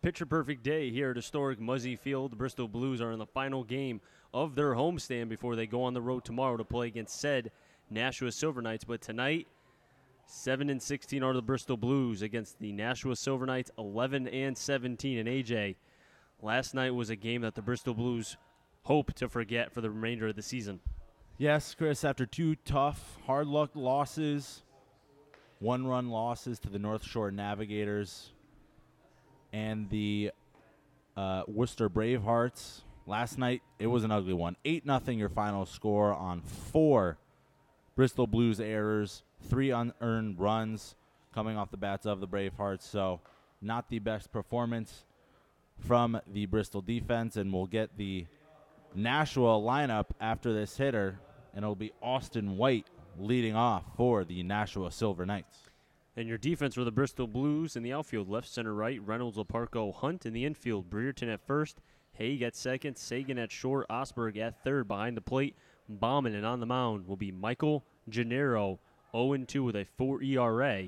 picture-perfect day here at historic Muzzy Field. The Bristol Blues are in the final game of their homestand before they go on the road tomorrow to play against said Nashua Silver Knights. But tonight, 7-16 are the Bristol Blues against the Nashua Silver Knights, 11-17. And AJ, last night was a game that the Bristol Blues hope to forget for the remainder of the season. Yes, Chris, after two tough, hard-luck losses, one-run losses to the North Shore Navigators and the Worcester Bravehearts. Last night, it was an ugly one. 8-0 your final score on 4 Bristol Blues errors, 3 unearned runs coming off the bats of the Bravehearts. So not the best performance from the Bristol defense, and we'll get the Nashua lineup after this hitter, and it'll be Austin White leading off for the Nashua Silver Knights. And your defense for the Bristol Blues in the outfield, left, center, right, Reynolds, Leparco, Hunt in the infield, Brereton at first, Haig at second, Sagan at short, Osberg at third. Behind the plate, Bauman, and on the mound will be Michael Gennaro, 0-2 with a 4 ERA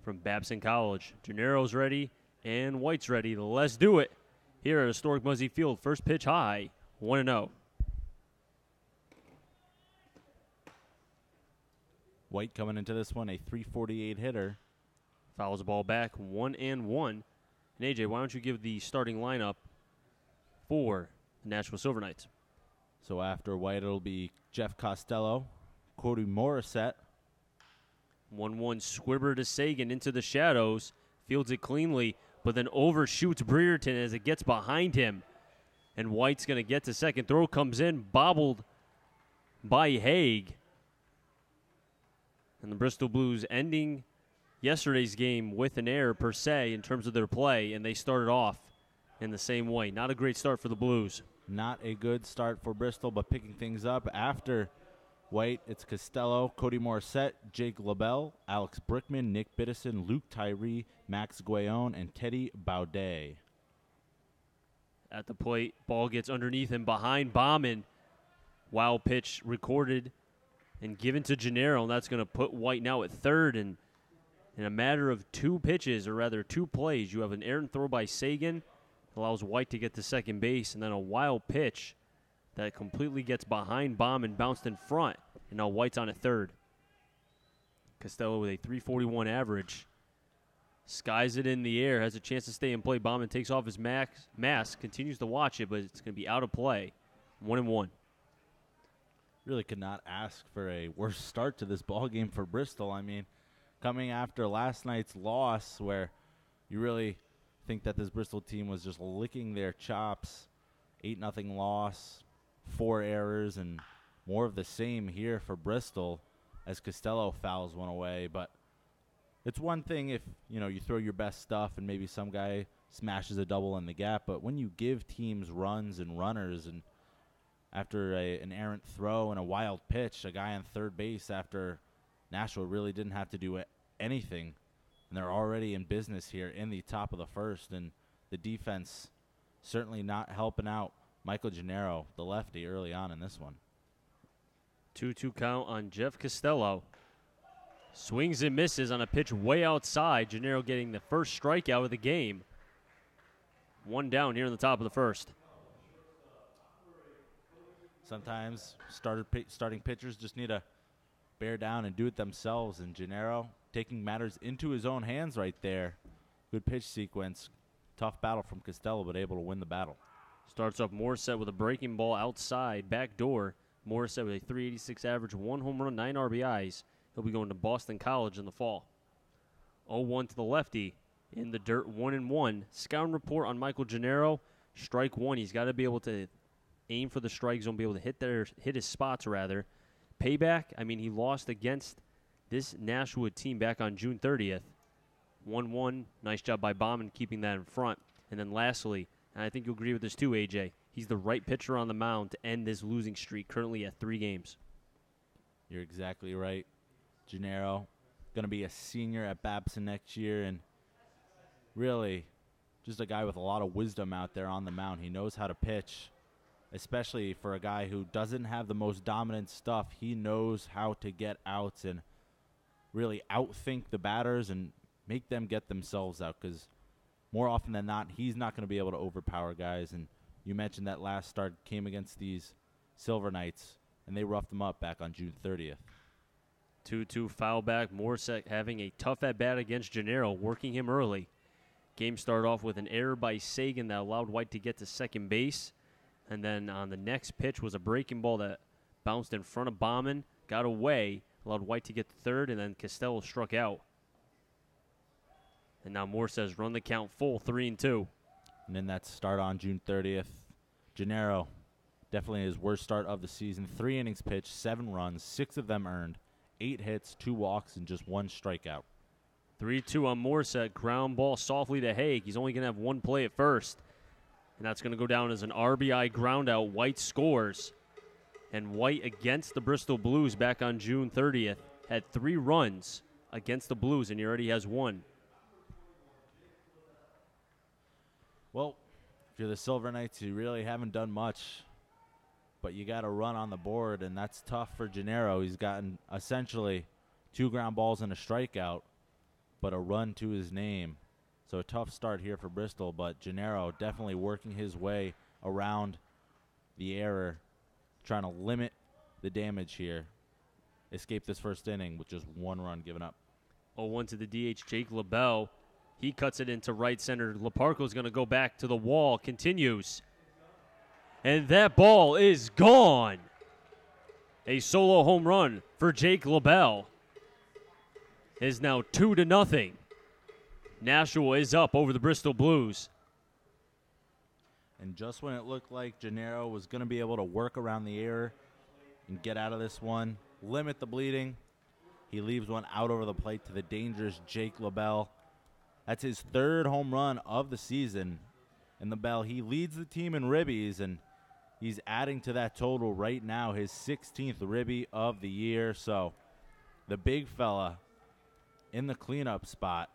from Babson College. Gennaro's ready, and White's ready. Let's do it here at historic Muzzy Field. First pitch high, 1-0. White coming into this one, a .348 hitter. Fouls the ball back, 1-1. And AJ, why don't you give the starting lineup for the Nashua Silver Knights? So after White, it'll be Jeff Costello, Cody Morissette. 1-1 Squibber to Sagan into the shadows. Fields it cleanly, but then overshoots Brereton as it gets behind him. And White's going to get to second. Throw comes in, bobbled by Haig. And the Bristol Blues ending yesterday's game with an error per se in terms of their play, and they started off in the same way. Not a great start for the Blues. Not a good start for Bristol, but picking things up after White, it's Costello, Cody Morissette, Jake LaBelle, Alex Brickman, Nick Biddison, Luke Tyree, Max Guayon, and Teddy Baudet. At the plate, ball gets underneath and behind Bauman. Wild pitch recorded and given to Gennaro, and that's going to put White now at third. And in a matter of 2 pitches, or rather 2 plays, you have an errant throw by Sagan, allows White to get to second base, and then a wild pitch that completely gets behind Bauman, bounced in front, and now White's on at third. Costello with a .341 average. Skies it in the air, has a chance to stay in play. Bauman takes off his mask, continues to watch it, but it's going to be out of play. 1-1. Really could not ask for a worse start to this ball game for Bristol. I mean, coming after last night's loss where you really think that this Bristol team was just licking their chops, 8-0 loss, 4 errors, and more of the same here for Bristol as Costello fouls one away. But it's one thing if, you throw your best stuff and maybe some guy smashes a double in the gap, but when you give teams runs and runners, and after an errant throw and a wild pitch, a guy on third base after Nashua really didn't have to do anything, and they're already in business here in the top of the first, and the defense certainly not helping out Michael Gennaro, the lefty, early on in this one. 2-2 count on Jeff Costello. Swings and misses on a pitch way outside. Gennaro getting the first strikeout of the game. 1 down here in the top of the first. Sometimes starting pitchers just need to bear down and do it themselves, and Gennaro taking matters into his own hands right there. Good pitch sequence. Tough battle from Costello, but able to win the battle. Starts off Morissette with a breaking ball outside, back door. Morissette with a .386 average, 1 home run, 9 RBIs. He'll be going to Boston College in the fall. 0-1 to the lefty in the dirt, 1-1. Scouting report on Michael Gennaro. Strike 1. He's got to be able to aim for the strike zone, be able to hit his spots, rather. Payback, he lost against this Nashua team back on June 30th. 1-1. Nice job by Bauman keeping that in front. And then lastly, and I think you'll agree with this too, AJ, he's the right pitcher on the mound to end this losing streak, currently at 3 games. You're exactly right. Gennaro, going to be a senior at Babson next year, and really just a guy with a lot of wisdom out there on the mound. He knows how to pitch, especially for a guy who doesn't have the most dominant stuff. He knows how to get outs and really outthink the batters and make them get themselves out, because more often than not, he's not going to be able to overpower guys. And you mentioned that last start came against these Silver Knights, and they roughed them up back on June 30th. 2-2 foul back. Morissette having a tough at-bat against Gennaro, working him early. Game started off with an error by Sagan that allowed White to get to second base. And then on the next pitch was a breaking ball that bounced in front of Bauman, got away, allowed White to get to third, and then Costello struck out. And now Morissette's run the count full, 3-2. And then that start on June 30th, Gennaro, definitely his worst start of the season. 3 innings pitched, 7 runs, 6 of them earned, 8 hits, 2 walks, and just 1 strikeout. 3-2 on Morissette. Ground ball softly to Haig. He's only going to have 1 play at first. And that's going to go down as an RBI ground out. White scores. And White against the Bristol Blues back on June 30th had 3 runs against the Blues, and he already has 1. Well, if you're the Silver Knights, you really haven't done much, but you got a run on the board, and that's tough for Gennaro. He's gotten essentially 2 ground balls and a strikeout, but a run to his name. So a tough start here for Bristol, but Gennaro definitely working his way around the error, trying to limit the damage here. Escape this first inning with just 1 run given up. 0-1 to the DH, Jake LaBelle. He cuts it into right center. Leparco's going to go back to the wall, continues. And that ball is gone. A solo home run for Jake LaBelle is now 2-0. Nashua is up over the Bristol Blues. And just when it looked like Gennaro was going to be able to work around the error and get out of this one, limit the bleeding, he leaves one out over the plate to the dangerous Jake LaBelle. That's his 3rd home run of the season. And LaBelle, he leads the team in ribbies, and he's adding to that total right now, his 16th ribby of the year. So the big fella in the cleanup spot,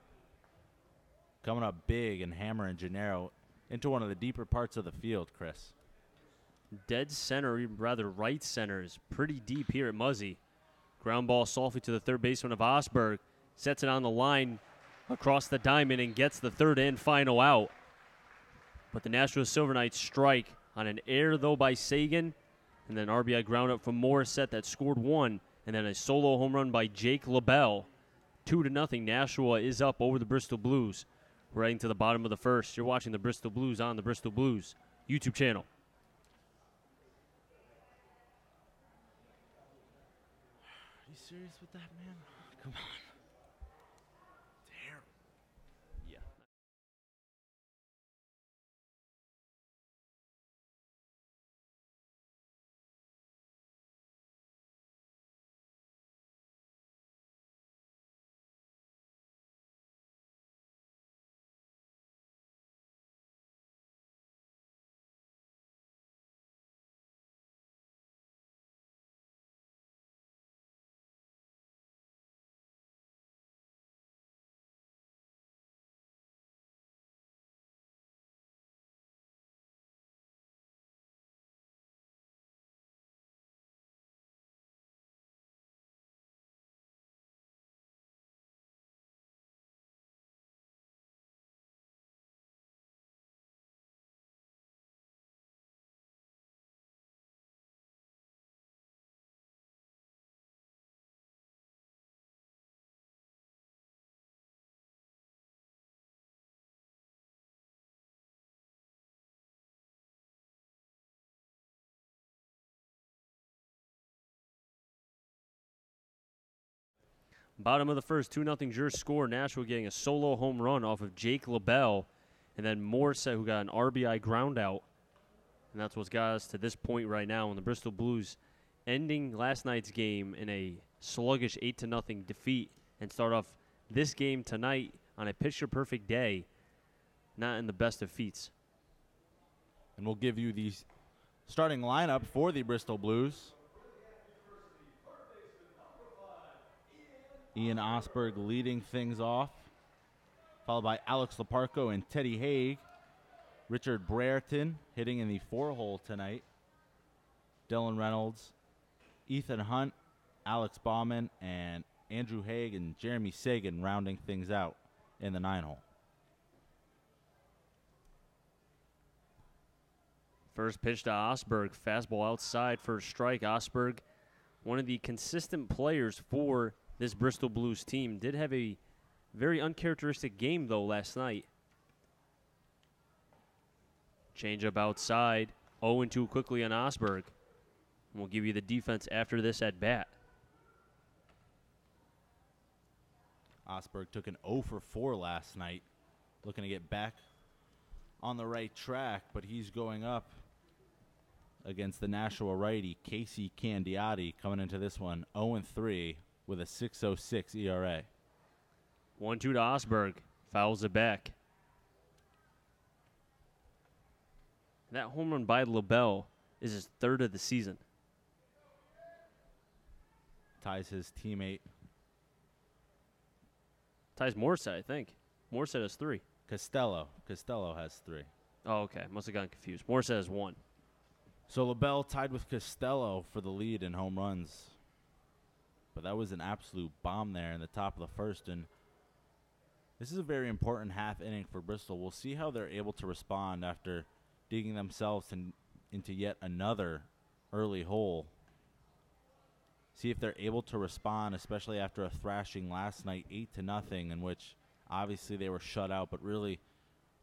coming up big and hammering Gennaro into one of the deeper parts of the field, Chris. Dead center, or rather right center, is pretty deep here at Muzzy. Ground ball softly to the third baseman of Osberg. Sets it on the line across the diamond and gets the 3rd and final out. But the Nashua Silver Knights strike on an error, though, by Sagan. And then RBI ground up from Morissette that scored 1. And then a solo home run by Jake LaBelle. 2-0. Nashua is up over the Bristol Blues. We're heading to the bottom of the first. You're watching the Bristol Blues on the Bristol Blues YouTube channel. Are you serious with that, man? Come on. Terrible. Yeah. Bottom of the first, 2-0 your score. Nashua getting a solo home run off of Jake LaBelle. And then Morissette, who got an RBI ground out. And that's what's got us to this point right now. And the Bristol Blues ending last night's game in a sluggish 8-0 defeat. And start off this game tonight on a picture-perfect day. Not in the best of feats. And we'll give you the starting lineup for the Bristol Blues. Ian Osberg leading things off, followed by Alex Leparco and Teddy Haig. Richard Brereton hitting in the 4-hole tonight. Dylan Reynolds, Ethan Hunt, Alex Bauman, and Andrew Haig and Jeremy Sagan rounding things out in the 9-hole. First pitch to Osberg. Fastball outside for a strike. Osberg, one of the consistent players for this Bristol Blues team, did have a very uncharacteristic game, though, last night. Changeup outside. 0-2 quickly on Osberg. We'll give you the defense after this at bat. Osberg took an 0 for 4 last night, looking to get back on the right track, but he's going up against the Nashua righty, Casey Candiotti, coming into this one 0-3 with a 6.06 ERA. 1-2 to Osberg. Fouls it back. That home run by LaBelle is his third of the season. Ties his teammate. Ties Morset, I think. Morset has 3. Costello has 3. Oh, okay. Must have gotten confused. Morset has 1. So LaBelle tied with Costello for the lead in home runs. But that was an absolute bomb there in the top of the first. And this is a very important half inning for Bristol. We'll see how they're able to respond after digging themselves into yet another early hole. See if they're able to respond, especially after a thrashing last night, 8-0, in which obviously they were shut out, but really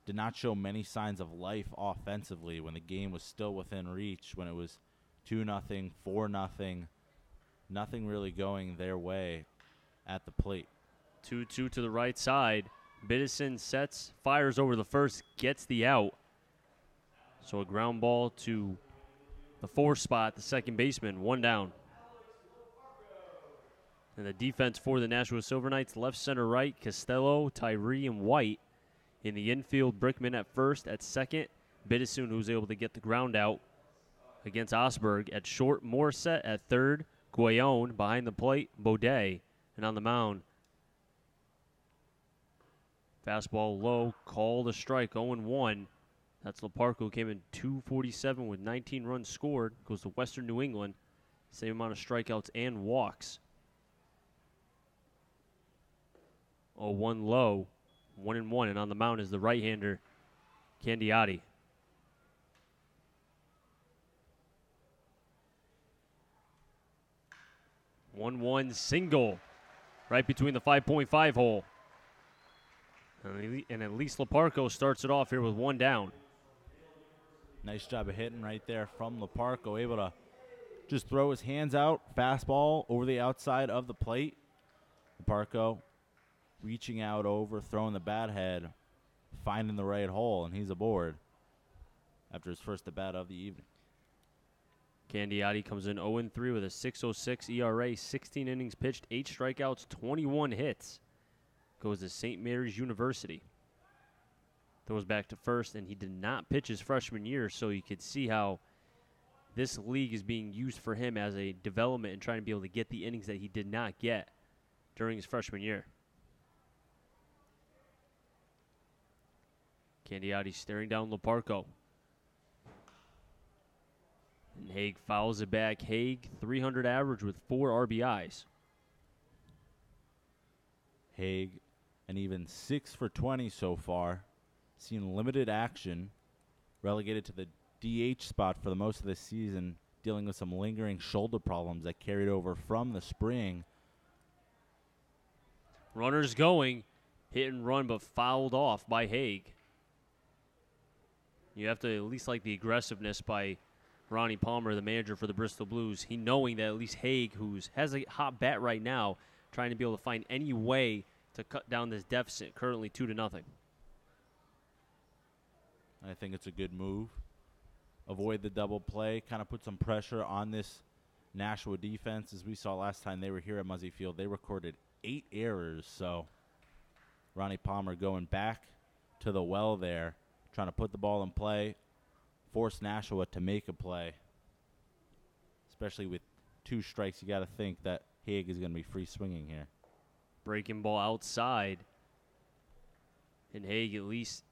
did not show many signs of life offensively when the game was still within reach, when it was 2-0, 4-0, nothing really going their way at the plate. 2-2 to the right side. Biddison sets, fires over the first, gets the out. So a ground ball to the 4 spot, the second baseman, 1 down. And the defense for the Nashua Silver Knights, left, center, right, Costello, Tyree, and White. In the infield, Brickman at first. At second, Biddison, who's able to get the ground out against Osberg. At short, Morset. At third, Guayon. Behind the plate, Baudet. And on the mound, fastball low, called a strike, 0-1. That's Leparco, who came in 247 with 19 runs scored. Goes to Western New England. Same amount of strikeouts and walks. 0-1 low, 1-1. And on the mound is the right-hander, Candiotti. One single right between the 5.5 hole. And at least Leparco starts it off here with 1 down. Nice job of hitting right there from Leparco, able to just throw his hands out, fastball over the outside of the plate. Leparco reaching out over, throwing the bat head, finding the right hole, and he's aboard after his first at-bat of the evening. Candiotti comes in 0-3 with a 6.06 ERA, 16 innings pitched, 8 strikeouts, 21 hits. Goes to St. Mary's University. Throws back to first, and he did not pitch his freshman year, so you could see how this league is being used for him as a development and trying to be able to get the innings that he did not get during his freshman year. Candiotti staring down Leparco. And Haig fouls it back. Haig, 300 average with 4 RBIs. Haig, and even 6 for 20 so far. Seen limited action, relegated to the DH spot for the most of this season, dealing with some lingering shoulder problems that carried over from the spring. Runners going, hit and run, but fouled off by Haig. You have to at least like the aggressiveness by Ronnie Palmer, the manager for the Bristol Blues. He knowing that at least Haig, who has a hot bat right now, trying to be able to find any way to cut down this deficit, currently 2-0. I think it's a good move. Avoid the double play, kind of put some pressure on this Nashua defense. As we saw last time they were here at Muzzy Field, they recorded 8 errors. So Ronnie Palmer going back to the well there, trying to put the ball in play, force Nashua to make a play. Especially with 2 strikes, you got to think that Haig is going to be free swinging here. Breaking ball outside. And Haig at least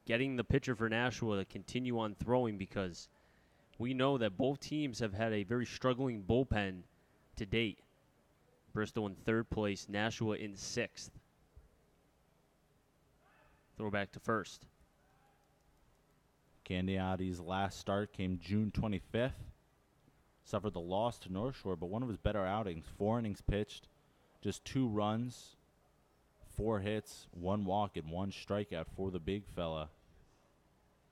getting the pitcher for Nashua to continue on throwing, because we know that both teams have had a very struggling bullpen to date. Bristol in 3rd place, Nashua in 6th. Throw back to first. Candiotti's last start came June 25th. Suffered the loss to North Shore, but one of his better outings. 4 innings pitched, just 2 runs, 4 hits, 1 walk, and 1 strikeout for the big fella.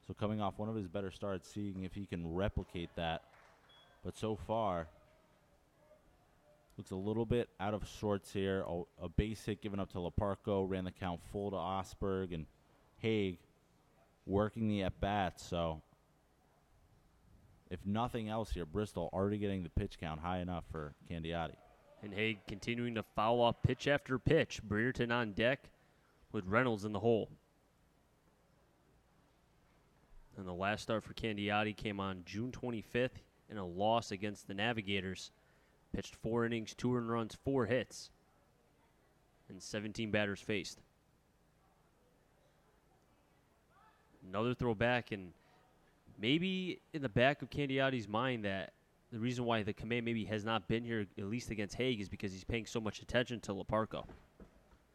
So coming off one of his better starts, seeing if he can replicate that. But so far, looks a little bit out of sorts here. A base hit given up to Leparco, ran the count full to Osberg, and Haig working the at-bat. So if nothing else here, Bristol already getting the pitch count high enough for Candiotti. And Haig continuing to foul off pitch after pitch. Brereton on deck with Reynolds in the hole. And the last start for Candiotti came on June 25th in a loss against the Navigators. Pitched 4 innings, 2 earned runs, 4 hits, and 17 batters faced. Another throwback, and maybe in the back of Candiotti's mind that the reason why the command maybe has not been here, at least against Haig, is because he's paying so much attention to Leparco.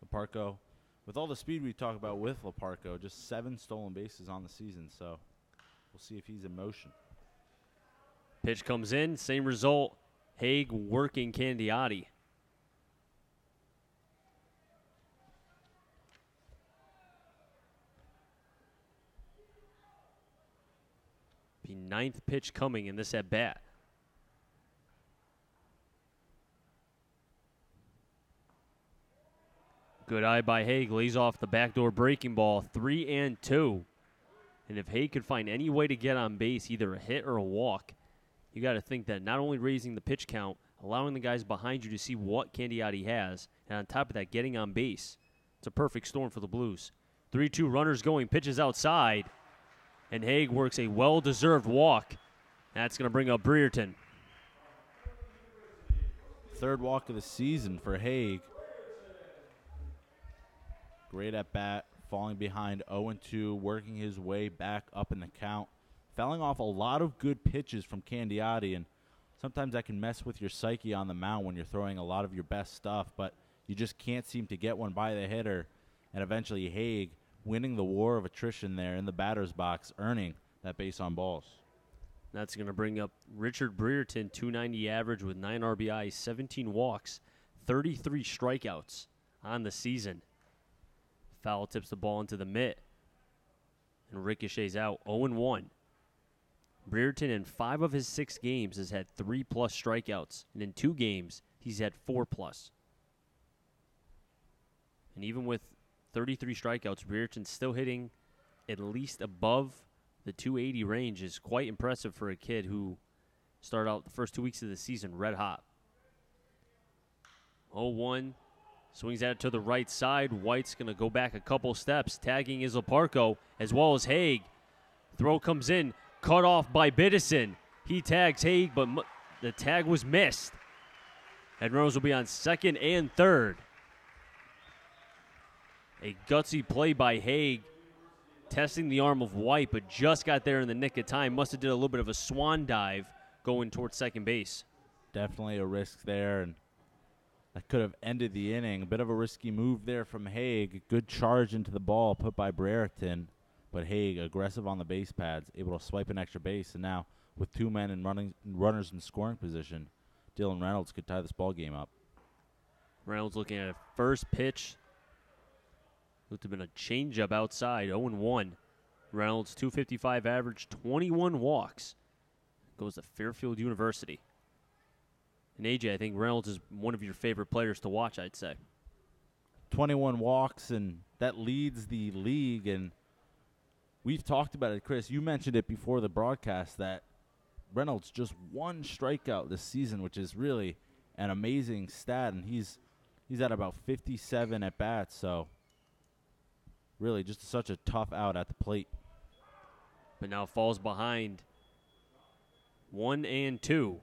Leparco, with all the speed we talk about with Leparco, just 7 stolen bases on the season, so we'll see if he's in motion. Pitch comes in, same result. Haig working Candiotti. The 9th pitch coming in this at-bat. Good eye by Haig. Lays off the backdoor breaking ball. 3-2. And if Haig could find any way to get on base, either a hit or a walk, you got to think that not only raising the pitch count, allowing the guys behind you to see what Candiotti has, and on top of that, getting on base. It's a perfect storm for the Blues. 3-2 runners going, pitches outside, and Haig works a well-deserved walk. That's going to bring up Brereton. 3rd walk of the season for Haig. Great at bat, falling behind 0-2, working his way back up in the count. Fouling off a lot of good pitches from Candiotti, and sometimes that can mess with your psyche on the mound when you're throwing a lot of your best stuff, but you just can't seem to get one by the hitter. And eventually Haig winning the war of attrition there in the batter's box, earning that base on balls. That's going to bring up Richard Brereton, 290 average with 9 RBIs, 17 walks, 33 strikeouts on the season. Foul tips the ball into the mitt, and ricochets out. 0-1. Brereton in 5 of his 6 games has had 3+ strikeouts, and in 2 games he's had 4+. And even with 33 strikeouts, Brereton's still hitting at least above the 280 range. Is quite impressive for a kid who started out the first 2 weeks of the season red hot. 0-1. Swings at it to the right side. White's going to go back a couple steps. Tagging is Leparco as well as Haig. Throw comes in. Cut off by Biddison. He tags Haig, but the tag was missed. And Rose will be on 2nd and 3rd. A gutsy play by Haig, testing the arm of White, but just got there in the nick of time. Must have did a little bit of a swan dive going towards second base. Definitely a risk there, and that could have ended the inning. A bit of a risky move there from Haig. Good charge into the ball put by Brereton. But Haig, aggressive on the base pads, able to swipe an extra base. And now, with 2 men and runners in scoring position, Dylan Reynolds could tie this ball game up. Reynolds looking at a first pitch. Looked to have been a changeup outside, 0-1. Reynolds, 255 average, 21 walks. Goes to Fairfield University. And AJ, I think Reynolds is one of your favorite players to watch, I'd say. 21 walks, and that leads the league. And we've talked about it, Chris. You mentioned it before the broadcast that Reynolds just 1 strikeout this season, which is really an amazing stat. And he's at about 57 at bats, so really just such a tough out at the plate. But now falls behind 1-2.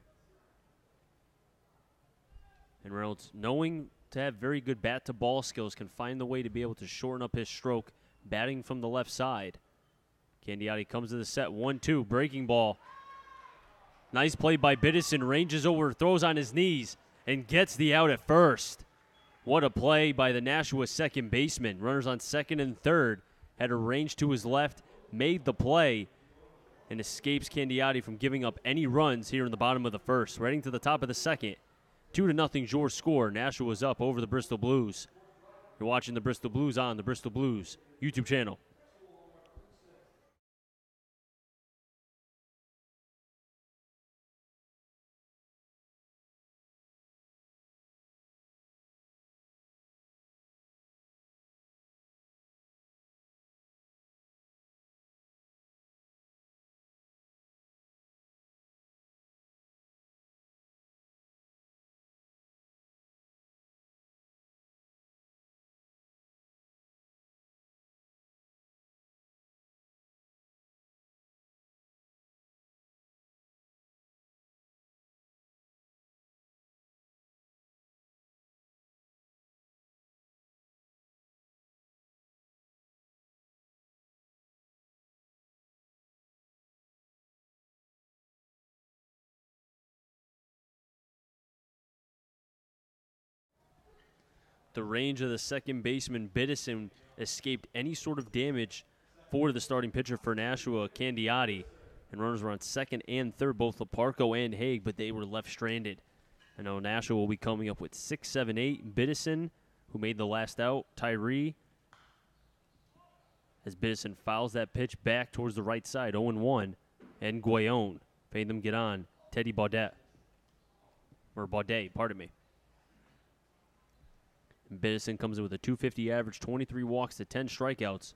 And Reynolds, knowing to have very good bat-to-ball skills, can find the way to be able to shorten up his stroke, batting from the left side. Candiotti comes to the set, 1-2, breaking ball. Nice play by Biddison, ranges over, throws on his knees, and gets the out at first. What a play by the Nashua second baseman. Runners on 2nd and 3rd. Had a range to his left, made the play, and escapes Candiati from giving up any runs here in the bottom of the first. Heading to the top of the second. 2-0 your score. Nashua was up over the Bristol Blues. You're watching the Bristol Blues on the Bristol Blues YouTube channel. The range of the second baseman, Biddison, escaped any sort of damage for the starting pitcher for Nashua, Candiati. And runners were on second and third, both Leparco and Haig, but they were left stranded. I know Nashua will be coming up with 6, 7, 8. Biddison, who made the last out, Tyree, as Biddison fouls that pitch back towards the right side, 0-1. And Guayon made them get on Teddy Baudet. Or Baudet, pardon me. And Biddison comes in with a .250 average, 23 walks to 10 strikeouts.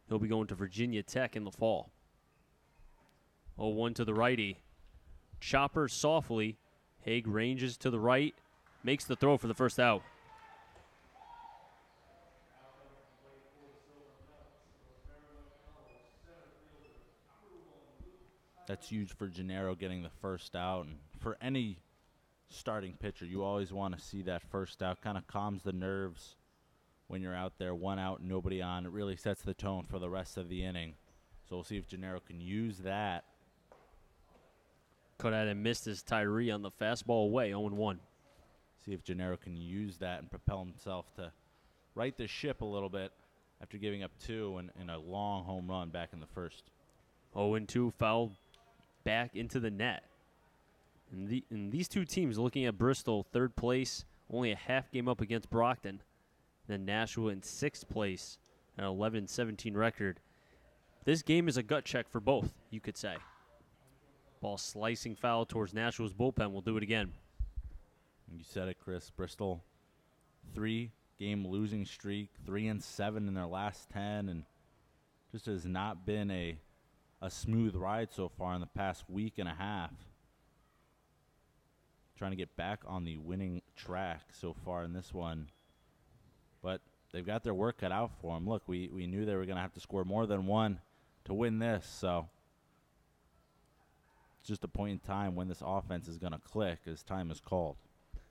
He'll be going to Virginia Tech in the fall. 0-1 to the righty. Chopper softly. Haig ranges to the right. Makes the throw for the first out. That's huge for Gennaro getting the first out. And for any starting pitcher, you always want to see that first out. Kind of calms the nerves when you're out there, 1 out, nobody on. It really sets the tone for the rest of the inning. So we'll see if Gennaro can use that. Cut out and missed his Tyree on the fastball away, 0-1. See if Gennaro can use that and propel himself to right the ship a little bit after giving up 2 and a long home run back in the first. 0-2, fouled back into the net. And these two teams, looking at Bristol, third place, only a half game up against Brockton. Then Nashua in sixth place, an 11-17 record. This game is a gut check for both, you could say. Ball slicing foul towards Nashua's bullpen. We'll do it again. You said it, Chris. Bristol, 3-game losing streak, 3-7 in their last 10, and just has not been a smooth ride so far in the past week and a half. Trying to get back on the winning track so far in this one. But they've got their work cut out for them. Look, we knew they were going to have to score more than 1 to win this, so it's just a point in time when this offense is going to click as time is called.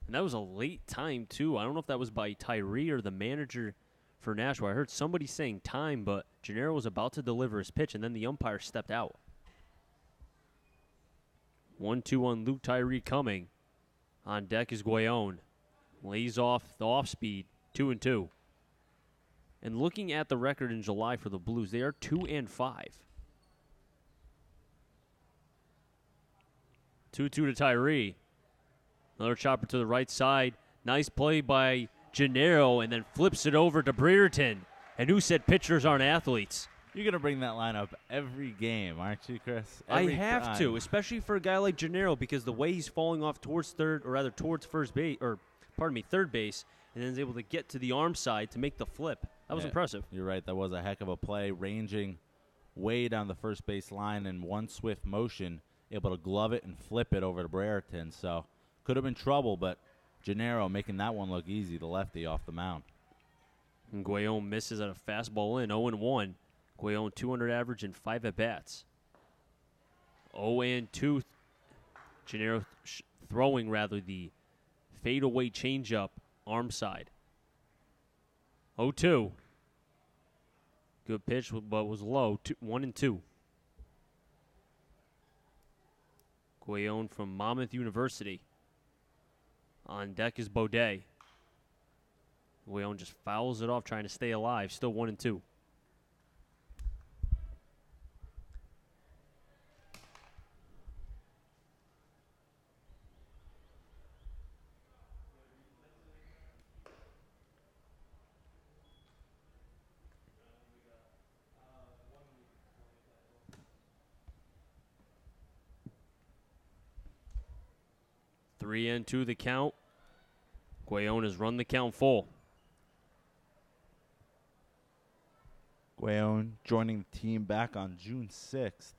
And that was a late time, too. I don't know if that was by Tyree or the manager for Nashua. I heard somebody saying time, but Gennaro was about to deliver his pitch, and then the umpire stepped out. 1-2 on Luke Tyree coming. On deck is Guayon. Lays off the off-speed, 2-2. And looking at the record in July for the Blues, they are 2-5. 2-2 to Tyree. Another chopper to the right side. Nice play by Gennaro, and then flips it over to Brereton. And who said pitchers aren't athletes? You're going to bring that line up every game, aren't you, Chris? I have to, especially for a guy like Gennaro, because the way he's falling off towards third base, and then is able to get to the arm side to make the flip. That was impressive. You're right. That was a heck of a play, ranging way down the first base line in one swift motion, able to glove it and flip it over to Brereton. So could have been trouble, but Gennaro making that one look easy, the lefty off the mound. And Guayon misses at a fastball in, 0-1. Guayon 200 average and 5 at-bats. 0-2. Gennaro throwing, the fadeaway changeup, arm side. 0-2. Good pitch, but was low. 1-2. Guayon from Monmouth University. On deck is Baudet. Guayon just fouls it off, trying to stay alive. Still 1-2. 3-2 the count. Guayon has run the count full. Guayon joining the team back on June 6th.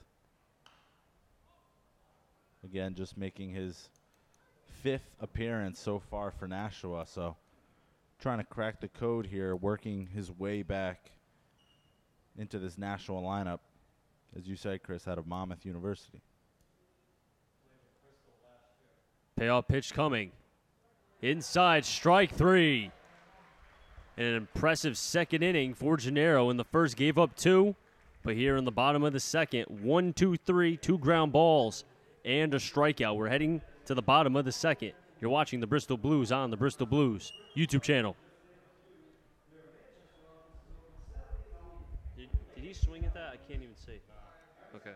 Again, just making his 5th appearance so far for Nashua. So trying to crack the code here, working his way back into this Nashua lineup, as you said, Chris, out of Monmouth University. Payoff pitch coming. Inside, strike 3. An impressive second inning for Gennaro. In the first, gave up 2. But here in the bottom of the second, 1, 2, 3, 2 ground balls and a strikeout. We're heading to the bottom of the second. You're watching the Bristol Blues on the Bristol Blues YouTube channel. Did he swing at that? I can't even see. Okay.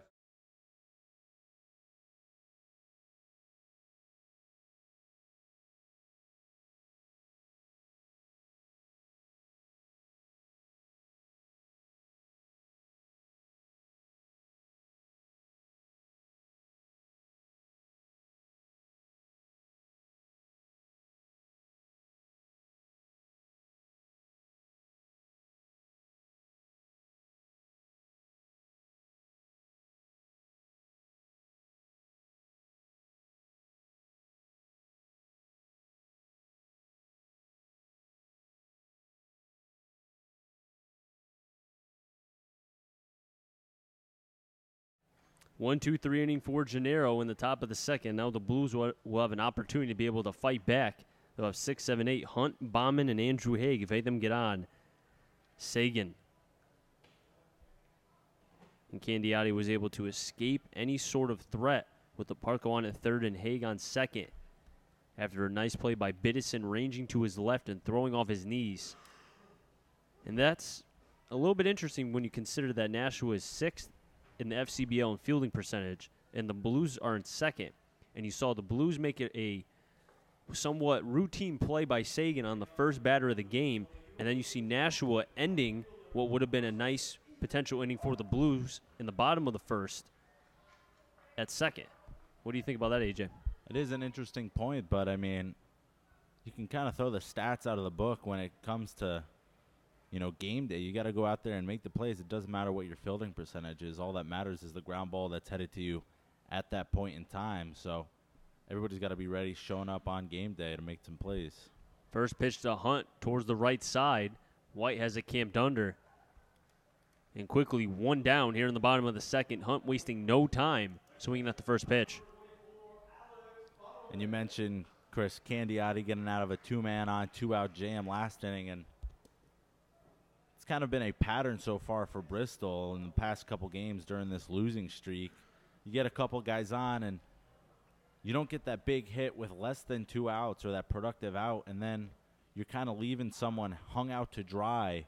One, 2, 3 inning for Gennaro in the top of the second. Now the Blues will have an opportunity to be able to fight back. They'll have 6, 7, 8. Hunt, Bauman, and Andrew Haig if any of them get on. Sagan. And Candiotti was able to escape any sort of threat with the Parko on at third and Haig on second. After a nice play by Biddison ranging to his left and throwing off his knees. And that's a little bit interesting when you consider that Nashua is 6th in the FCBL in fielding percentage, and the Blues are in second. And you saw the Blues make it a somewhat routine play by Sagan on the first batter of the game, and then you see Nashua ending what would have been a nice potential inning for the Blues in the bottom of the first at second. What do you think about that, AJ? It is an interesting point, but, I mean, you can kind of throw the stats out of the book when it comes to, you know, game day. You got to go out there and make the plays. It doesn't matter what your fielding percentage is. All that matters is the ground ball that's headed to you at that point in time. So everybody's got to be ready, showing up on game day to make some plays. First pitch to Hunt towards the right side. White has it camped under. And quickly one down here in the bottom of the second. Hunt wasting no time swinging at the first pitch. And you mentioned, Chris, Candiotti getting out of a 2-man on 2-out jam last inning, and it's kind of been a pattern so far for Bristol in the past couple games during this losing streak. You get a couple guys on, and you don't get that big hit with less than 2 outs or that productive out, and then you're kind of leaving someone hung out to dry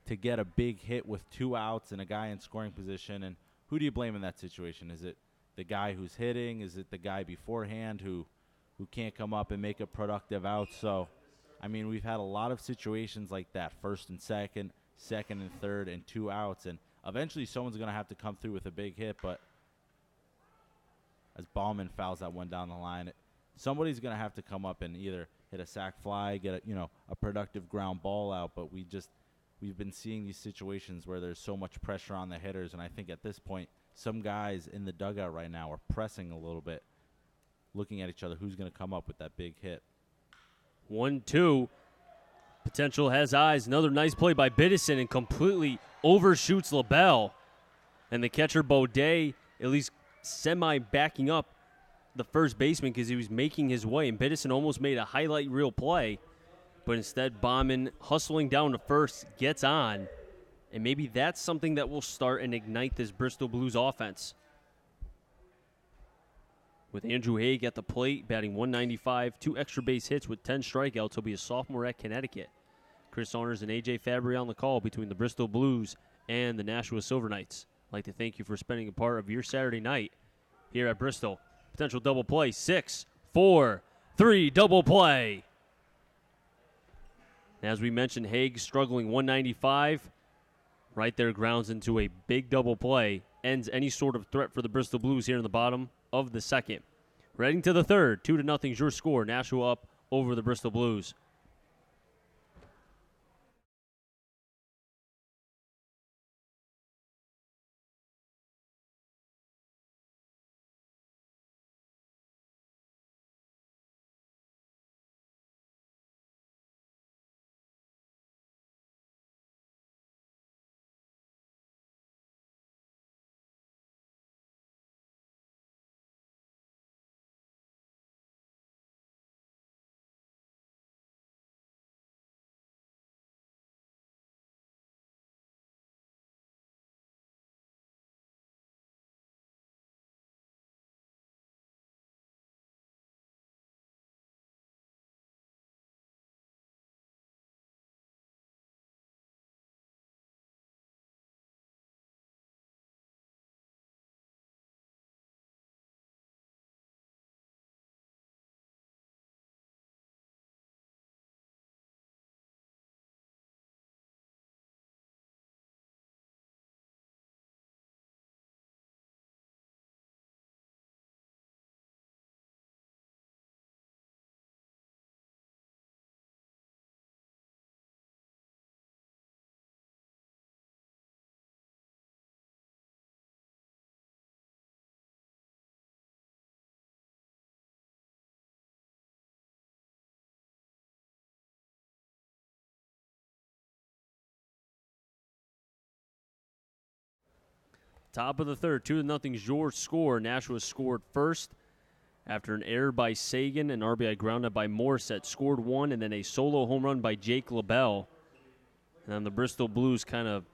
to get a big hit with 2 outs and a guy in scoring position. And who do you blame in that situation? Is it the guy who's hitting? Is it the guy beforehand who can't come up and make a productive out? So, I mean, we've had a lot of situations like that, first and second, second and third, and 2 outs. And eventually someone's going to have to come through with a big hit. But as Bauman fouls that one down the line, somebody's going to have to come up and either hit a sac fly, get a productive ground ball out. But we've been seeing these situations where there's so much pressure on the hitters. And I think at this point, some guys in the dugout right now are pressing a little bit, looking at each other, who's going to come up with that big hit. 1-2. Potential has eyes. Another nice play by Biddison and completely overshoots LaBelle. And the catcher, Baudet, at least semi-backing up the first baseman because he was making his way. And Biddison almost made a highlight reel play. But instead, Bauman, hustling down to first, gets on. And maybe that's something that will start and ignite this Bristol Blues offense. With Andrew Haig at the plate, batting .195, 2 extra base hits with 10 strikeouts. He'll be a sophomore at Connecticut. Chris Saunders and AJ Fabry on the call between the Bristol Blues and the Nashua Silver Knights. I'd like to thank you for spending a part of your Saturday night here at Bristol. Potential double play, 6, 4, 3, double play. And as we mentioned, Haig struggling .195. Right there grounds into a big double play. Ends any sort of threat for the Bristol Blues here in the bottom of the second. Heading to the third, 2-0 is your score. Nashua up over the Bristol Blues. Top of the third, 2-0 is your score. Nashua scored first after an error by Sagan, an RBI grounded by Morissette. Scored one, and then a solo home run by Jake LaBelle. And then the Bristol Blues kind of,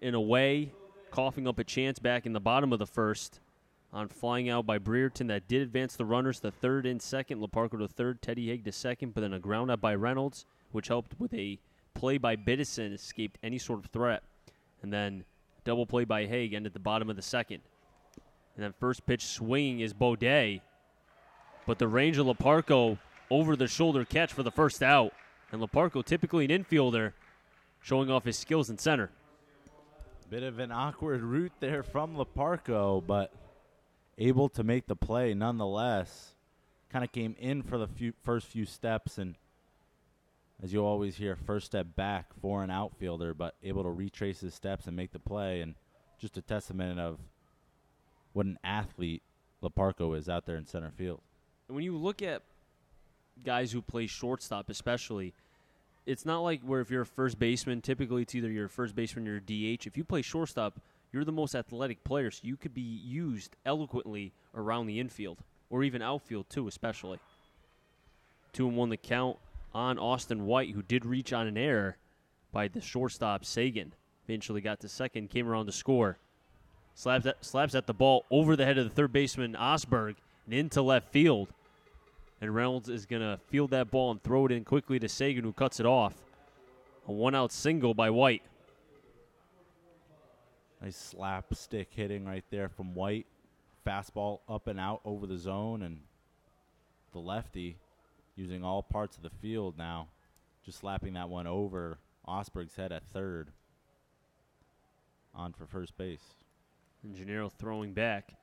in a way, coughing up a chance back in the bottom of the first on flying out by Brereton. That did advance the runners to third and second. Leparco to third, Teddy Haig to second, but then a ground out by Reynolds, which helped with a play by Biddison, escaped any sort of threat. And then double play by Haig ended at the bottom of the second. And then first pitch swinging is Baudet. But the range of Leparco over the shoulder catch for the first out. And Leparco, typically an infielder, showing off his skills in center. Bit of an awkward route there from Leparco, but able to make the play nonetheless. Kind of came in for the first few steps, and as you always hear, first step back for an outfielder, but able to retrace his steps and make the play, and just a testament of what an athlete Leparco is out there in center field. And when you look at guys who play shortstop especially, it's not like where if you're a first baseman, typically it's either you're a first baseman or a DH. If you play shortstop, you're the most athletic player, so you could be used eloquently around the infield, or even outfield too, especially. 2-1 the count on Austin White, who did reach on an error by the shortstop Sagan. Eventually got to second, came around to score. Slaps at the ball over the head of the third baseman Osberg and into left field. And Reynolds is going to field that ball and throw it in quickly to Sagan, who cuts it off. A one-out single by White. Nice slapstick hitting right there from White. Fastball up and out over the zone, and the lefty using all parts of the field now, just slapping that one over Osberg's head at third. On for first base. And Gennaro throwing back.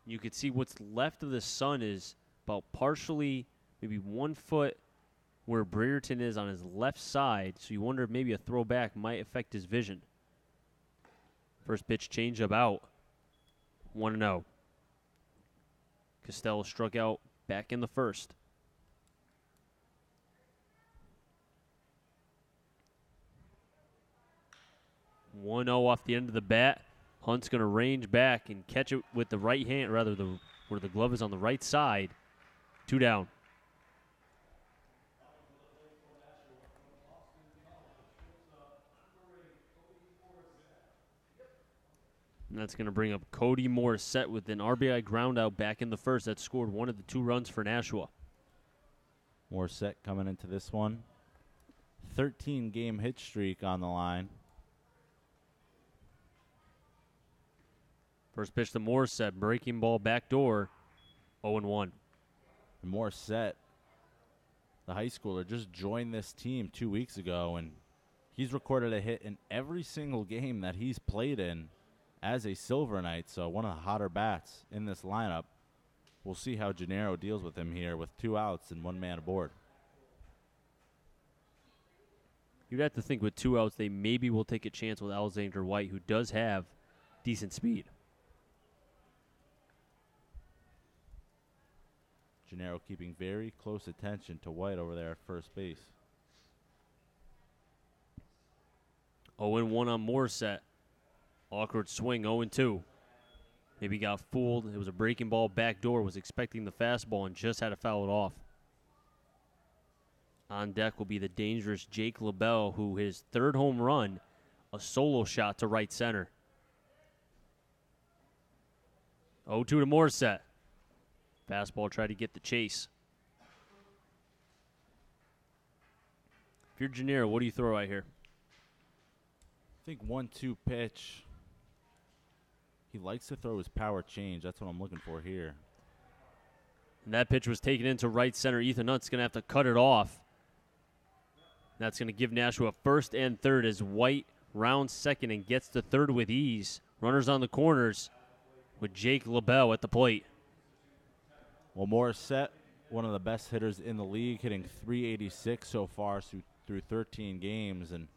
You can see what's left of the sun is about partially, maybe 1 foot where Brereton is on his left side, so you wonder if maybe a throwback might affect his vision. First pitch change up out. 1-0. Costello struck out back in the first. One 0 off the end of the bat. Hunt's going to range back and catch it with the right hand, rather where the glove is on the right side. 2 down. And that's going to bring up Cody Morissette with an RBI ground out back in the first. That scored one of the 2 runs for Nashua. Morissette coming into this one. 13-game hit streak on the line. First pitch to Morissette, breaking ball back door, 0-1. Morissette, the high schooler, just joined this team 2 weeks ago, and he's recorded a hit in every single game that he's played in as a Silver Knight, so one of the hotter bats in this lineup. we'll see how Gennaro deals with him here with 2 outs and 1 man aboard. You'd have to think with 2 outs, they maybe will take a chance with Alexander White, who does have decent speed. Gennaro keeping very close attention to White over there at first base. 0-1 on Morissette. Awkward swing, 0-2. Maybe got fooled. It was a breaking ball backdoor, was expecting the fastball and just had to foul it off. On deck will be the dangerous Jake LaBelle, who his 3rd home run, a solo shot to right center. 0-2 to Morissette. Fastball tried to get the chase. If you're Gennaro, what do you throw right here? I think 1-2 pitch. He likes to throw his power change. That's what I'm looking for here. And that pitch was taken into right center. Ethan Hunt's going to have to cut it off. That's going to give Nashua 1st and 3rd as White rounds 2nd and gets to 3rd with ease. Runners on the corners with Jake LaBelle at the plate. Well, Morissette, one of the best hitters in the league, hitting .386 so far through 13 games, and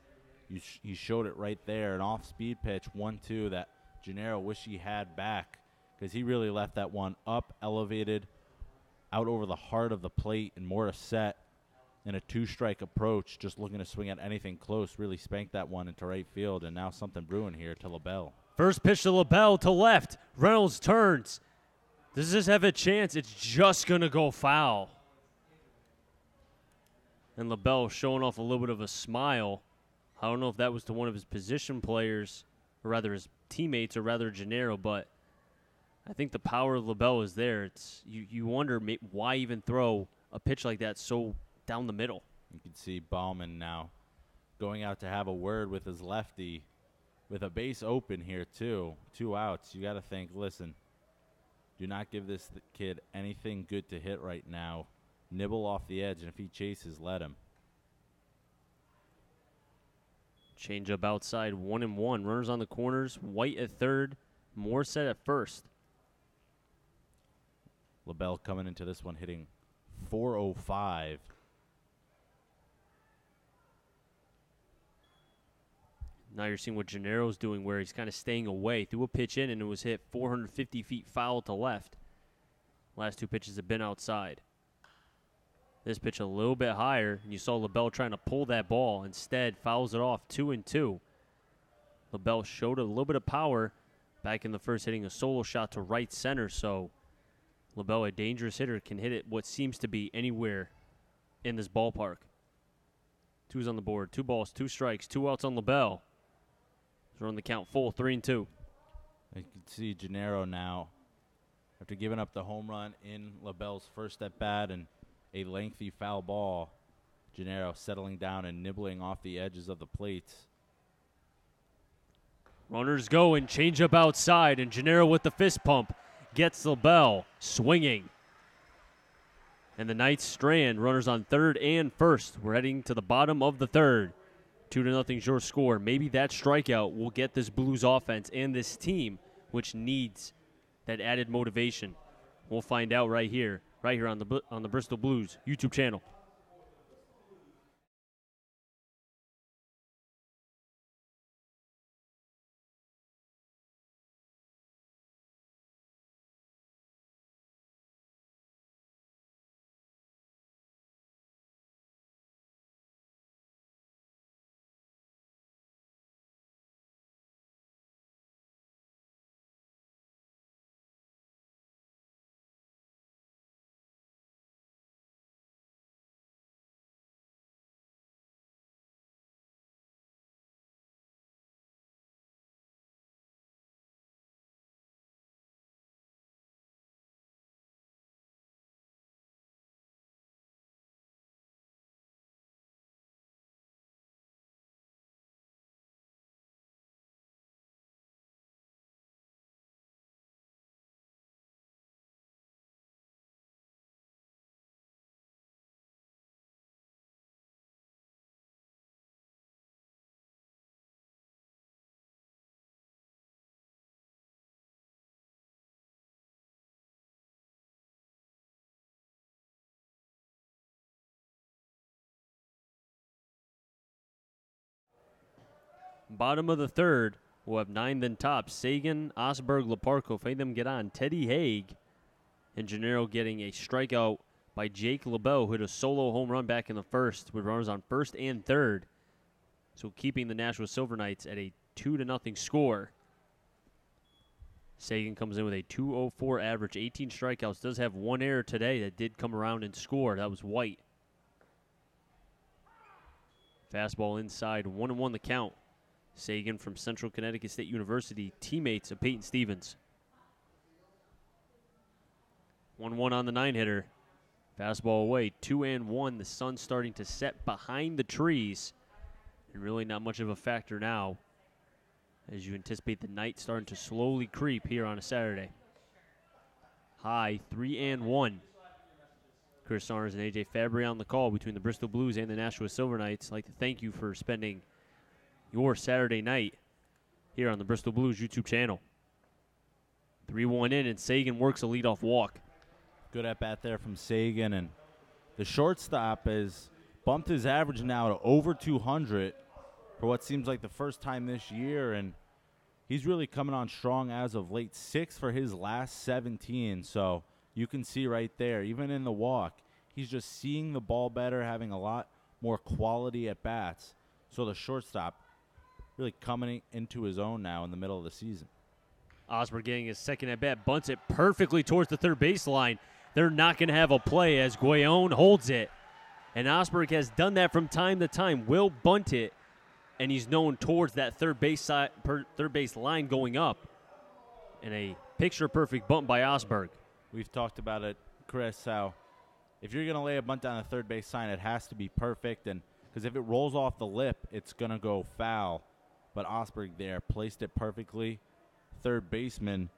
he showed it right there. An off-speed pitch, 1-2, that Gennaro wish he had back, because he really left that one up, elevated, out over the heart of the plate, and Morissette in a 2-strike approach, just looking to swing at anything close, really spanked that one into right field, and now something brewing here to LaBelle. First pitch to LaBelle to left. Reynolds turns. Does this have a chance? It's just going to go foul. And LaBelle showing off a little bit of a smile. I don't know if that was to one of his position players, or rather his teammates, or rather Gennaro, but I think the power of LaBelle is there. It's you wonder why even throw a pitch like that so down the middle. You can see Bauman now going out to have a word with his lefty with a base open here too. 2 outs. You got to think, listen, do not give this kid anything good to hit right now. Nibble off the edge, and if he chases, let him. Change up outside, 1-1. Runners on the corners. White at 3rd. Morissette at 1st. LaBelle coming into this one hitting .405. Now you're seeing what Gennaro's doing, where he's kind of staying away. Threw a pitch in, and it was hit 450 feet foul to left. Last 2 pitches have been outside. This pitch a little bit higher, and you saw LaBelle trying to pull that ball. Instead, fouls it off 2-2. LaBelle showed a little bit of power back in the 1st, hitting a solo shot to right center. So LaBelle, a dangerous hitter, can hit it what seems to be anywhere in this ballpark. 2's on the board, 2 balls, 2 strikes, 2 outs on LaBelle. He's run the count full, 3-2. You can see Gennaro now, after giving up the home run in LaBelle's first at bat and a lengthy foul ball, Gennaro settling down and nibbling off the edges of the plates. Runners go and change up outside, and Gennaro with the fist pump gets LaBelle swinging. And the Knights strand, runners on 3rd and 1st. We're heading to the bottom of the 3rd. 2-0 your score. Maybe that strikeout will get this Blues offense and this team, which needs that added motivation. We'll find out right here on the Bristol Blues YouTube channel. Bottom of the third, we'll have 9 then top. Sagan, Osberg, Leparco, fade them get on. Teddy Haig and Gennaro getting a strikeout by Jake LeBeau, who hit a solo home run back in the first with runners on first and third. So keeping the Nashua Silver Knights at a 2-0 score. Sagan comes in with a 2.04 average, 18 strikeouts. Does have one error today that did come around and score. That was White. Fastball inside, 1-1 the count. Sagan from Central Connecticut State University, teammates of Peyton Stevens. 1-1 on the 9-hitter. Fastball away, 2-1. The sun's starting to set behind the trees. And really not much of a factor now as you anticipate the night starting to slowly creep here on a Saturday. High, 3-1. Chris Saunders and A.J. Fabry on the call between the Bristol Blues and the Nashua Silver Knights. I'd like to thank you for spending your Saturday night here on the Bristol Blues YouTube channel. 3-1 in, and Sagan works a leadoff walk. Good at bat there from Sagan, and the shortstop has bumped his average now to over 200 for what seems like the first time this year, and he's really coming on strong as of late. 6 for his last 17, so you can see right there, even in the walk, he's just seeing the ball better, having a lot more quality at bats. So the shortstop really coming into his own now in the middle of the season. Osberg getting his second at bat, bunts it perfectly towards the third baseline. They're not going to have a play as Guayon holds it. And Osberg has done that from time to time. Will bunt it, and he's known towards that third base line going up. And a picture-perfect bunt by Osberg. We've talked about it, Chris, how if you're going to lay a bunt down the third base line, it has to be perfect. And because if it rolls off the lip, it's going to go foul. But Osberg there placed it perfectly. Third baseman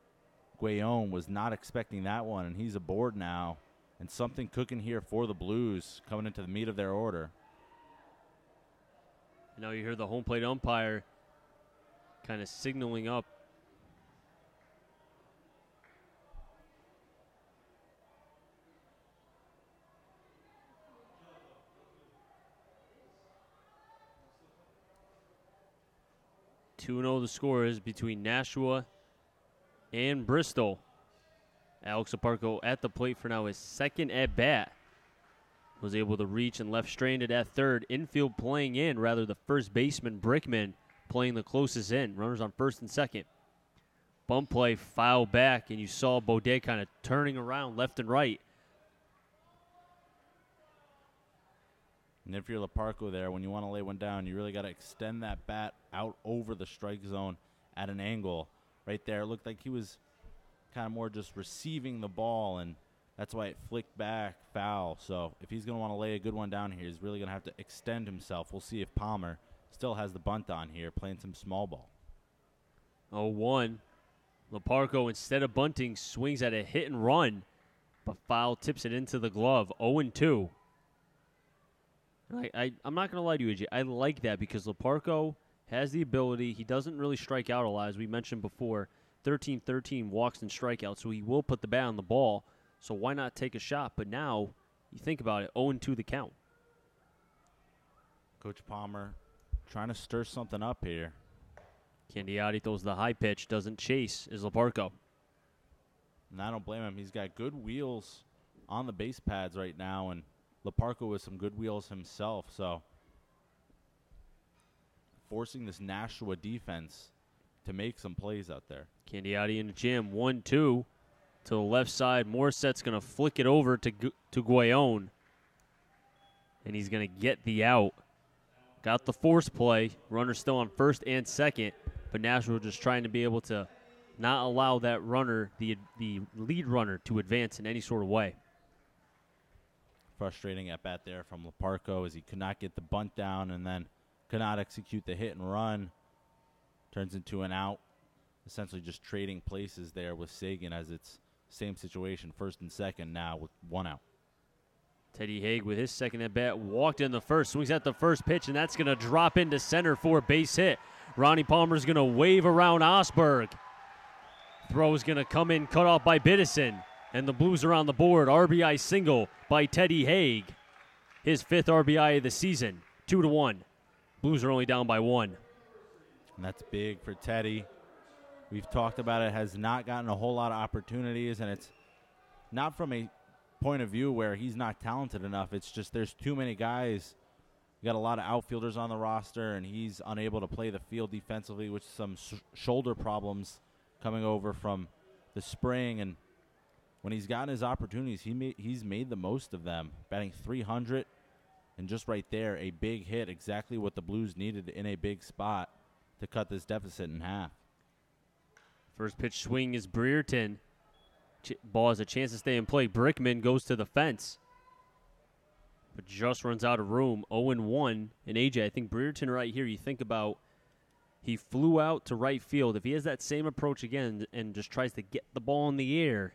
Guayon was not expecting that one, and he's aboard now. And something cooking here for the Blues coming into the meat of their order. Now you hear the home plate umpire kind of signaling up. The score is between Nashua and Bristol. Alex Leparco at the plate for now, his second at bat. Was able to reach and left stranded at third. Infield playing in, rather the first baseman, Brickman, playing the closest in. Runners on first and second. Bump play, foul back, and you saw Baudet kind of turning around left and right. And if you're Leparco there, when you want to lay one down, you really got to extend that bat out over the strike zone at an angle. Right there, it looked like he was kind of more just receiving the ball, and that's why it flicked back, foul. So if he's going to want to lay a good one down here, he's really going to have to extend himself. We'll see if Palmer still has the bunt on here, playing some small ball. 0-1. Leparco, instead of bunting, swings at a hit and run, but foul tips it into the glove. 0-2. I'm not going to lie to you, AJ. I like that because Leparco has the ability. He doesn't really strike out a lot, as we mentioned before. 13-13 walks and strikeouts, so he will put the bat on the ball. So why not take a shot? But now, you think about it, 0-2 the count. Coach Palmer trying to stir something up here. Candiotti throws the high pitch, doesn't chase, is Leparco. And I don't blame him. He's got good wheels on the base pads right now, and Leparco with some good wheels himself. So forcing this Nashua defense to make some plays out there. Candiotti in the jam, 1-2 to the left side. Morissette's going to flick it over to Guayon, and he's going to get the out. Got the force play. Runner still on first and second, but Nashua just trying to be able to not allow that runner, the lead runner, to advance in any sort of way. Frustrating at bat there from Leparco as he could not get the bunt down and then could not execute the hit and run. Turns into an out. Essentially just trading places there with Sagan as it's same situation, first and second now with one out. Teddy Haig with his second at bat, walked in the first, swings at the first pitch, and that's going to drop into center for a base hit. Ronnie Palmer's going to wave around Osberg. Throw is going to come in, cut off by Biddison, and the Blues are on the board. RBI single by Teddy Haig, his 5th RBI of the season, 2-1. Blues are only down by 1. And that's big for Teddy. We've talked about it, has not gotten a whole lot of opportunities, and it's not from a point of view where he's not talented enough. It's just there's too many guys. You got a lot of outfielders on the roster, and he's unable to play the field defensively with some shoulder problems coming over from the spring. And when he's gotten his opportunities, he's made the most of them, batting .300, and just right there, a big hit, exactly what the Blues needed in a big spot to cut this deficit in half. First pitch swing is Brereton. Ball has a chance to stay in play. Brickman goes to the fence, but just runs out of room. 0-1. And AJ, I think Brereton right here, you think about, he flew out to right field. If he has that same approach again and just tries to get the ball in the air,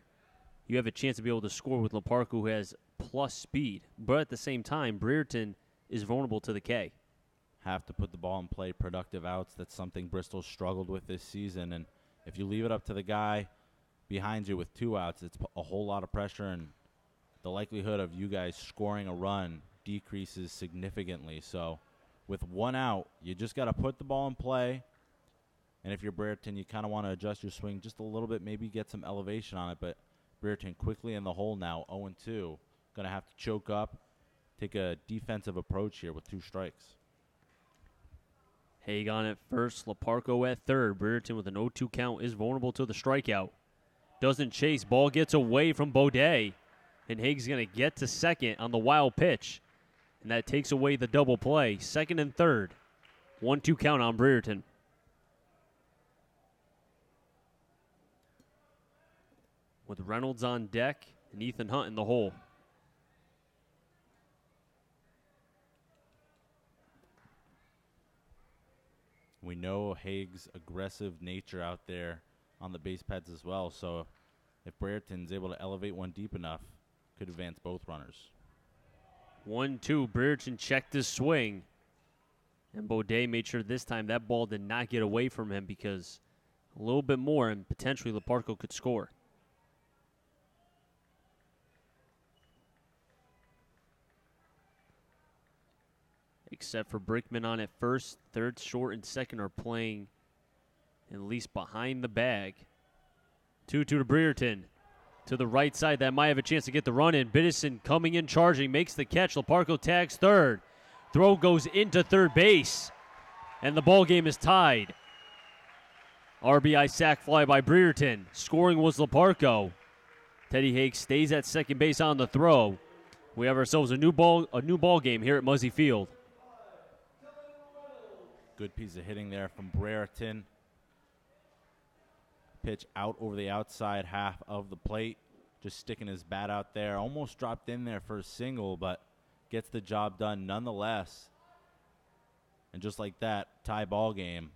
you have a chance to be able to score with Laparco, who has plus speed. But at the same time, Brereton is vulnerable to the K. Have to put the ball in play, productive outs. That's something Bristol struggled with this season. And if you leave it up to the guy behind you with 2 outs, it's a whole lot of pressure, and the likelihood of you guys scoring a run decreases significantly. So with 1 out, you just got to put the ball in play. And if you're Brereton, you kind of want to adjust your swing just a little bit, maybe get some elevation on it. But Brereton quickly in the hole now, 0-2. Going to have to choke up, take a defensive approach here with 2 strikes. Haig on at first, Laparco at third. Brereton with an 0-2 count is vulnerable to the strikeout. Doesn't chase. Ball gets away from Baudet. And Haig's going to get to second on the wild pitch. And that takes away the double play. Second and third. 1-2 count on Brereton. With Reynolds on deck and Ethan Hunt in the hole. We know Haig's aggressive nature out there on the base pads as well. So if Brereton's able to elevate one deep enough, could advance both runners. 1-2. Brereton checked his swing. And Baudet made sure this time that ball did not get away from him, because a little bit more and potentially Laparco could score. Except for Brickman on at first, third, short, and second are playing at least behind the bag. 2-2 to Brereton. To the right side, that might have a chance to get the run in. Biddison coming in, charging, makes the catch. Laparco tags third. Throw goes into third base, and the ball game is tied. RBI sac fly by Brereton. Scoring was Laparco. Teddy Haig stays at second base on the throw. We have ourselves a new ball game here at Muzzy Field. Good piece of hitting there from Brereton. Pitch out over the outside half of the plate. Just sticking his bat out there. Almost dropped in there for a single, but gets the job done nonetheless. And just like that, tie ball game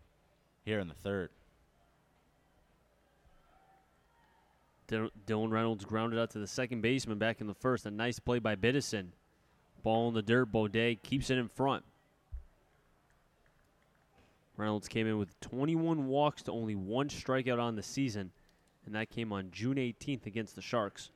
here in the third. Dylan Reynolds grounded out to the second baseman back in the first. A nice play by Biddison. Ball in the dirt. Baudet keeps it in front. Reynolds came in with 21 walks to only 1 strikeout on the season, and that came on June 18th against the Sharks.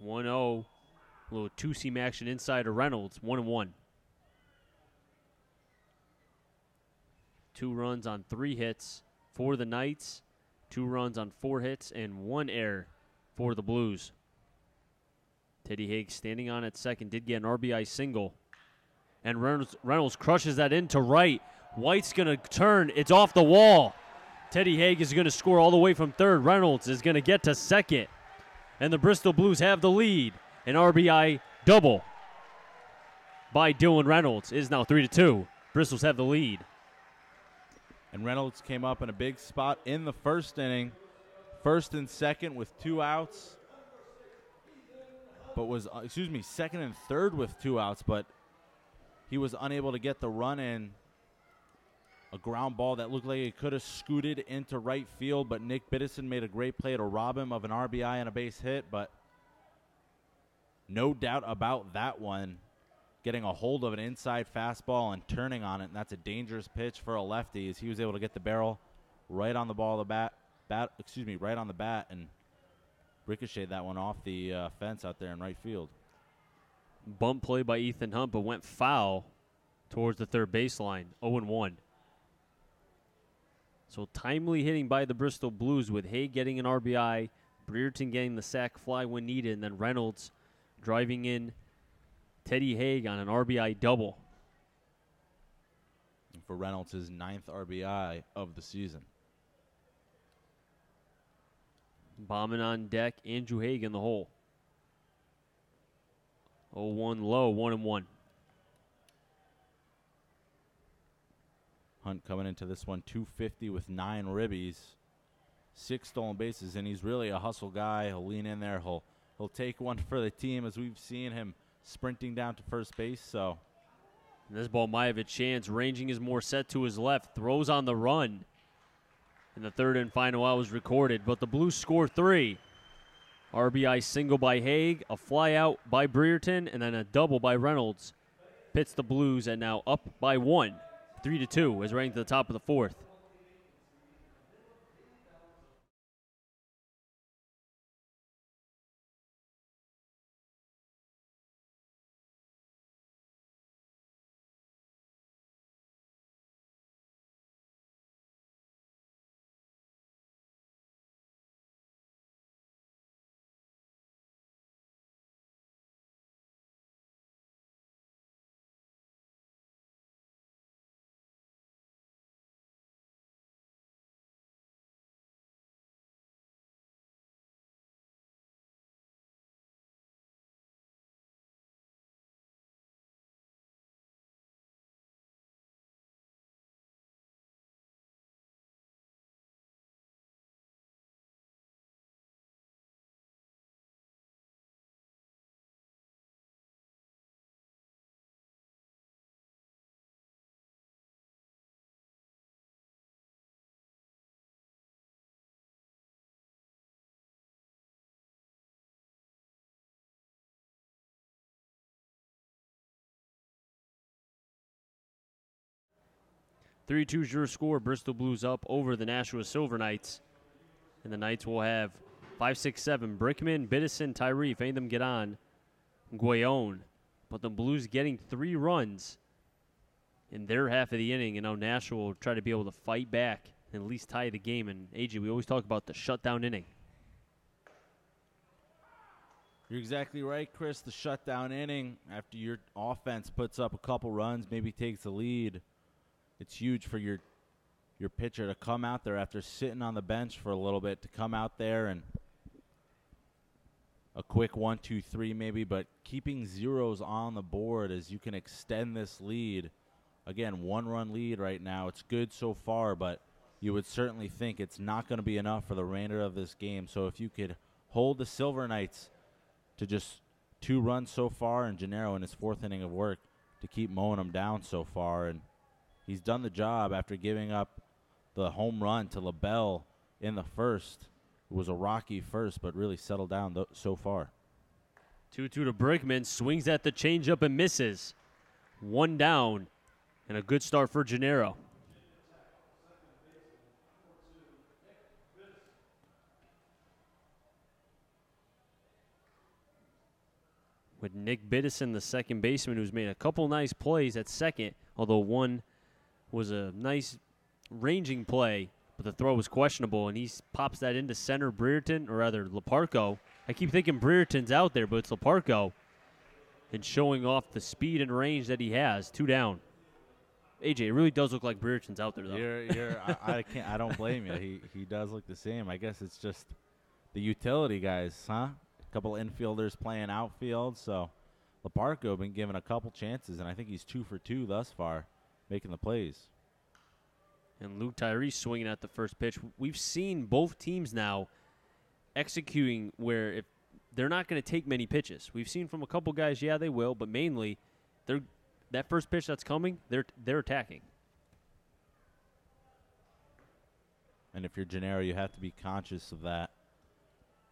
A little two-seam action inside to Reynolds, 1-1. 2 runs on 3 hits for the Knights, 2 runs on 4 hits, and 1 error for the Blues. Teddy Haig standing on at second, did get an RBI single. And Reynolds crushes that into right. White's going to turn. It's off the wall. Teddy Haig is going to score all the way from third. Reynolds is going to get to second. And the Bristol Blues have the lead. An RBI double by Dylan Reynolds. It is now 3-2. Bristol's have the lead. And Reynolds came up in a big spot in the first inning. First and second with 2 outs. But was, second and third with 2 outs, but he was unable to get the run in. A ground ball that looked like it could have scooted into right field, but Nick Biddison made a great play to rob him of an RBI and a base hit, but no doubt about that one. Getting a hold of an inside fastball and turning on it, and that's a dangerous pitch for a lefty, as he was able to get the barrel right on the ball of the bat, right on the bat, and ricocheted that one off the fence out there in right field. Bump play by Ethan Hunt, but went foul towards the third baseline. 0-1. So timely hitting by the Bristol Blues with Haig getting an RBI, Brereton getting the sac fly when needed, and then Reynolds driving in Teddy Haig on an RBI double. And for Reynolds, his 9th RBI of the season. Bombing on deck, Andrew Haig in the hole. 0-1 low, 1-1. Hunt coming into this one, 250 with 9 ribbies, 6 stolen bases, and he's really a hustle guy. He'll lean in there. He'll take one for the team, as we've seen him sprinting down to first base. So and this ball might have a chance. Ranging is more set to his left. Throws on the run. And the third and final out was recorded, but the Blues score 3. RBI single by Haig, a fly out by Brereton, and then a double by Reynolds. Pits the Blues and now up by 1. 3-2 as ranked to the top of the 4th. Three-two is your score. Bristol Blues up over the Nashua Silver Knights. And the Knights will have 5, 6, 7. Brickman, Biddison, Tyree, if any of them get on, Guayon. But the Blues getting 3 runs in their half of the inning. And now Nashua will try to be able to fight back and at least tie the game. And, AJ, we always talk about the shutdown inning. You're exactly right, Chris. The shutdown inning, after your offense puts up a couple runs, maybe takes the lead, it's huge for your pitcher to come out there after sitting on the bench for a little bit, to come out there and a quick 1, 2, 3 maybe, but keeping zeros on the board as you can extend this lead. Again, 1-run lead right now. It's good so far, but you would certainly think it's not going to be enough for the remainder of this game. So if you could hold the Silver Knights to just 2 runs so far, and Gennaro in his 4th inning of work to keep mowing them down so far, and he's done the job after giving up the home run to LaBelle in the first. It was a rocky first, but really settled down so far. 2-2 to Brickman. Swings at the changeup and misses. 1 down, and a good start for Gennaro. With Nick Biddison, the second baseman, who's made a couple nice plays at second, although one was a nice ranging play, but the throw was questionable, and he pops that into center. Brereton, or rather Leparco. I keep thinking Brereton's out there, but it's Leparco, and showing off the speed and range that he has. 2 down. AJ, it really does look like Brereton's out there, though. I don't blame you. He does look the same. I guess it's just the utility guys, huh? A couple infielders playing outfield, so Leparco been given a couple chances, and I think he's 2 for 2 thus far, making the plays. And Luke Tyree swinging at the first pitch. We've seen both teams now executing where if they're not going to take many pitches. We've seen from a couple guys, yeah, they will, but mainly that first pitch that's coming, they're attacking. And if you're Gennaro, you have to be conscious of that.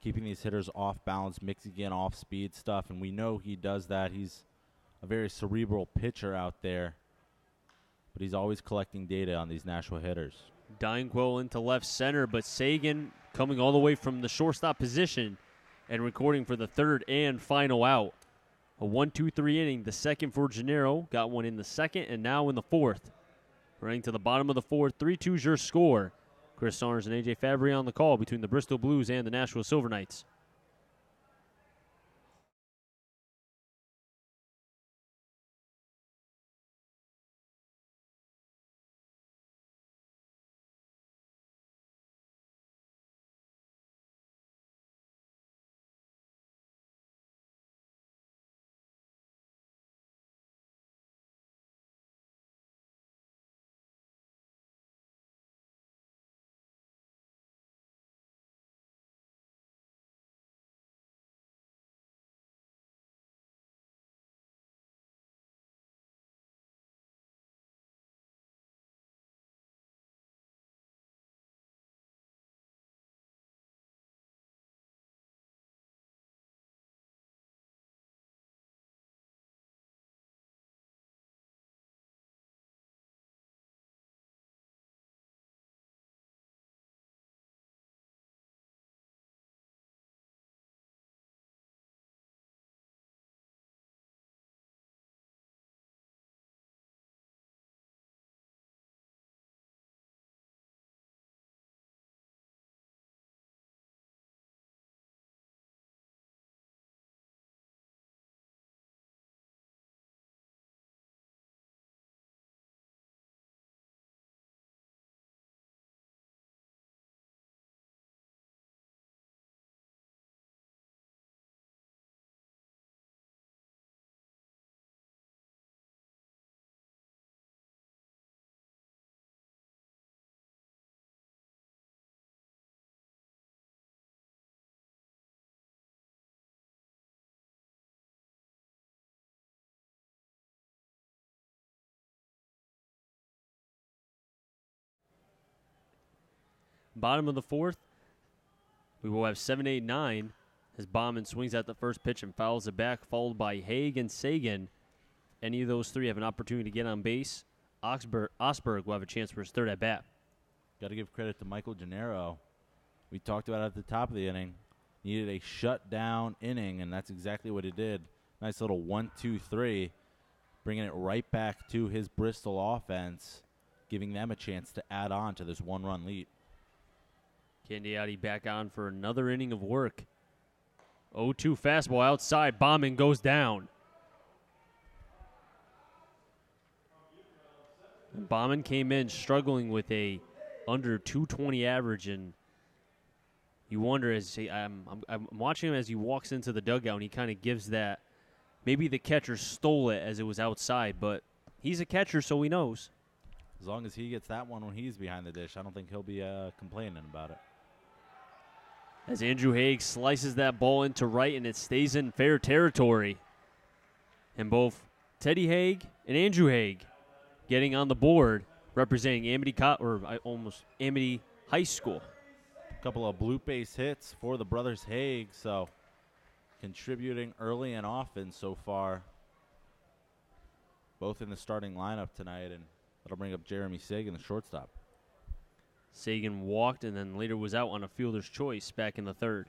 Keeping these hitters off balance, mixing in off-speed stuff, and we know he does that. He's a very cerebral pitcher out there, but he's always collecting data on these Nashua hitters. Dynquil into left center, but Sagan coming all the way from the shortstop position And recording for the third and final out. A 1-2-3 inning, the second for Gennaro. Got one in the second and now in the fourth. Running to the bottom of the fourth, 3-2's your score. Chris Saunders and A.J. Fabry on the call between the Bristol Blues and the Nashua Silver Knights. Bottom of the fourth, we will have 7-8-9 as Bauman swings at the first pitch and fouls it back, followed by Haig and Sagan. Any of those three have an opportunity to get on base. Osberg will have a chance for his third at bat. Got to give credit to Michael Gennaro. We talked about it at the top of the inning. Needed a shutdown inning, and that's exactly what he did. Nice little 1-2-3, bringing it right back to his Bristol offense, giving them a chance to add on to this one-run lead. Candiotti back on for another inning of work. 0-2 fastball outside. Bauman goes down. Bauman came in struggling with a under 220 average, and you wonder as I'm watching him as he walks into the dugout, and he kind of gives that. Maybe the catcher stole it as it was outside, but he's a catcher, so he knows. As long as he gets that one when he's behind the dish, I don't think he'll be complaining about it. As Andrew Haig slices that ball into right, and it stays in fair territory. And both Teddy Haig and Andrew Haig getting on the board, representing Amity High School. A couple of blue base hits for the brothers Haig, so contributing early and often so far. Both in the starting lineup tonight, and that'll bring up Jeremy Sagan, the shortstop. Sagan walked and then later was out on a fielder's choice back in the third.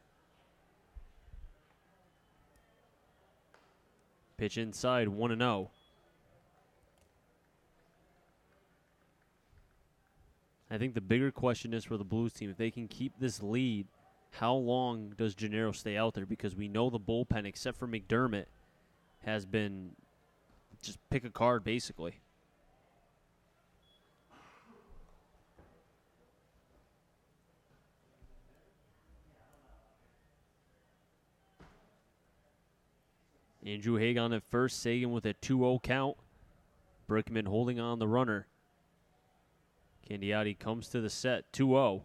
Pitch inside, 1-0. I think the bigger question is for the Blues team, if they can keep this lead, how long does Gennaro stay out there? Because we know the bullpen, except for McDermott, has been just pick a card, basically. Andrew Haig on at first, Sagan with a 2-0 count. Brickman holding on the runner. Candiotti comes to the set, 2-0.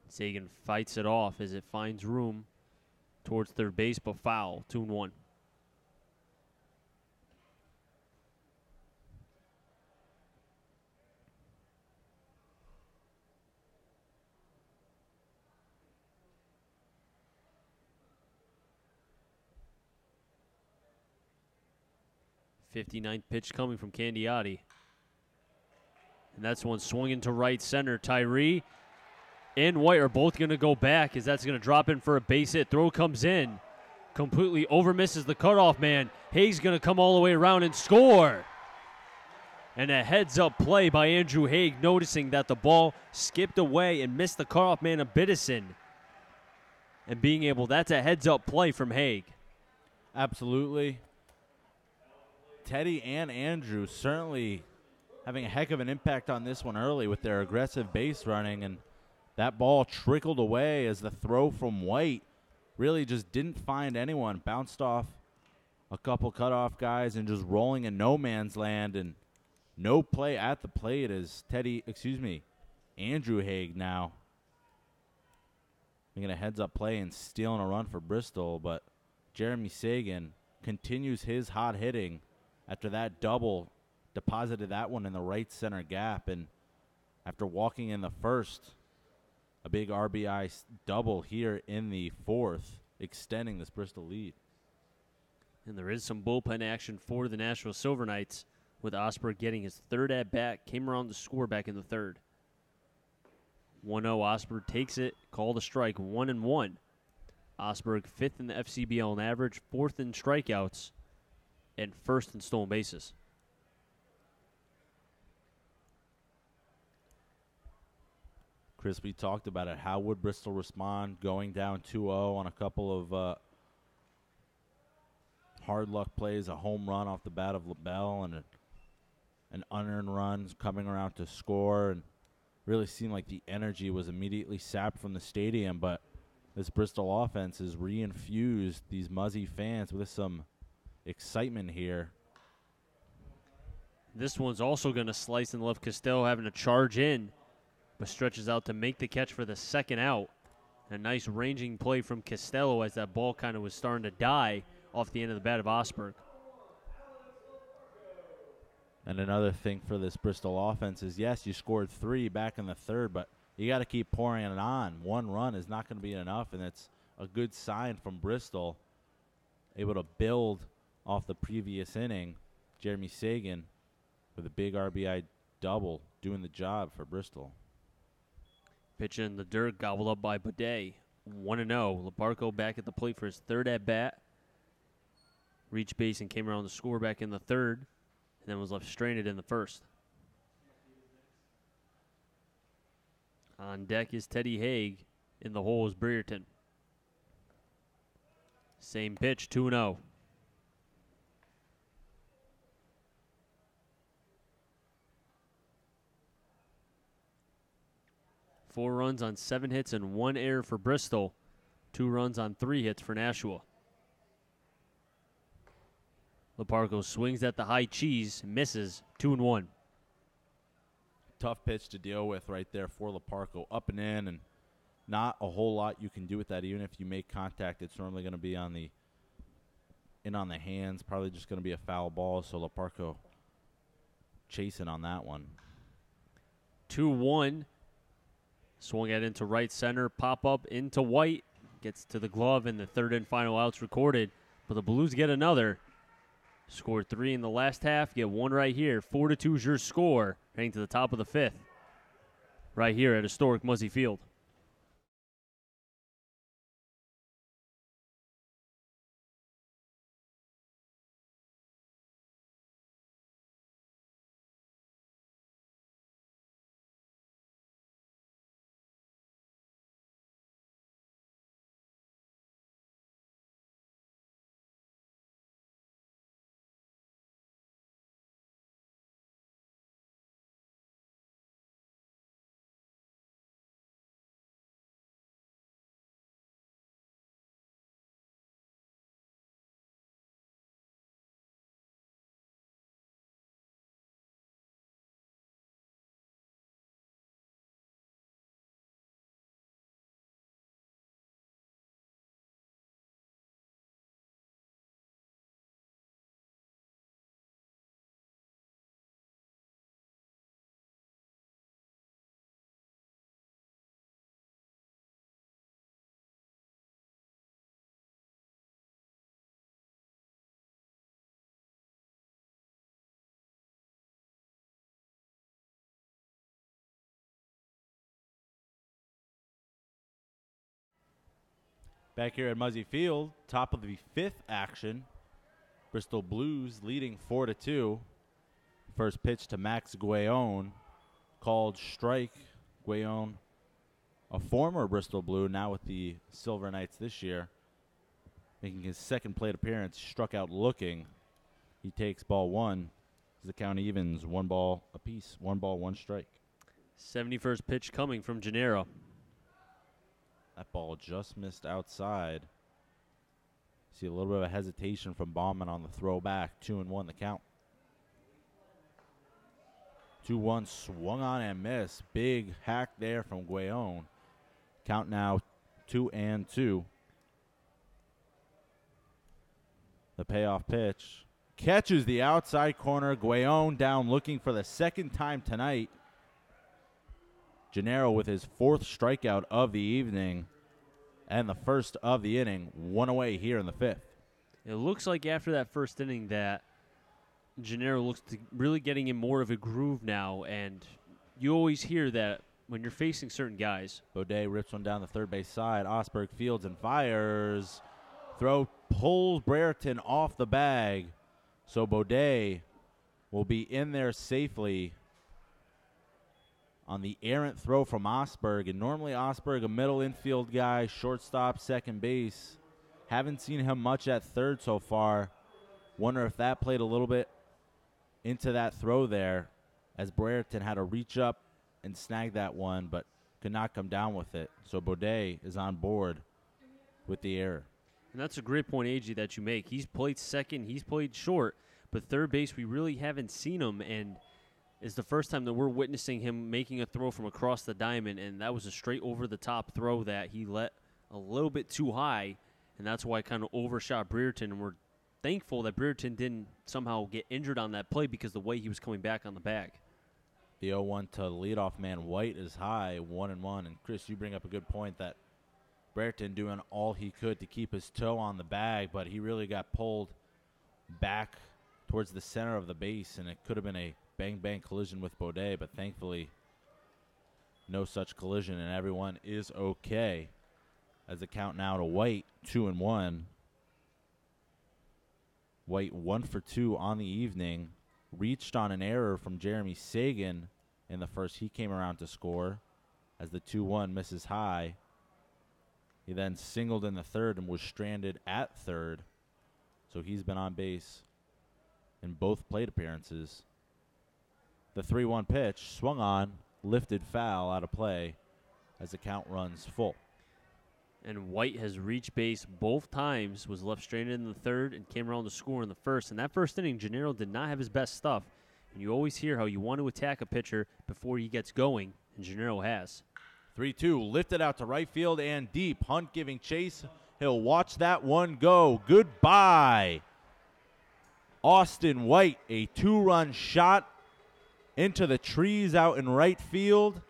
Sagan fights it off as it finds room towards third base, but foul, 2-1. '59th pitch coming from Candiotti. And that's one swung into right center. Tyree and White are both going to go back as that's going to drop in for a base hit. Throw comes in. Completely over misses the cutoff man. Haig's going to come all the way around and score. And a heads-up play by Andrew Haig, noticing that the ball skipped away and missed the cutoff man of Biddison. And being able, that's a heads-up play from Haig. Absolutely. Teddy and Andrew certainly having a heck of an impact on this one early with their aggressive base running, and that ball trickled away as the throw from White really just didn't find anyone. Bounced off a couple cutoff guys and just rolling in no man's land, and no play at the plate as Andrew Haig now making a heads-up play and stealing a run for Bristol, but Jeremy Sagan continues his hot hitting after that double, deposited that one in the right center gap, and after walking in the first, a big RBI double here in the fourth, extending this Bristol lead. And there is some bullpen action for the Nashua Silver Knights, with Osberg getting his third at-bat, came around to score back in the third. 1-0, Osberg takes it, called a strike, 1-1. Osberg fifth in the FCBL in average, fourth in strikeouts, and first in stolen bases. Chris, we talked about it. How would Bristol respond going down 2-0 on a couple of hard luck plays, a home run off the bat of LaBelle and an unearned run coming around to score, and really seemed like the energy was immediately sapped from the stadium, but this Bristol offense has reinfused these Muzzy fans with some excitement here. This one's also going to slice and left. Costello having to charge in, but stretches out to make the catch for the second out. A nice ranging play from Costello as that ball kind of was starting to die off the end of the bat of Osberg. And another thing for this Bristol offense is, yes, you scored 3 back in the third, but you got to keep pouring it on. One run is not going to be enough, and it's a good sign from Bristol, able to build off the previous inning. Jeremy Sagan with a big RBI double, doing the job for Bristol. Pitch in the dirt, gobbled up by Bidet. 1-0. Laparco back at the plate for his third at-bat. Reached base and came around to score back in the third, and then was left stranded in the first. On deck is Teddy Haig. In the hole is Brereton. Same pitch, 2-0. Four runs on 7 hits and 1 error for Bristol. 2 runs on 3 hits for Nashua. Laparco swings at the high cheese, misses, 2-1. Tough pitch to deal with right there for Laparco, up and in, and not a whole lot you can do with that. Even if you make contact, it's normally going to be on the hands, probably just going to be a foul ball, so Laparco chasing on that one. 2-1. Swung it into right center, pop up into White, gets to the glove, and the third and final out's recorded. But the Blues get another. Scored 3 in the last half, get 1 right here. 4-2 is your score, heading to the top of the 5th. Right here at historic Muzzy Field. Back here at Muzzy Field, top of the 5th action. Bristol Blues leading 4-2. First pitch to Max Guayon, called strike. Guayon, a former Bristol Blue, now with the Silver Knights this year, making his second plate appearance, struck out looking. He takes ball 1. The count evens, 1 ball apiece, 1 ball, 1 strike. 71st pitch coming from Gennaro. That ball just missed outside. See a little bit of a hesitation from Bauman on the throwback. 2-1 the count. 2-1 swung on and missed. Big hack there from Guayon. Count now 2-2. The payoff pitch. Catches the outside corner. Guayon down looking for the second time tonight. Gennaro with his 4th strikeout of the evening and the first of the inning. 1 away here in the 5th. It looks like after that first inning that Gennaro looks to really getting in more of a groove now, and you always hear that when you're facing certain guys. Baudet rips one down the third base side. Osberg fields and fires. Throw pulls Brereton off the bag. So Baudet will be in there safely on the errant throw from Osberg. And normally Osberg, a middle infield guy, shortstop, second base. Haven't seen him much at third so far. Wonder if that played a little bit into that throw there, as Brereton had to reach up and snag that one, but could not come down with it. So Baudet is on board with the error. And that's a great point, AJ, that you make. He's played second, he's played short, but third base, we really haven't seen him, and it's the first time that we're witnessing him making a throw from across the diamond, and that was a straight over-the-top throw that he let a little bit too high, and that's why I kind of overshot Brereton, and we're thankful that Brereton didn't somehow get injured on that play because the way he was coming back on the bag. The 0-1 to leadoff man White is high, 1-1. And Chris, you bring up a good point that Brereton doing all he could to keep his toe on the bag, but he really got pulled back towards the center of the base, and it could have been a bang-bang collision with Baudet, but thankfully no such collision, and everyone is okay. As the count now to White, 2-1. White 1 for 2 on the evening. Reached on an error from Jeremy Sagan in the first. He came around to score as the 2-1 misses high. He then singled in the third and was stranded at third. So he's been on base in both plate appearances. The 3-1 pitch swung on, lifted foul out of play as the count runs full. And White has reached base both times, was left stranded in the third, and came around to score in the first. In that first inning, Gennaro did not have his best stuff. And you always hear how you want to attack a pitcher before he gets going, and Gennaro has. 3-2, lifted out to right field and deep. Hunt giving chase. He'll watch that one go. Goodbye. Austin White, a 2-run shot into the trees out in right field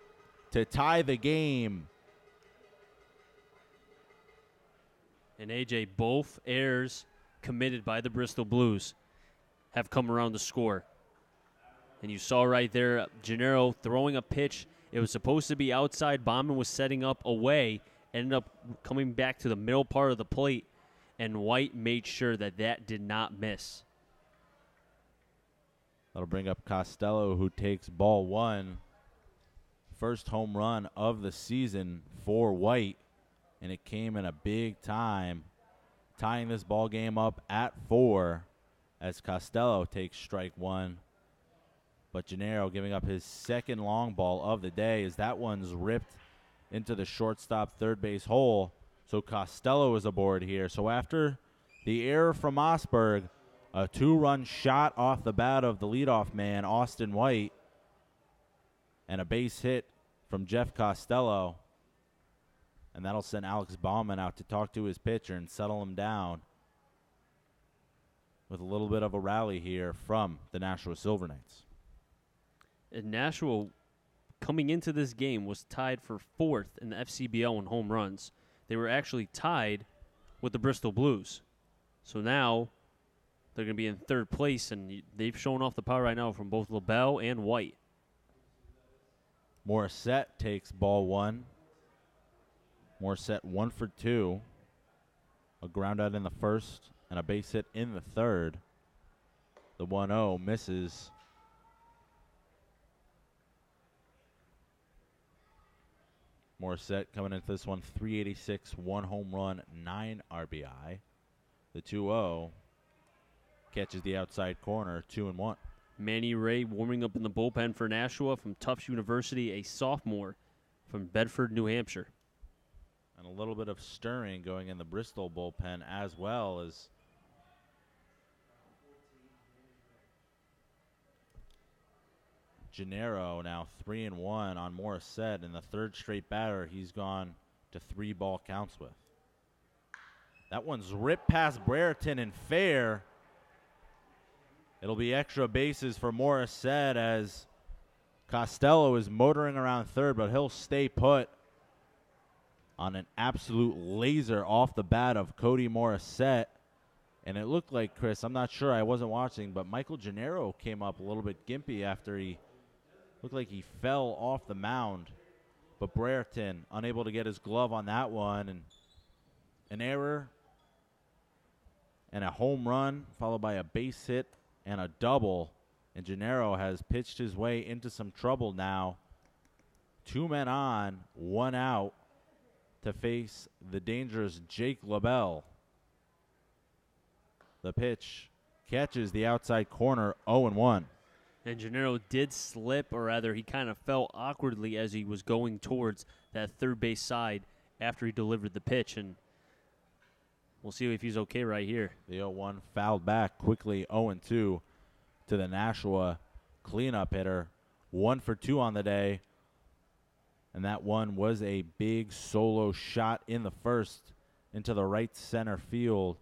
to tie the game. And AJ, both errors committed by the Bristol Blues have come around to score. And you saw right there, Gennaro throwing a pitch. It was supposed to be outside. Bauman was setting up away. Ended up coming back to the middle part of the plate. And White made sure that that did not miss. That'll bring up Costello, who takes ball 1. First home run of the season for White. And it came in a big time, tying this ball game up at 4 as Costello takes strike 1. But Gennaro giving up his second long ball of the day as that one's ripped into the shortstop third base hole. So Costello is aboard here. So after the error from Osberg, a 2-run shot off the bat of the leadoff man, Austin White, and a base hit from Jeff Costello. And that'll send Alex Bauman out to talk to his pitcher and settle him down with a little bit of a rally here from the Nashua Silver Knights. And Nashua, coming into this game, was tied for 4th in the FCBL in home runs. They were actually tied with the Bristol Blues. So now they're going to be in 3rd place, and they've shown off the power right now from both LaBelle and White. Morissette takes ball 1. Morissette 1 for 2. A ground out in the first and a base hit in the third. The 1-0 misses. Morissette coming into this one, 386, 1 home run, 9 RBI. The 2-0 catches the outside corner, 2-1. Manny Ray warming up in the bullpen for Nashua from Tufts University, a sophomore from Bedford, New Hampshire. And a little bit of stirring going in the Bristol bullpen as well as Gennaro now 3-1 on Morissette, and the third straight batter he's gone to 3 ball counts with. That one's ripped past Brereton and fair. It'll be extra bases for Morissette as Costello is motoring around third, but he'll stay put on an absolute laser off the bat of Cody Morissette. And it looked like, Chris, I'm not sure, I wasn't watching, but Michael Gennaro came up a little bit gimpy after he looked like he fell off the mound. But Brereton unable to get his glove on that one, and an error and a home run followed by a base hit and a double. And Gennaro has pitched his way into some trouble now. 2 men on, 1 out to face the dangerous Jake LaBelle. The pitch catches the outside corner, 0-1. And Gennaro did slip, or rather he kind of fell awkwardly as he was going towards that third base side after he delivered the pitch. And we'll see if he's okay right here. The 0-1 fouled back quickly, 0-2 to the Nashua cleanup hitter. 1 for 2 on the day. And that one was a big solo shot in the first into the right center field.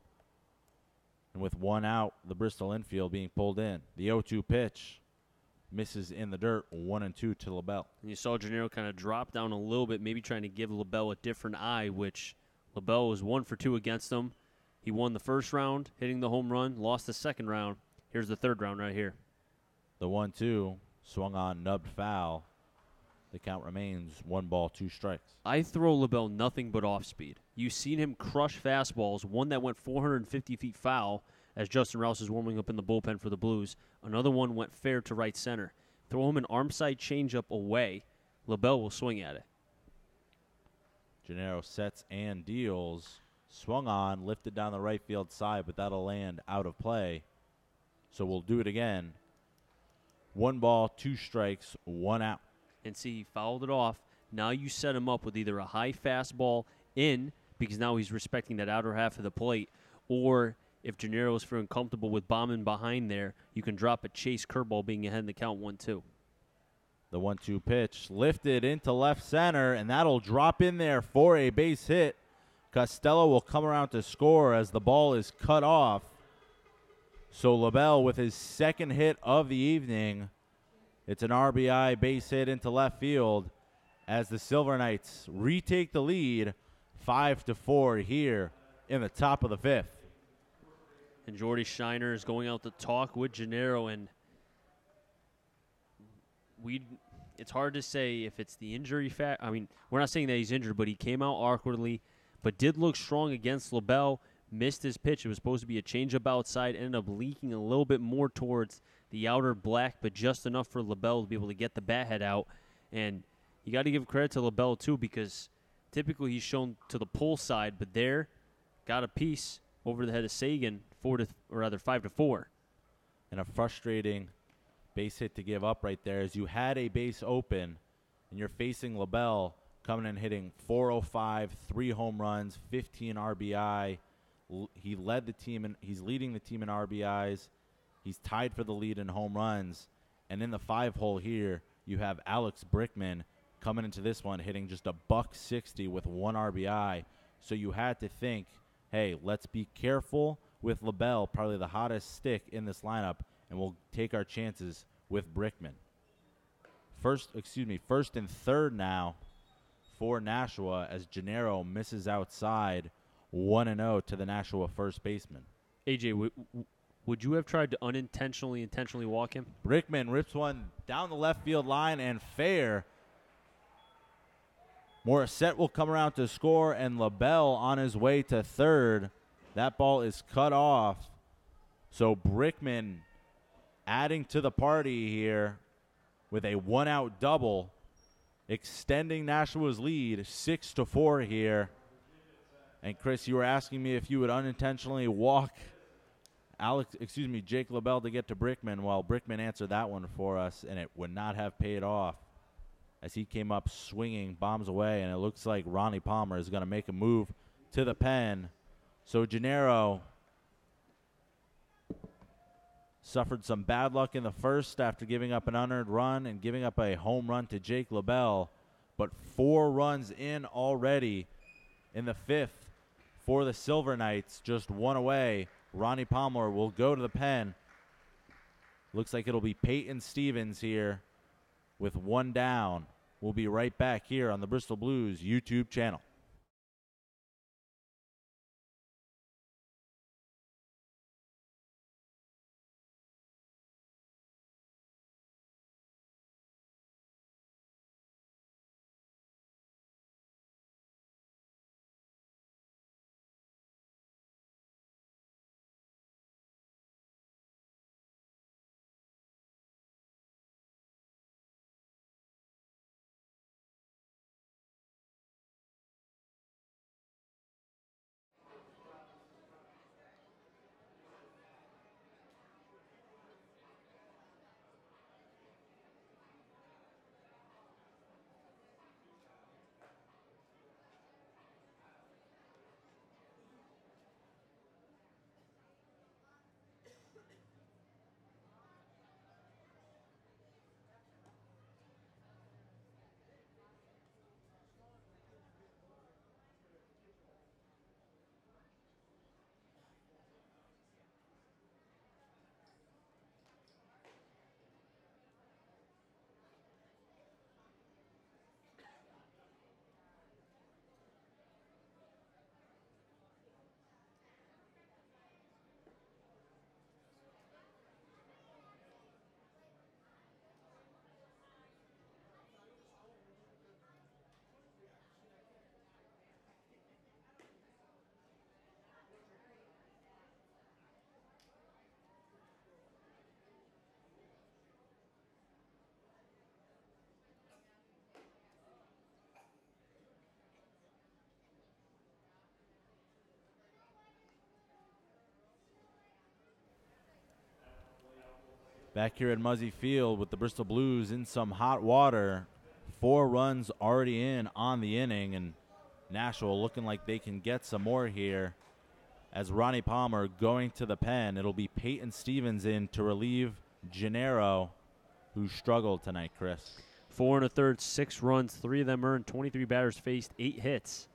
And with 1 out, the Bristol infield being pulled in. The 0-2 pitch misses in the dirt, 1-2 to LaBelle. And you saw Gennaro kind of drop down a little bit, maybe trying to give LaBelle a different eye, which LaBelle was 1 for 2 against him. He won the first round, hitting the home run, lost the second round. Here's the third round right here. The 1-2 swung on, nubbed foul. The count remains 1 ball, 2 strikes. I throw LaBelle nothing but off speed. You've seen him crush fastballs, one that went 450 feet foul as Justin Rouse is warming up in the bullpen for the Blues. Another one went fair to right center. Throw him an arm side changeup away. LaBelle will swing at it. Gennaro sets and deals. Swung on, lifted down the right field side, but that'll land out of play. So we'll do it again. 1 ball, 2 strikes, 1 out. And see, he fouled it off. Now you set him up with either a high fastball in, because now he's respecting that outer half of the plate, or if Gennaro is feeling comfortable with bombing behind there, you can drop a chase curveball being ahead in the count 1-2. The 1-2 pitch lifted into left center, and that'll drop in there for a base hit. Costello will come around to score as the ball is cut off. So LaBelle with his second hit of the evening. It's an RBI base hit into left field as the Silver Knights retake the lead 5-4 here in the top of the 5th. And Jordy Shiner is going out to talk with Gennaro, and it's hard to say if it's the injury fact. I mean, we're not saying that he's injured, but he came out awkwardly, but did look strong against LaBelle, missed his pitch. It was supposed to be a changeup outside, ended up leaking a little bit more towards the outer black, but just enough for LaBelle to be able to get the bat head out. And you got to give credit to LaBelle, too, because typically he's shown to the pull side, but there got a piece over the head of Sagan, 5-4. And a frustrating base hit to give up right there as you had a base open, and you're facing LaBelle coming in hitting .405, 3 home runs, 15 RBI. He led the team, and he's leading the team in RBIs. He's tied for the lead in home runs. And in the 5-hole here, you have Alex Brickman coming into this one hitting just a .160 with 1 RBI. So you had to think, hey, let's be careful with LaBelle, probably the hottest stick in this lineup, and we'll take our chances with Brickman. First and third now for Nashua as Gennaro misses outside, 1-0 to the Nashua first baseman. AJ, would you have tried to intentionally walk him? Brickman rips one down the left field line and fair. Morissette will come around to score, and LaBelle on his way to third. That ball is cut off. So Brickman adding to the party here with a 1-out double, extending Nashua's lead 6-4 here. And Chris, you were asking me if you would unintentionally walk Jake LaBelle to get to Brickman. Well, Brickman answered that one for us, and it would not have paid off as he came up swinging, bombs away, and it looks like Ronnie Palmer is going to make a move to the pen. So Gennaro suffered some bad luck in the first after giving up an unearned run and giving up a home run to Jake LaBelle, but 4 runs in already in the 5th for the Silver Knights, just 1 away. Ronnie Palmer will go to the pen. Looks like it'll be Peyton Stevens here with 1 down. We'll be right back here on the Bristol Blues YouTube channel. Back here at Muzzy Field with the Bristol Blues in some hot water. 4 runs already in on the inning, and Nashua looking like they can get some more here. As Ronnie Palmer going to the pen, it'll be Peyton Stevens in to relieve Gennaro, who struggled tonight, Chris. 4 1/3, 6 runs, 3 of them earned, 23 batters faced, 8 hits.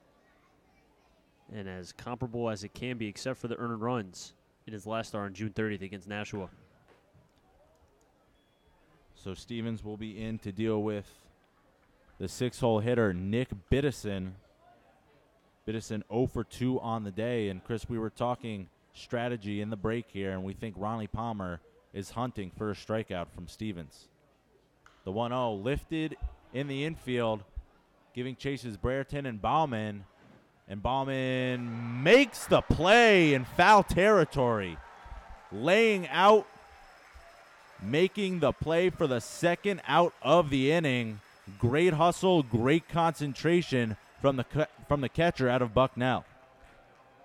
And as comparable as it can be, except for the earned runs, in his last start on June 30th against Nashua. So Stevens will be in to deal with the 6-hole hitter, Nick Biddison. Biddison 0 for 2 on the day. And, Chris, we were talking strategy in the break here, and we think Ronnie Palmer is hunting for a strikeout from Stevens. The 1-0 lifted in the infield, giving chases Brereton and Bauman. And Bauman makes the play in foul territory, laying out, making the play for the 2nd out of the inning. Great hustle, great concentration from the catcher out of Bucknell.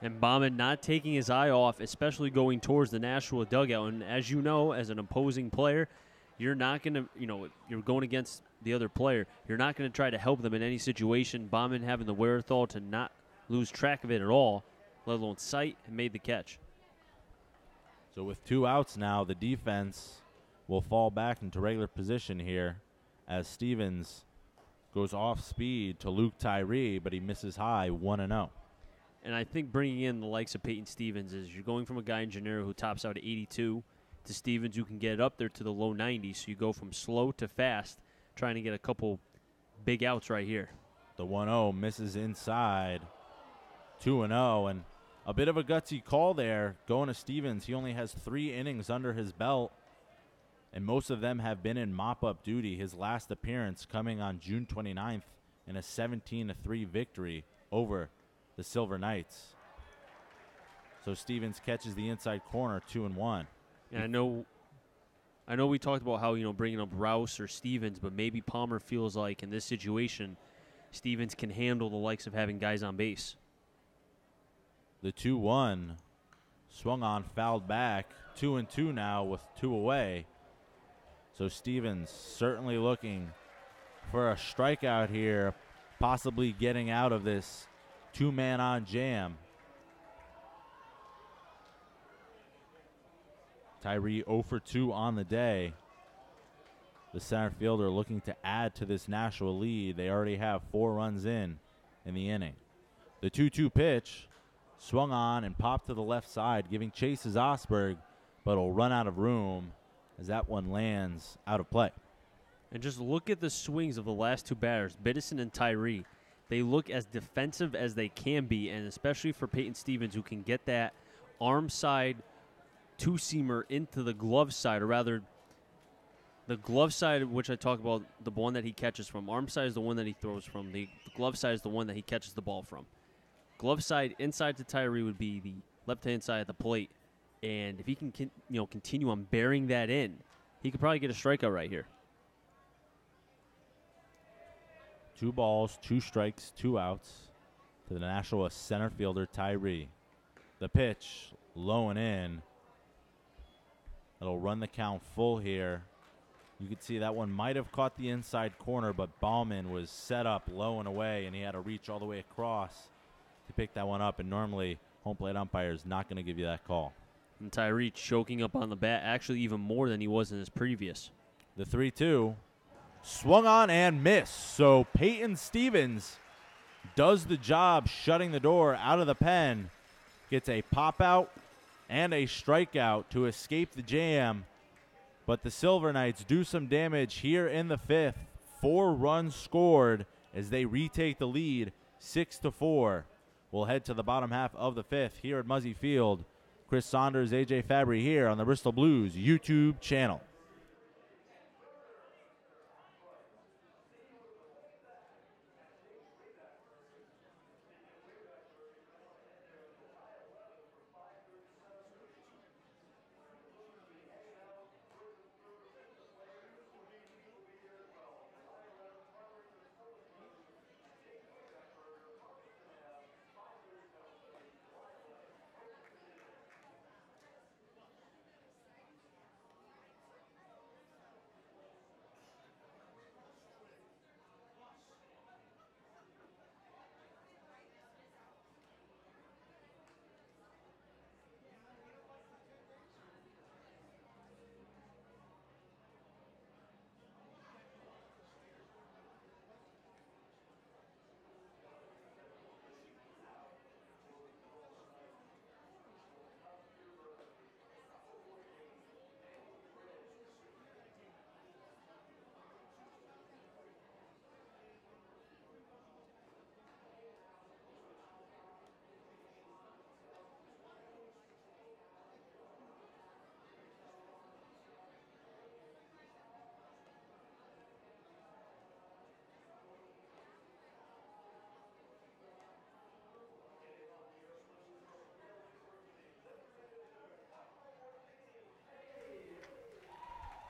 And Bauman not taking his eye off, especially going towards the Nashua dugout. And as you know, as an opposing player, you're not going to, you're going against the other player. You're not going to try to help them in any situation. Bauman having the wherewithal to not lose track of it at all, let alone sight, and made the catch. So with 2 outs now, the defense will fall back into regular position here as Stevens goes off speed to Luke Tyree, but he misses high, 1-0. And I think bringing in the likes of Peyton Stevens is you're going from a guy in Gennaro who tops out at 82 to Stevens who can get up there to the low 90s. So you go from slow to fast, trying to get a couple big outs right here. The 1-0 misses inside, 2-0, and a bit of a gutsy call there going to Stevens. He only has 3 innings under his belt, and most of them have been in mop-up duty. His last appearance coming on June 29th in a 17-3 victory over the Silver Knights. So Stevens catches the inside corner, 2-1. And I know we talked about how, bringing up Rouse or Stevens, but maybe Palmer feels like in this situation, Stevens can handle the likes of having guys on base. The 2-1 swung on, fouled back. 2-2 now with 2 away. So Stevens certainly looking for a strikeout here, possibly getting out of this 2-man on jam. Tyree 0 for 2 on the day. The center fielder looking to add to this Nashua lead. They already have 4 runs in the inning. The 2-2 pitch swung on and popped to the left side, giving chase is Osberg, but will run out of room as that one lands out of play. And just look at the swings of the last 2 batters, Biddison and Tyree. They look as defensive as they can be, and especially for Peyton Stevens, who can get that arm side two-seamer into the glove side, or rather the glove side, which I talk about, the one that he catches from. Arm side is the one that he throws from. The glove side is the one that he catches the ball from. Glove side inside to Tyree would be the left-hand side of the plate. And if he can continue on bearing that in, he could probably get a strikeout right here. 2 balls, 2 strikes, 2 outs to the Nashua center fielder, Tyree. The pitch, low and in. It'll run the count full here. You could see that one might have caught the inside corner, but Bauman was set up low and away, and he had to reach all the way across to pick that one up. And normally, home plate umpire is not going to give you that call. And Tyree choking up on the bat, actually even more than he was in his previous. The 3-2 swung on and missed. So Peyton Stevens does the job shutting the door out of the pen, gets a pop out and a strikeout to escape the jam. But the Silver Knights do some damage here in the 5th. 4 runs scored as they retake the lead, 6-4. We'll head to the bottom half of the 5th here at Muzzy Field. Chris Saunders, AJ Fabry here on the Bristol Blues YouTube channel.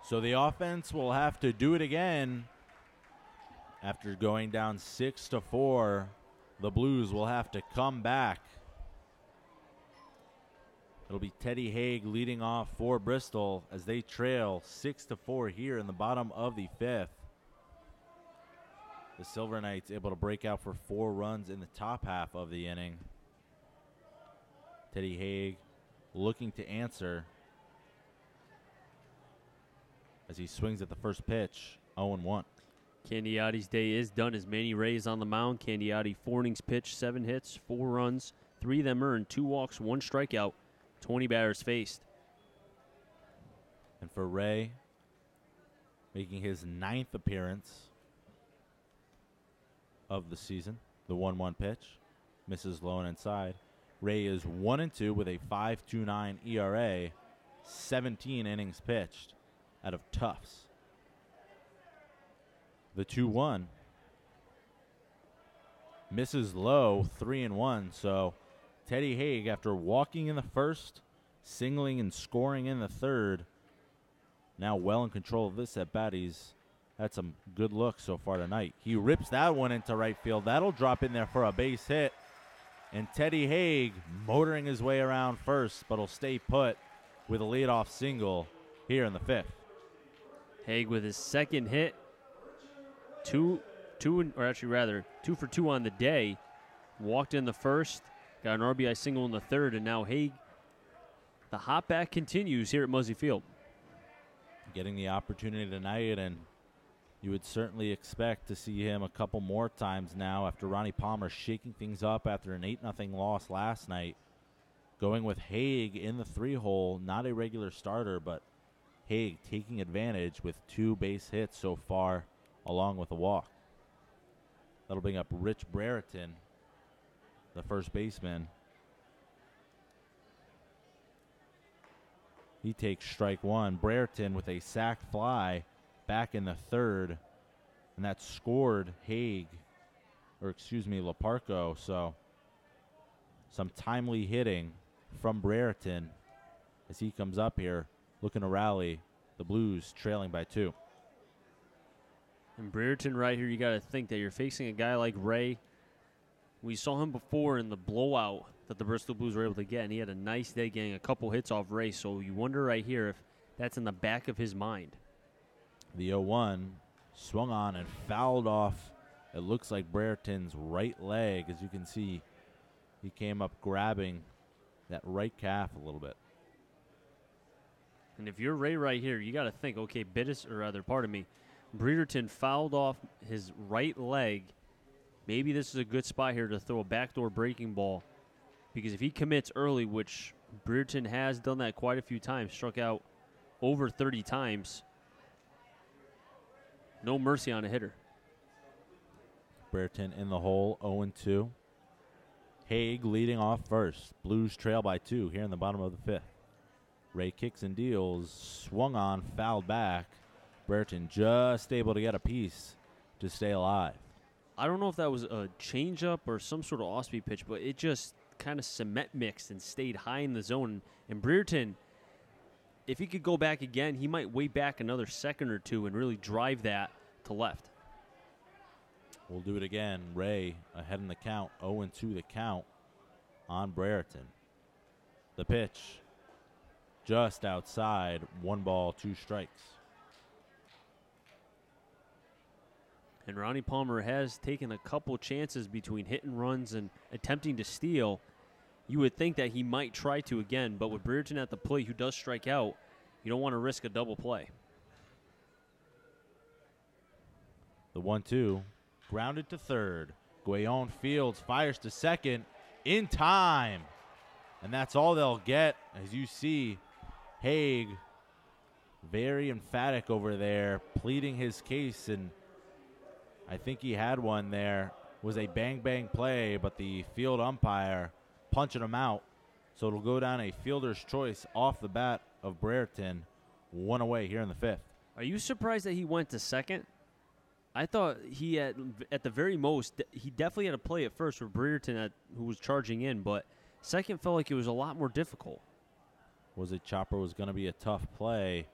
So the offense will have to do it again. After going down 6-4, the Blues will have to come back. It'll be Teddy Haig leading off for Bristol as they trail 6-4 here in the bottom of the 5th. The Silver Knights able to break out for 4 runs in the top half of the inning. Teddy Haig looking to answer as he swings at the first pitch, 0-1. Candiotti's day is done as Manny Ray is on the mound. Candiotti 4 innings pitched, 7 hits, 4 runs, 3 of them earned, 2 walks, 1 strikeout, 20 batters faced. And for Ray, making his 9th appearance of the season, the 1-1 pitch, misses low and inside. Ray is 1-2 with a 5.29 ERA, 17 innings pitched out of Tufts. The 2-1 misses low, 3-1. So Teddy Haig, after walking in the first, singling and scoring in the third, now well in control of this at bat. He's had some good looks so far tonight. He rips that one into right field. That'll drop in there for a base hit. And Teddy Haig motoring his way around first, but will stay put with a leadoff single here in the fifth. Haig with his second hit, two for two on the day. Walked in the first, got an RBI single in the third, and now Haig, the hot bat continues here at Muzzy Field. Getting the opportunity tonight, and you would certainly expect to see him a couple more times now after Ronnie Palmer shaking things up after an 8-0 loss last night. Going with Haig in the 3-hole, not a regular starter, but Haig taking advantage with 2 base hits so far, along with a walk. That'll bring up Rich Brereton, the first baseman. He takes strike one. Brereton with a sac fly back in the third, and that scored Laparco. So some timely hitting from Brereton as he comes up here looking to rally the Blues, trailing by 2. And Brereton right here, you got to think that you're facing a guy like Ray. We saw him before in the blowout that the Bristol Blues were able to get, and he had a nice day getting a couple hits off Ray. So you wonder right here if that's in the back of his mind. The 0-1 swung on and fouled off. It looks like Brereton's right leg. As you can see, he came up grabbing that right calf a little bit. And if you're Ray right here, you got to think, okay, Brereton fouled off his right leg. Maybe this is a good spot here to throw a backdoor breaking ball, because if he commits early, which Brereton has done that quite a few times, struck out over 30 times, no mercy on a hitter. Brereton in the hole, 0-2. Haig leading off first. Blues trail by 2 here in the bottom of the fifth. Ray kicks and deals, swung on, fouled back. Brereton just able to get a piece to stay alive. I don't know if that was a changeup or some sort of off-speed pitch, but it just kind of cement mixed and stayed high in the zone. And Brereton, if he could go back again, he might way back another second or two and really drive that to left. We'll do it again. Ray ahead in the count, 0-2 the count on Brereton. The pitch just outside, 1 ball, 2 strikes. And Ronnie Palmer has taken a couple chances between hit and runs and attempting to steal. You would think that he might try to again, but with Brereton at the plate, who does strike out, you don't want to risk a double play. The 1-2, grounded to third. Guayon fields, fires to second, in time. And that's all they'll get. As you see, Haig very emphatic over there, pleading his case, and I think he had one there. Was a bang-bang play, but the field umpire punching him out. So it'll go down a fielder's choice off the bat of Brereton, 1 away here in the fifth. Are you surprised that he went to second? I thought he had, at the very most, he definitely had a play at first for Brereton who was charging in, but second felt like it was a lot more difficult. Was it chopper was going to be a tough play,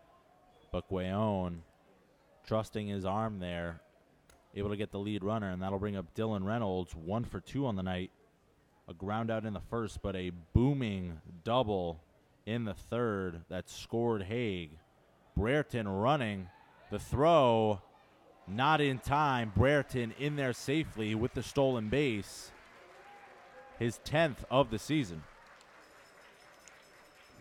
but Guayon, trusting his arm there, able to get the lead runner, and that'll bring up Dylan Reynolds, 1 for 2 on the night. A ground out in the first, but a booming double in the third that scored Haig. Brereton running. The throw, not in time. Brereton in there safely with the stolen base. His 10th of the season.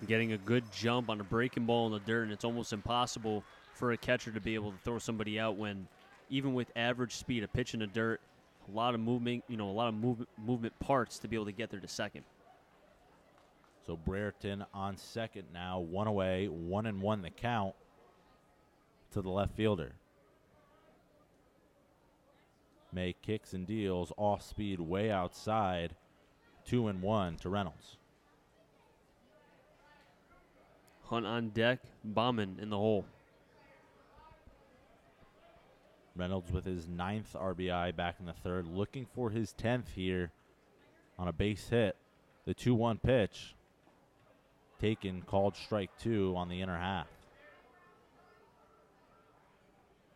Getting a good jump on a breaking ball in the dirt, and it's almost impossible for a catcher to be able to throw somebody out when, even with average speed, a pitch in the dirt, a lot of movement, movement parts to be able to get there to second. So Brereton on second now, 1 away, 1-1 the count to the left fielder. May kicks and deals off speed way outside, 2-1 to Reynolds. Hunt on deck, Bauman in the hole. Reynolds with his 9th RBI back in the third, looking for his 10th here on a base hit. The 2-1 pitch taken, called strike 2 on the inner half.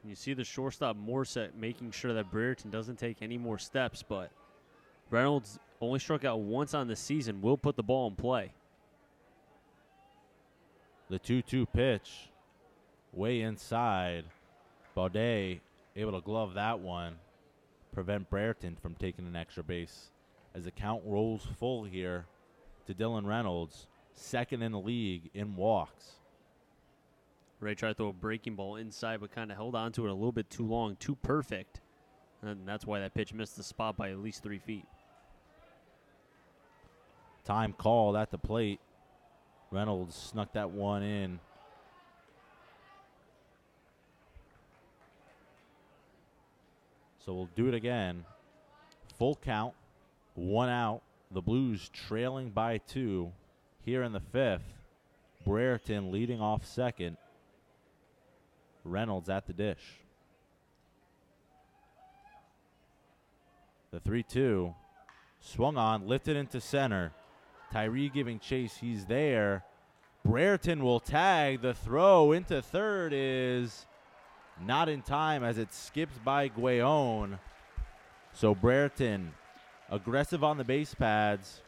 You see the shortstop Morset making sure that Brereton doesn't take any more steps, but Reynolds only struck out once on the season, will put the ball in play. The 2-2 pitch, way inside. Baudet able to glove that one, prevent Brereton from taking an extra base. As the count rolls full here to Dylan Reynolds, second in the league in walks. Ray tried to throw a breaking ball inside, but kind of held on to it a little bit too long, too perfect. And that's why that pitch missed the spot by at least 3 feet. Time called at the plate. Reynolds snuck that one in. So we'll do it again. Full count, 1 out. The Blues trailing by 2 here in the 5th. Brereton leading off second. Reynolds at the dish. The 3-2 swung on, lifted into center. Tyree giving chase. He's there. Brereton will tag. The throw into third is not in time as it skips by Guayon. So Brereton aggressive on the base pads.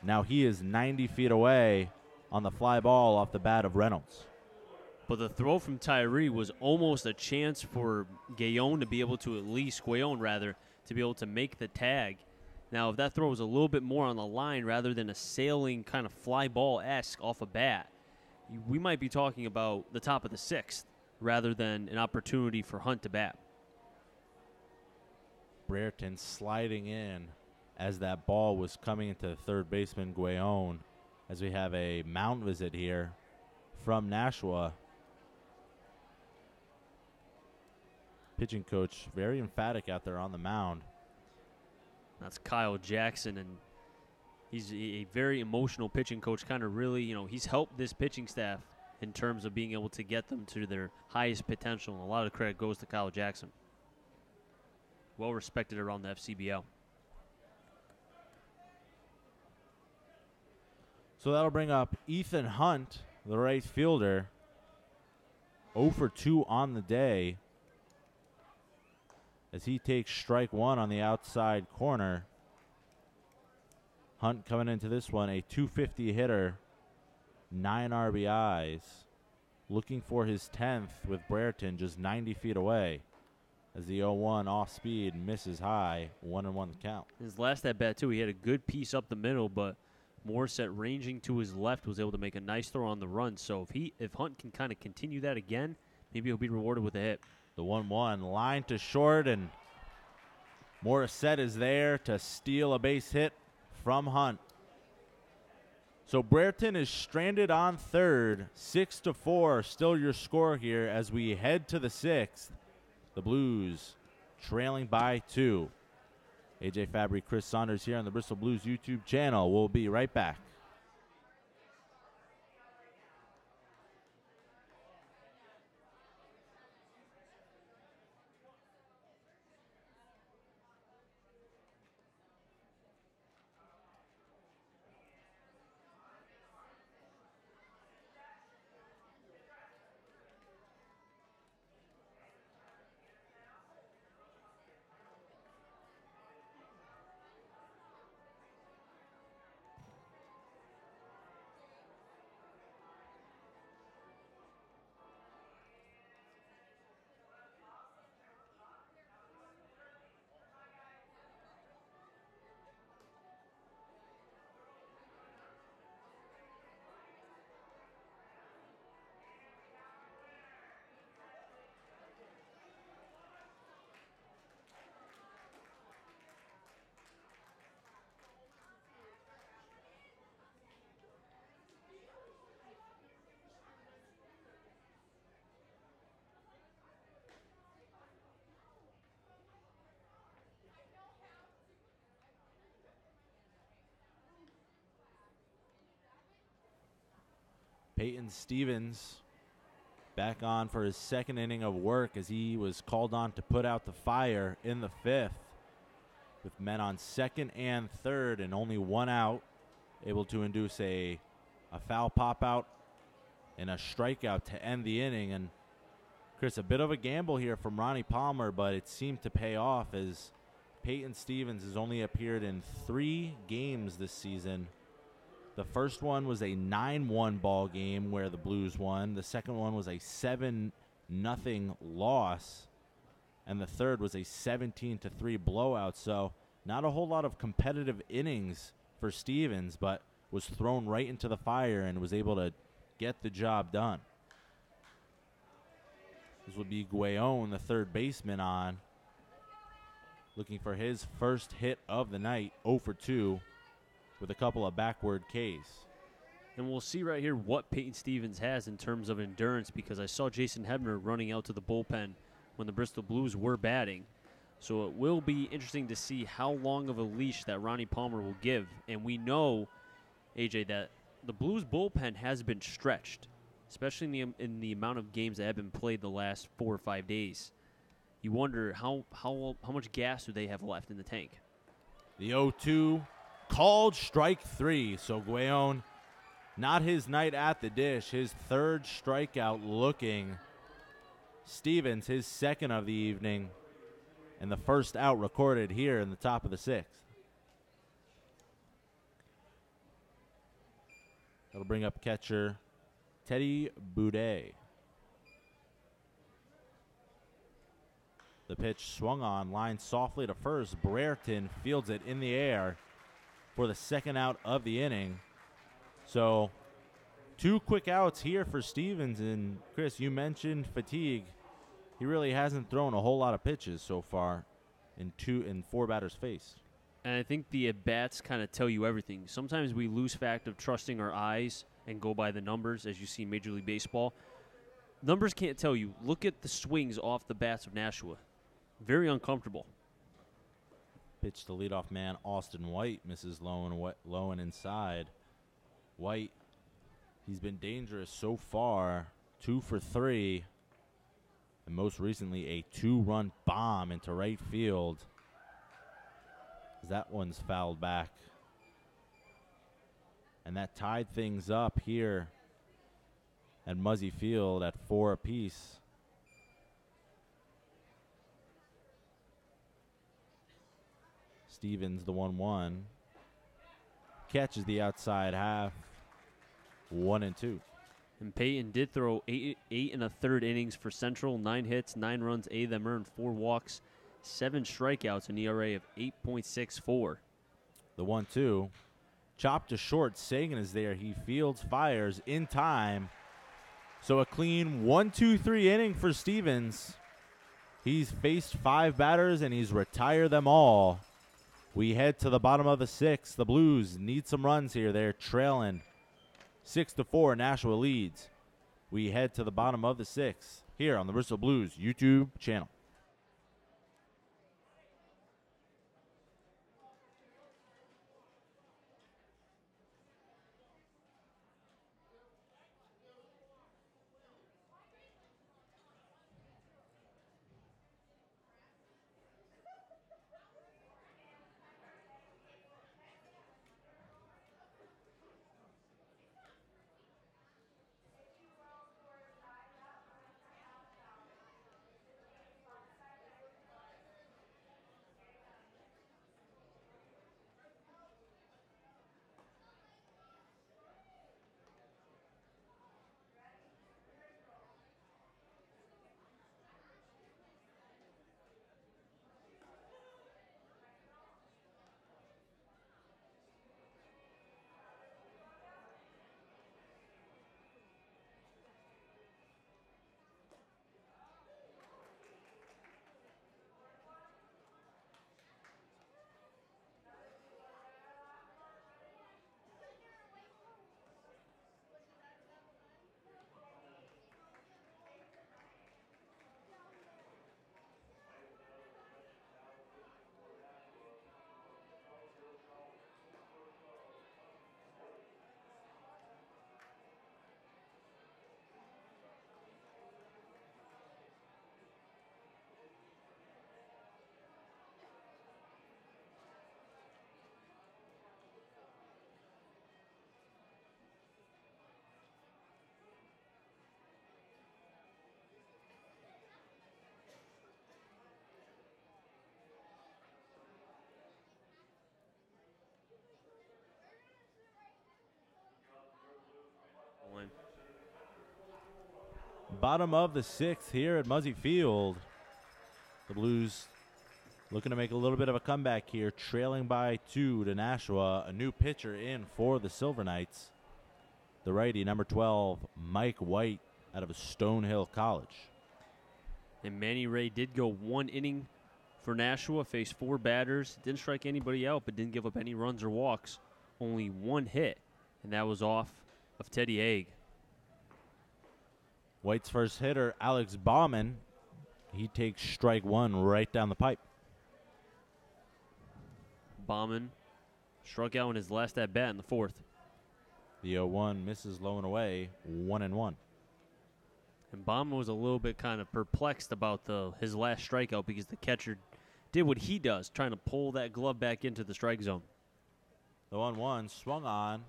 Now he is 90 feet away on the fly ball off the bat of Reynolds. But the throw from Tyree was almost a chance for Guayon to be able to to be able to make the tag. Now, if that throw was a little bit more on the line rather than a sailing kind of fly ball-esque off a bat, we might be talking about the top of the 6th rather than an opportunity for Hunt to bat. Brereton sliding in as that ball was coming into third baseman Guayon, as we have a mound visit here from Nashua. Pitching coach very emphatic out there on the mound. That's Kyle Jackson, and he's a very emotional pitching coach. Kind of really, he's helped this pitching staff in terms of being able to get them to their highest potential, and a lot of credit goes to Kyle Jackson. Well respected around the FCBL. So that'll bring up Ethan Hunt, the right fielder, 0 for 2 on the day, as he takes strike 1 on the outside corner. Hunt coming into this one, a .250 hitter, 9 RBIs, looking for his 10th with Brereton just 90 feet away, as the 0-1 off speed misses high, 1-1 the count. His last at bat too, he had a good piece up the middle, but Morset ranging to his left was able to make a nice throw on the run. So if Hunt can kind of continue that again, maybe he'll be rewarded with a hit. The 1-1 line to short, and Morissette is there to steal a base hit from Hunt. So Brereton is stranded on third, 6-4. Still your score here as we head to the 6th. The Blues trailing by 2. AJ Fabry, Chris Saunders here on the Bristol Blues YouTube channel. We'll be right back. Peyton Stevens back on for his second inning of work as he was called on to put out the fire in the 5th. with men on second and third and only one out, able to induce a foul pop out and a strikeout to end the inning. And Chris, a bit of a gamble here from Ronnie Palmer, but it seemed to pay off as Peyton Stevens has only appeared in 3 games this season. The first one was a 9-1 ball game where the Blues won. The second one was a 7-0 loss. And the third was a 17-3 blowout. So not a whole lot of competitive innings for Stevens, but was thrown right into the fire and was able to get the job done. This would be Guayon, the third baseman, on, looking for his first hit of the night, 0 for 2, with a couple of backward Ks. And we'll see right here what Peyton Stevens has in terms of endurance, because I saw Jason Hebner running out to the bullpen when the Bristol Blues were batting. So it will be interesting to see how long of a leash that Ronnie Palmer will give. And we know, AJ, that the Blues bullpen has been stretched, especially in the amount of games that have been played the last 4 or 5 days. You wonder how much gas do they have left in the tank. The 0-2 called strike 3. So Guayon, not his night at the dish. His third strikeout looking. Stevens, his second of the evening. And the first out recorded here in the top of the 6th. That'll bring up catcher Teddy Boudet. The pitch swung on, lined softly to first. Brereton fields it in the air for the second out of the inning. So 2 quick outs here for Stevens. And Chris, you mentioned fatigue. He really hasn't thrown a whole lot of pitches so far in 4 batters faced. And I think the at-bats kind of tell you everything. Sometimes we lose fact of trusting our eyes and go by the numbers, as you see in Major League Baseball. Numbers can't tell you. Look at the swings off the bats of Nashua. Very uncomfortable. Pitch to leadoff man Austin White, misses low and inside. White, he's been dangerous so far, 2 for 3. And most recently, a 2-run bomb into right field. That one's fouled back. And that tied things up here at Muzzy Field at 4 apiece. Stevens, the 1-1. Catches the outside half. 1-2. And Peyton did throw 8 1/3 innings for Central, 9 hits, 9 runs, 8 of them earned, 4 walks, 7 strikeouts, an ERA of 8.64. The 1-2. Chopped to short. Sagan is there. He fields, fires in time. So a clean 1-2-3 inning for Stevens. He's faced 5 batters and he's retired them all. We head to the bottom of the 6th. The Blues need some runs here. They're trailing 6-4. Nashua leads. We head to the bottom of the 6th here on the Bristol Blues YouTube channel. bottom of the 6th here at Muzzy Field. The Blues looking to make a little bit of a comeback here, trailing by 2 to Nashua. A new pitcher in for the Silver Knights. The righty, number 12, Mike White out of Stonehill College. And Manny Ray did go 1 inning for Nashua, faced 4 batters, didn't strike anybody out, but didn't give up any runs or walks. Only 1 hit, and that was off of Teddy Haig. White's first hitter, Alex Bauman, he takes strike 1 right down the pipe. Bauman struck out in his last at-bat in the 4th. The 0-1 misses low and away, 1-1. And Bauman was a little bit kind of perplexed about his last strikeout because the catcher did what he does, trying to pull that glove back into the strike zone. The 1-1 swung on,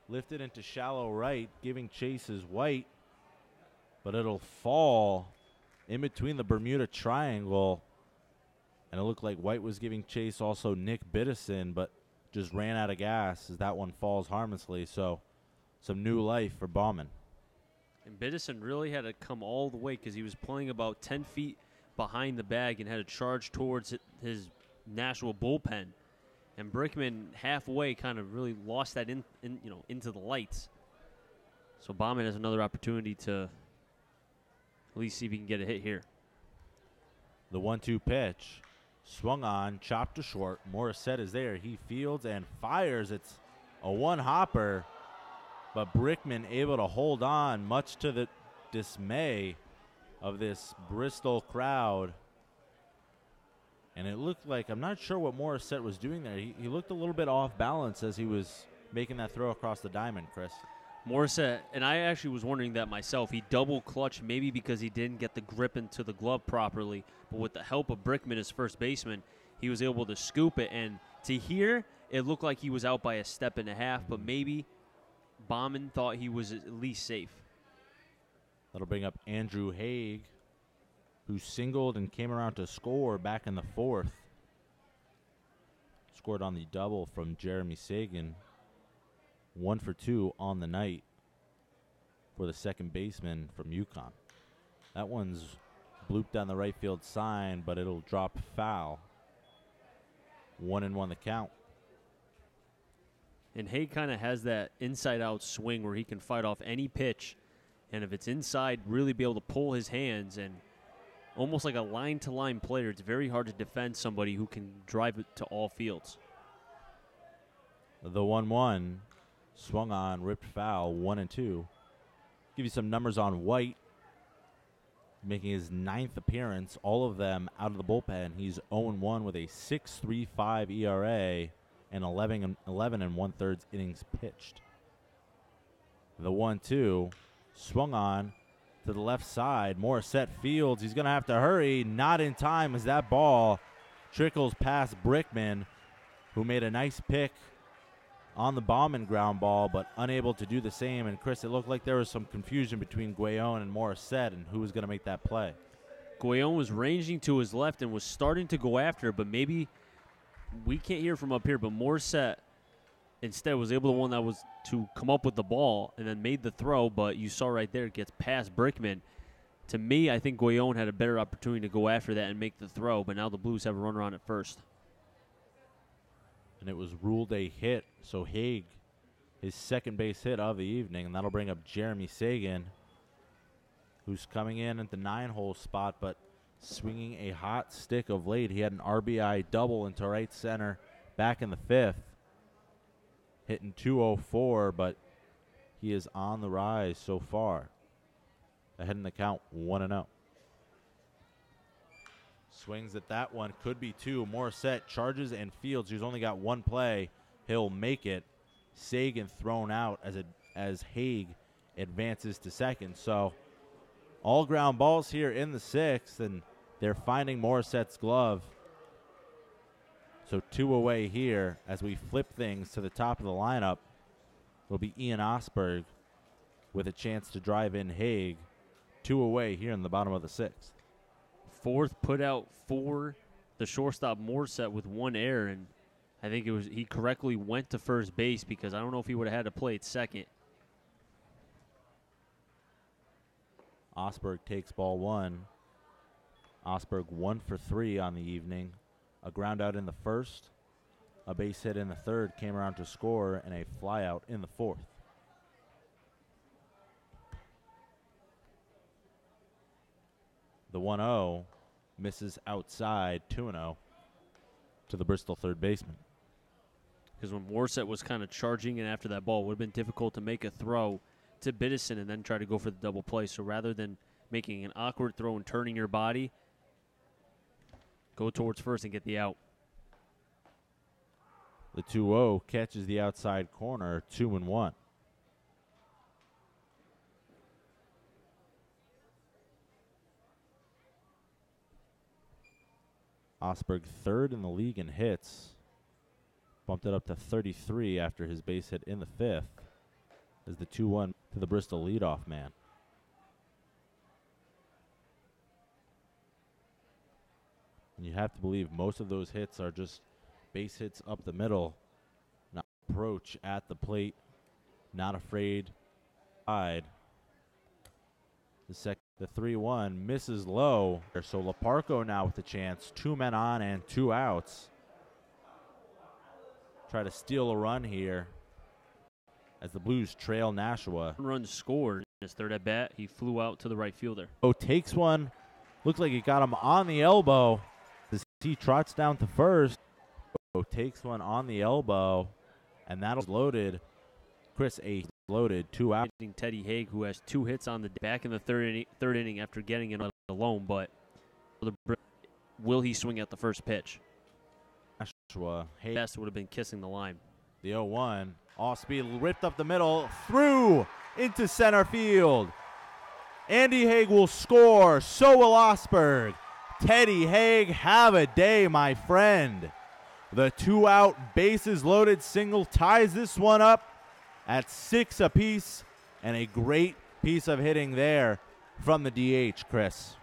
lifted into shallow right, giving chase is White, but it'll fall in between the Bermuda Triangle, and it looked like White was giving chase also Nick Biddison, but just ran out of gas as that one falls harmlessly. So some new life for Bauman. And Biddison really had to come all the way because he was playing about 10 feet behind the bag and had to charge towards his Nashua bullpen. And Brickman halfway kind of really lost that into the lights. So Bauman has another opportunity to at least see if he can get a hit here. The 1-2 pitch swung on, chopped to short. Morissette is there. He fields and fires. It's a one-hopper, but Brickman able to hold on, much to the dismay of this Bristol crowd. And it looked like, I'm not sure what Morissette was doing there. He looked a little bit off balance as he was making that throw across the diamond, Chris. Morissette, and I actually was wondering that myself. He double clutched maybe because he didn't get the grip into the glove properly. But with the help of Brickman, his first baseman, he was able to scoop it. And to here, it looked like he was out by a step and a half, but maybe Bauman thought he was at least safe. That'll bring up Andrew Haig, who singled and came around to score back in the 4th. Scored on the double from Jeremy Sagan. 1 for 2 on the night for the second baseman from UConn. That one's blooped down the right field sign, but it'll drop foul. 1-1 the count. And Haig kind of has that inside-out swing where he can fight off any pitch. And if it's inside, really be able to pull his hands. And almost like a line-to-line player, it's very hard to defend somebody who can drive it to all fields. The 1-1 swung on, ripped foul, 1-2. Give you some numbers on White, making his 9th appearance, all of them out of the bullpen. He's 0-1 with a 6.35 ERA and 11 1/3 innings pitched. The 1-2 swung on to the left side. Morissette fields. He's going to have to hurry. Not in time as that ball trickles past Brickman, who made a nice pick on the Bauman ground ball, but unable to do the same. And, Chris, it looked like there was some confusion between Guayon and Morissette and who was going to make that play. Guayon was ranging to his left and was starting to go after it, but maybe we can't hear from up here, but Morissette instead was able to one that was to come up with the ball and then made the throw, but you saw right there it gets past Brickman. To me, I think Guayon had a better opportunity to go after that and make the throw, but now the Blues have a runner on at first. And it was ruled a hit, so Haig, his second base hit of the evening, and that'll bring up Jeremy Sagan, who's coming in at the 9-hole spot, but swinging a hot stick of late. He had an RBI double into right center back in the 5th, hitting .204, but he is on the rise so far. Ahead in the count, 1-0. Swings at that one, could be 2. Morissette charges and fields. He's only got one play. He'll make it. Sagan thrown out as Haig advances to second. So all ground balls here in the 6th, and they're finding Morissette's glove. So 2 away here as we flip things to the top of the lineup. Will be Ian Osberg with a chance to drive in Haig. 2 away here in the bottom of the 6th. 4th put out for the shortstop Morissette with 1 error, and I think he correctly went to first base because I don't know if he would have had to play at second. Osberg takes ball one. Osberg 1 for 3 on the evening. A ground out in the first, a base hit in the third, came around to score, and a fly out in the fourth. The 1-0 misses outside, 2-0 to the Bristol third baseman. Because when Morissette was kind of charging and after that ball, it would have been difficult to make a throw to Biddison and then try to go for the double play. So rather than making an awkward throw and turning your body, go towards first and get the out. The 2-0 catches the outside corner, 2-1. Osberg third in the league in hits. Bumped it up to 33 after his base hit in the fifth as the 2-1 to the Bristol leadoff man. And you have to believe most of those hits are just base hits up the middle, not approach at the plate, not afraid. The 3-1 misses low. So Laparco now with the chance. 2 men on and 2 outs. Try to steal a run here as the Blues trail Nashua. 1 run scored in his third at bat. He flew out to the right fielder. Oh, takes one. Looks like he got him on the elbow. As he trots down to first. Oh, takes one on the elbow, and that'll loaded. Chris A loaded, 2 out. Teddy Haig, who has 2 hits on the back in the third inning after getting it alone, but will he swing at the first pitch? Nashua. Best would have been kissing the line. The 0-1, off speed, ripped up the middle, through into center field. Andy Haig will score. So will Osberg. Teddy Haig, have a day, my friend. The 2-out bases loaded single ties this one up at 6 apiece, and a great piece of hitting there from the DH, Chris.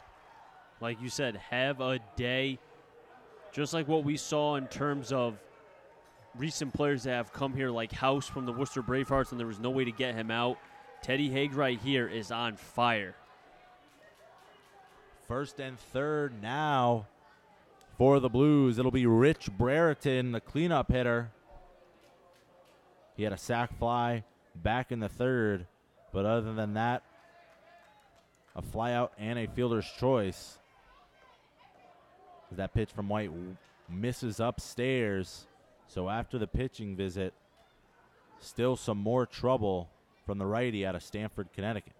Like you said, have a day. Just like what we saw in terms of recent players that have come here, like House from the Worcester Bravehearts, and there was no way to get him out. Teddy Haig right here is on fire. First and third now for the Blues. It'll be Rich Brereton, the cleanup hitter. He had a sac fly back in the third, but other than that, a fly out and a fielder's choice. That pitch from White misses upstairs. So after the pitching visit, still some more trouble from the righty out of Stamford, Connecticut.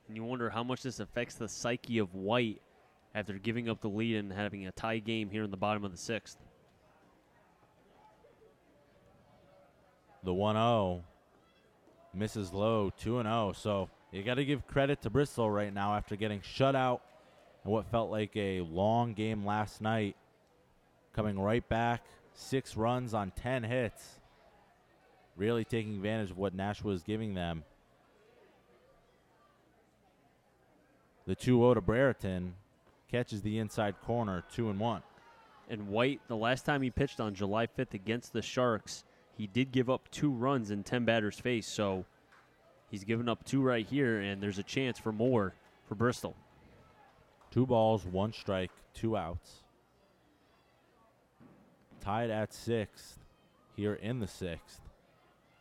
And you wonder how much this affects the psyche of White after giving up the lead and having a tie game here in the bottom of the 6th. The 1-0 misses low, 2-0. So you got to give credit to Bristol right now after getting shut out in what felt like a long game last night. Coming right back, 6 runs on 10 hits. Really taking advantage of what Nashua is giving them. The 2-0 to Brereton catches the inside corner, 2-1. And White, the last time he pitched on July 5th against the Sharks, he did give up 2 runs in 10 batters faced. So he's given up 2 right here, and there's a chance for more for Bristol. 2 balls, 1 strike, 2 outs. Tied at 6th here in the 6th.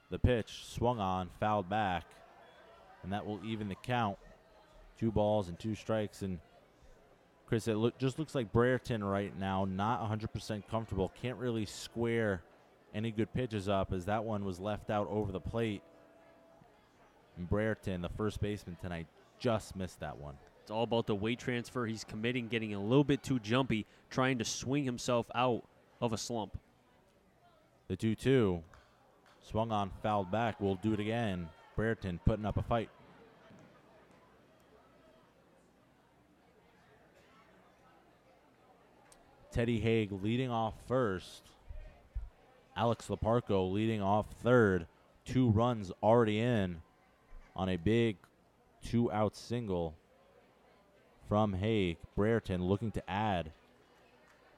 The pitch swung on, fouled back, and that will even the count. 2 balls and 2 strikes. And Chris, it just looks like Brereton right now, not 100% comfortable. Can't really square any good pitches up as that one was left out over the plate. And Brereton, the first baseman tonight, just missed that one. It's all about the weight transfer. He's committing, getting a little bit too jumpy, trying to swing himself out of a slump. The 2-2 swung on, fouled back. We'll do it again. Brereton putting up a fight. Teddy Haig leading off first. Alex Laparco leading off third. 2 runs already in on a big 2-out single from Haig. Brereton looking to add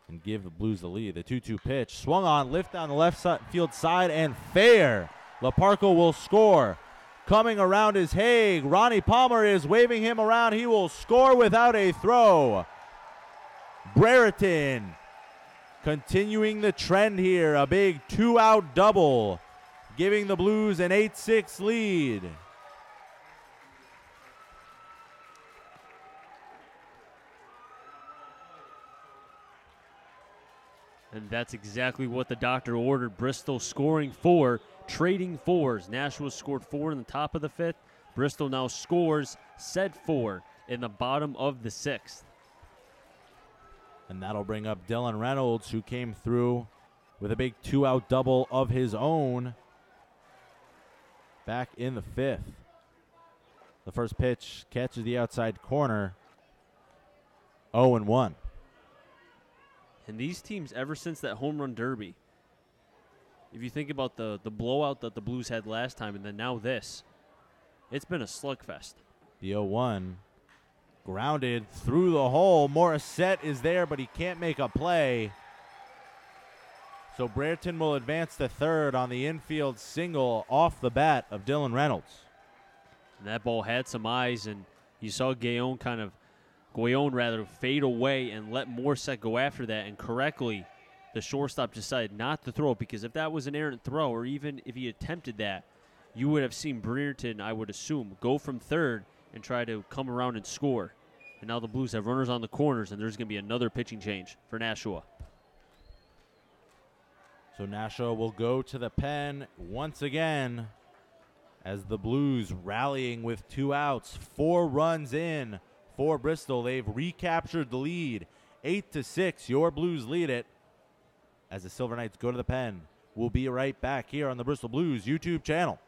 and give the Blues the lead. The 2-2 pitch swung on, lift down the left field side, and fair. Laparco will score. Coming around is Haig. Ronnie Palmer is waving him around. He will score without a throw. Brereton continuing the trend here. A big 2-out double, giving the Blues an 8-6 lead. And that's exactly what the doctor ordered. Bristol scoring 4, trading 4s. Nashua scored 4 in the top of the 5th. Bristol now scores said 4 in the bottom of the 6th. And that'll bring up Dylan Reynolds, who came through with a big 2-out double of his own back in the 5th. The first pitch catches the outside corner. 0-1. And these teams, ever since that home run derby, if you think about the blowout that the Blues had last time and then now this, it's been a slugfest. The 0-1 grounded through the hole. Morissette is there, but he can't make a play. So Brereton will advance to third on the infield single off the bat of Dylan Reynolds. And that ball had some eyes, and you saw Guillaume fade away and let Morissette go after that, and correctly the shortstop decided not to throw it, because if that was an errant throw, or even if he attempted that, you would have seen Brereton, I would assume, go from third and try to come around and score. And now the Blues have runners on the corners, and there's going to be another pitching change for Nashua. So Nashua will go to the pen once again as the Blues rallying with 2 outs, 4 runs in for Bristol. They've recaptured the lead, 8-6. Your Blues lead it as the Silver Knights go to the pen. We'll be right back here on the Bristol Blues YouTube channel.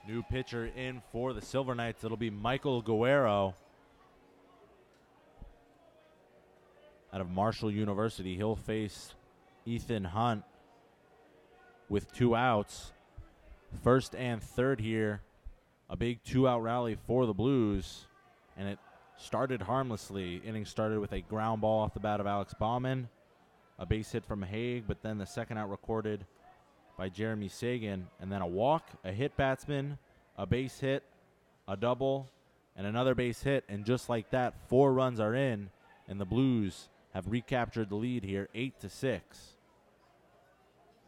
New pitcher in for the Silver Knights. It'll be Michael Guerrero out of Marshall University. He'll face Ethan Hunt with 2 outs. First and third here. A big 2-out rally for the Blues. And it started harmlessly. Inning started with a ground ball off the bat of Alex Bauman. A base hit from Haig, but then the second out recorded by Jeremy Sagan, and then a walk, a hit batsman, a base hit, a double, and another base hit, and just like that, 4 runs are in, and the Blues have recaptured the lead here, 8-6.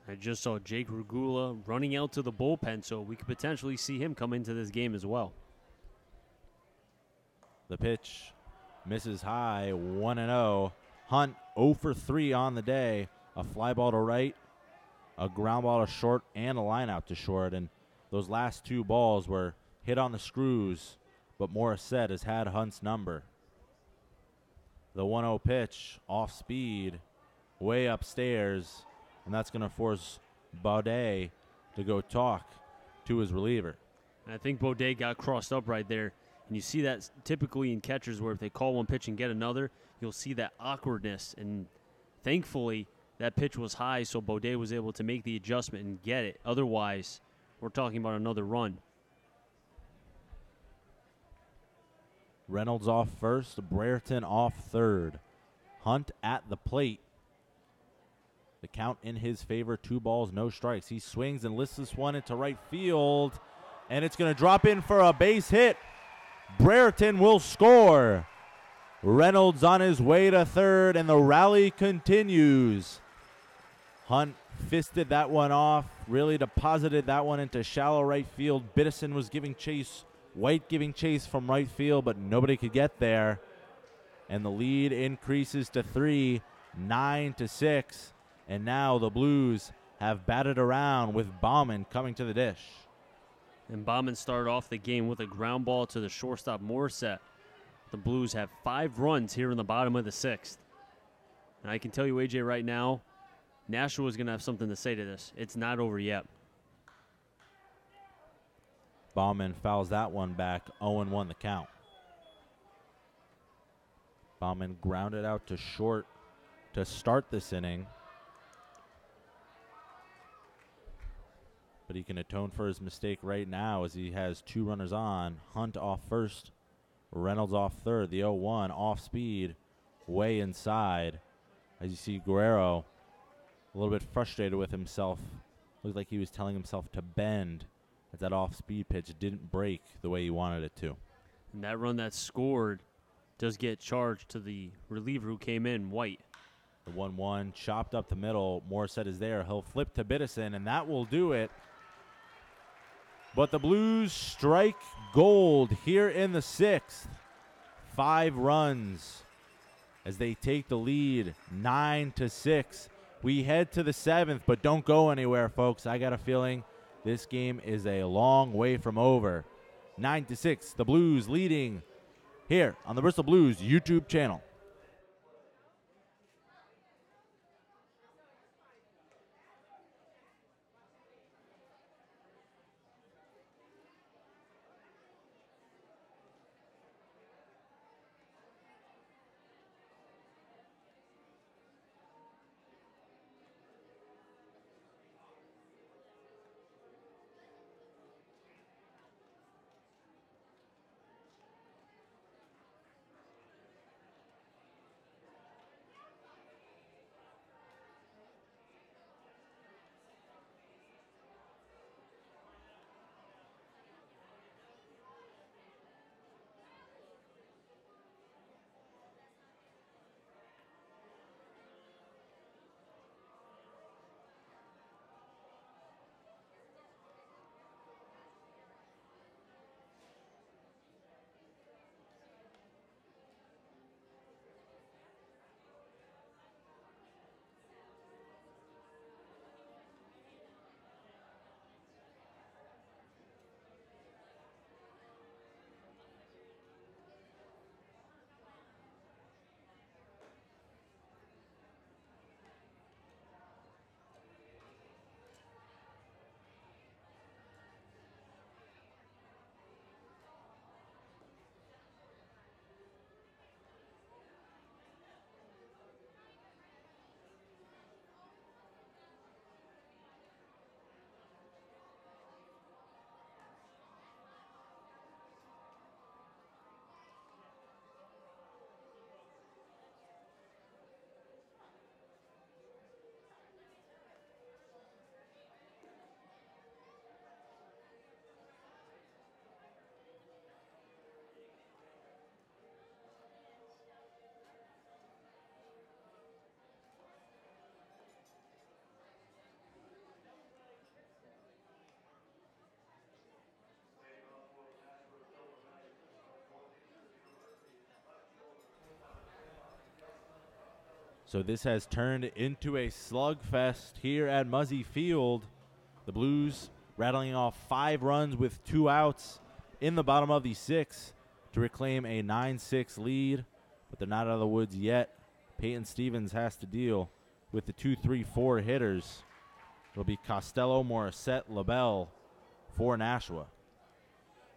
I just saw Jake Regula running out to the bullpen, so we could potentially see him come into this game as well. The pitch misses high, 1-0. Hunt 0 for 3 on the day, a fly ball to right, a ground ball to short, and a line out to short. And those last 2 balls were hit on the screws, but Morissette has had Hunt's number. The 1-0 pitch, off speed, way upstairs, and that's going to force Baudet to go talk to his reliever. And I think Baudet got crossed up right there. And you see that typically in catchers where if they call one pitch and get another, you'll see that awkwardness. And thankfully, That pitch was high, so Baudet was able to make the adjustment and get it. Otherwise, we're talking about another run. Reynolds off first, Brereton off third. Hunt at the plate. The count in his favor, 2 balls, no strikes. He swings and lifts this one into right field, and it's going to drop in for a base hit. Brereton will score. Reynolds on his way to third, and the rally continues. Hunt fisted that one off, really deposited that one into shallow right field. Biddison was giving chase, White giving chase from right field, but nobody could get there. And the lead increases to 3, 9-6. And now the Blues have batted around with Bauman coming to the dish. And Bauman started off the game with a ground ball to the shortstop Morissette. The Blues have 5 runs here in the bottom of the 6th. And I can tell you, AJ, right now, Nashua is going to have something to say to this. It's not over yet. Bauman fouls that one back, 0-1 the count. Bauman grounded out to short to start this inning. But he can atone for his mistake right now as he has 2 runners on. Hunt off first, Reynolds off third. The 0-1 off speed, way inside. As you see Guerrero a little bit frustrated with himself. Looked like he was telling himself to bend as that off speed pitch didn't break the way he wanted it to. And that run that scored does get charged to the reliever who came in, White. The 1-1 chopped up the middle. Morissette is there. He'll flip to Biddison, and that will do it. But the Blues strike gold here in the 6th. 5 runs as they take the lead, 9-6. We head to the 7th, but don't go anywhere, folks. I got a feeling this game is a long way from over. 9-6, the Blues leading here on the Bristol Blues YouTube channel. So this has turned into a slugfest here at Muzzy Field. The Blues rattling off 5 runs with 2 outs in the bottom of the 6th to reclaim a 9-6 lead, but they're not out of the woods yet. Peyton Stevens has to deal with the 2-3-4 hitters. It'll be Costello, Morissette, LaBelle for Nashua.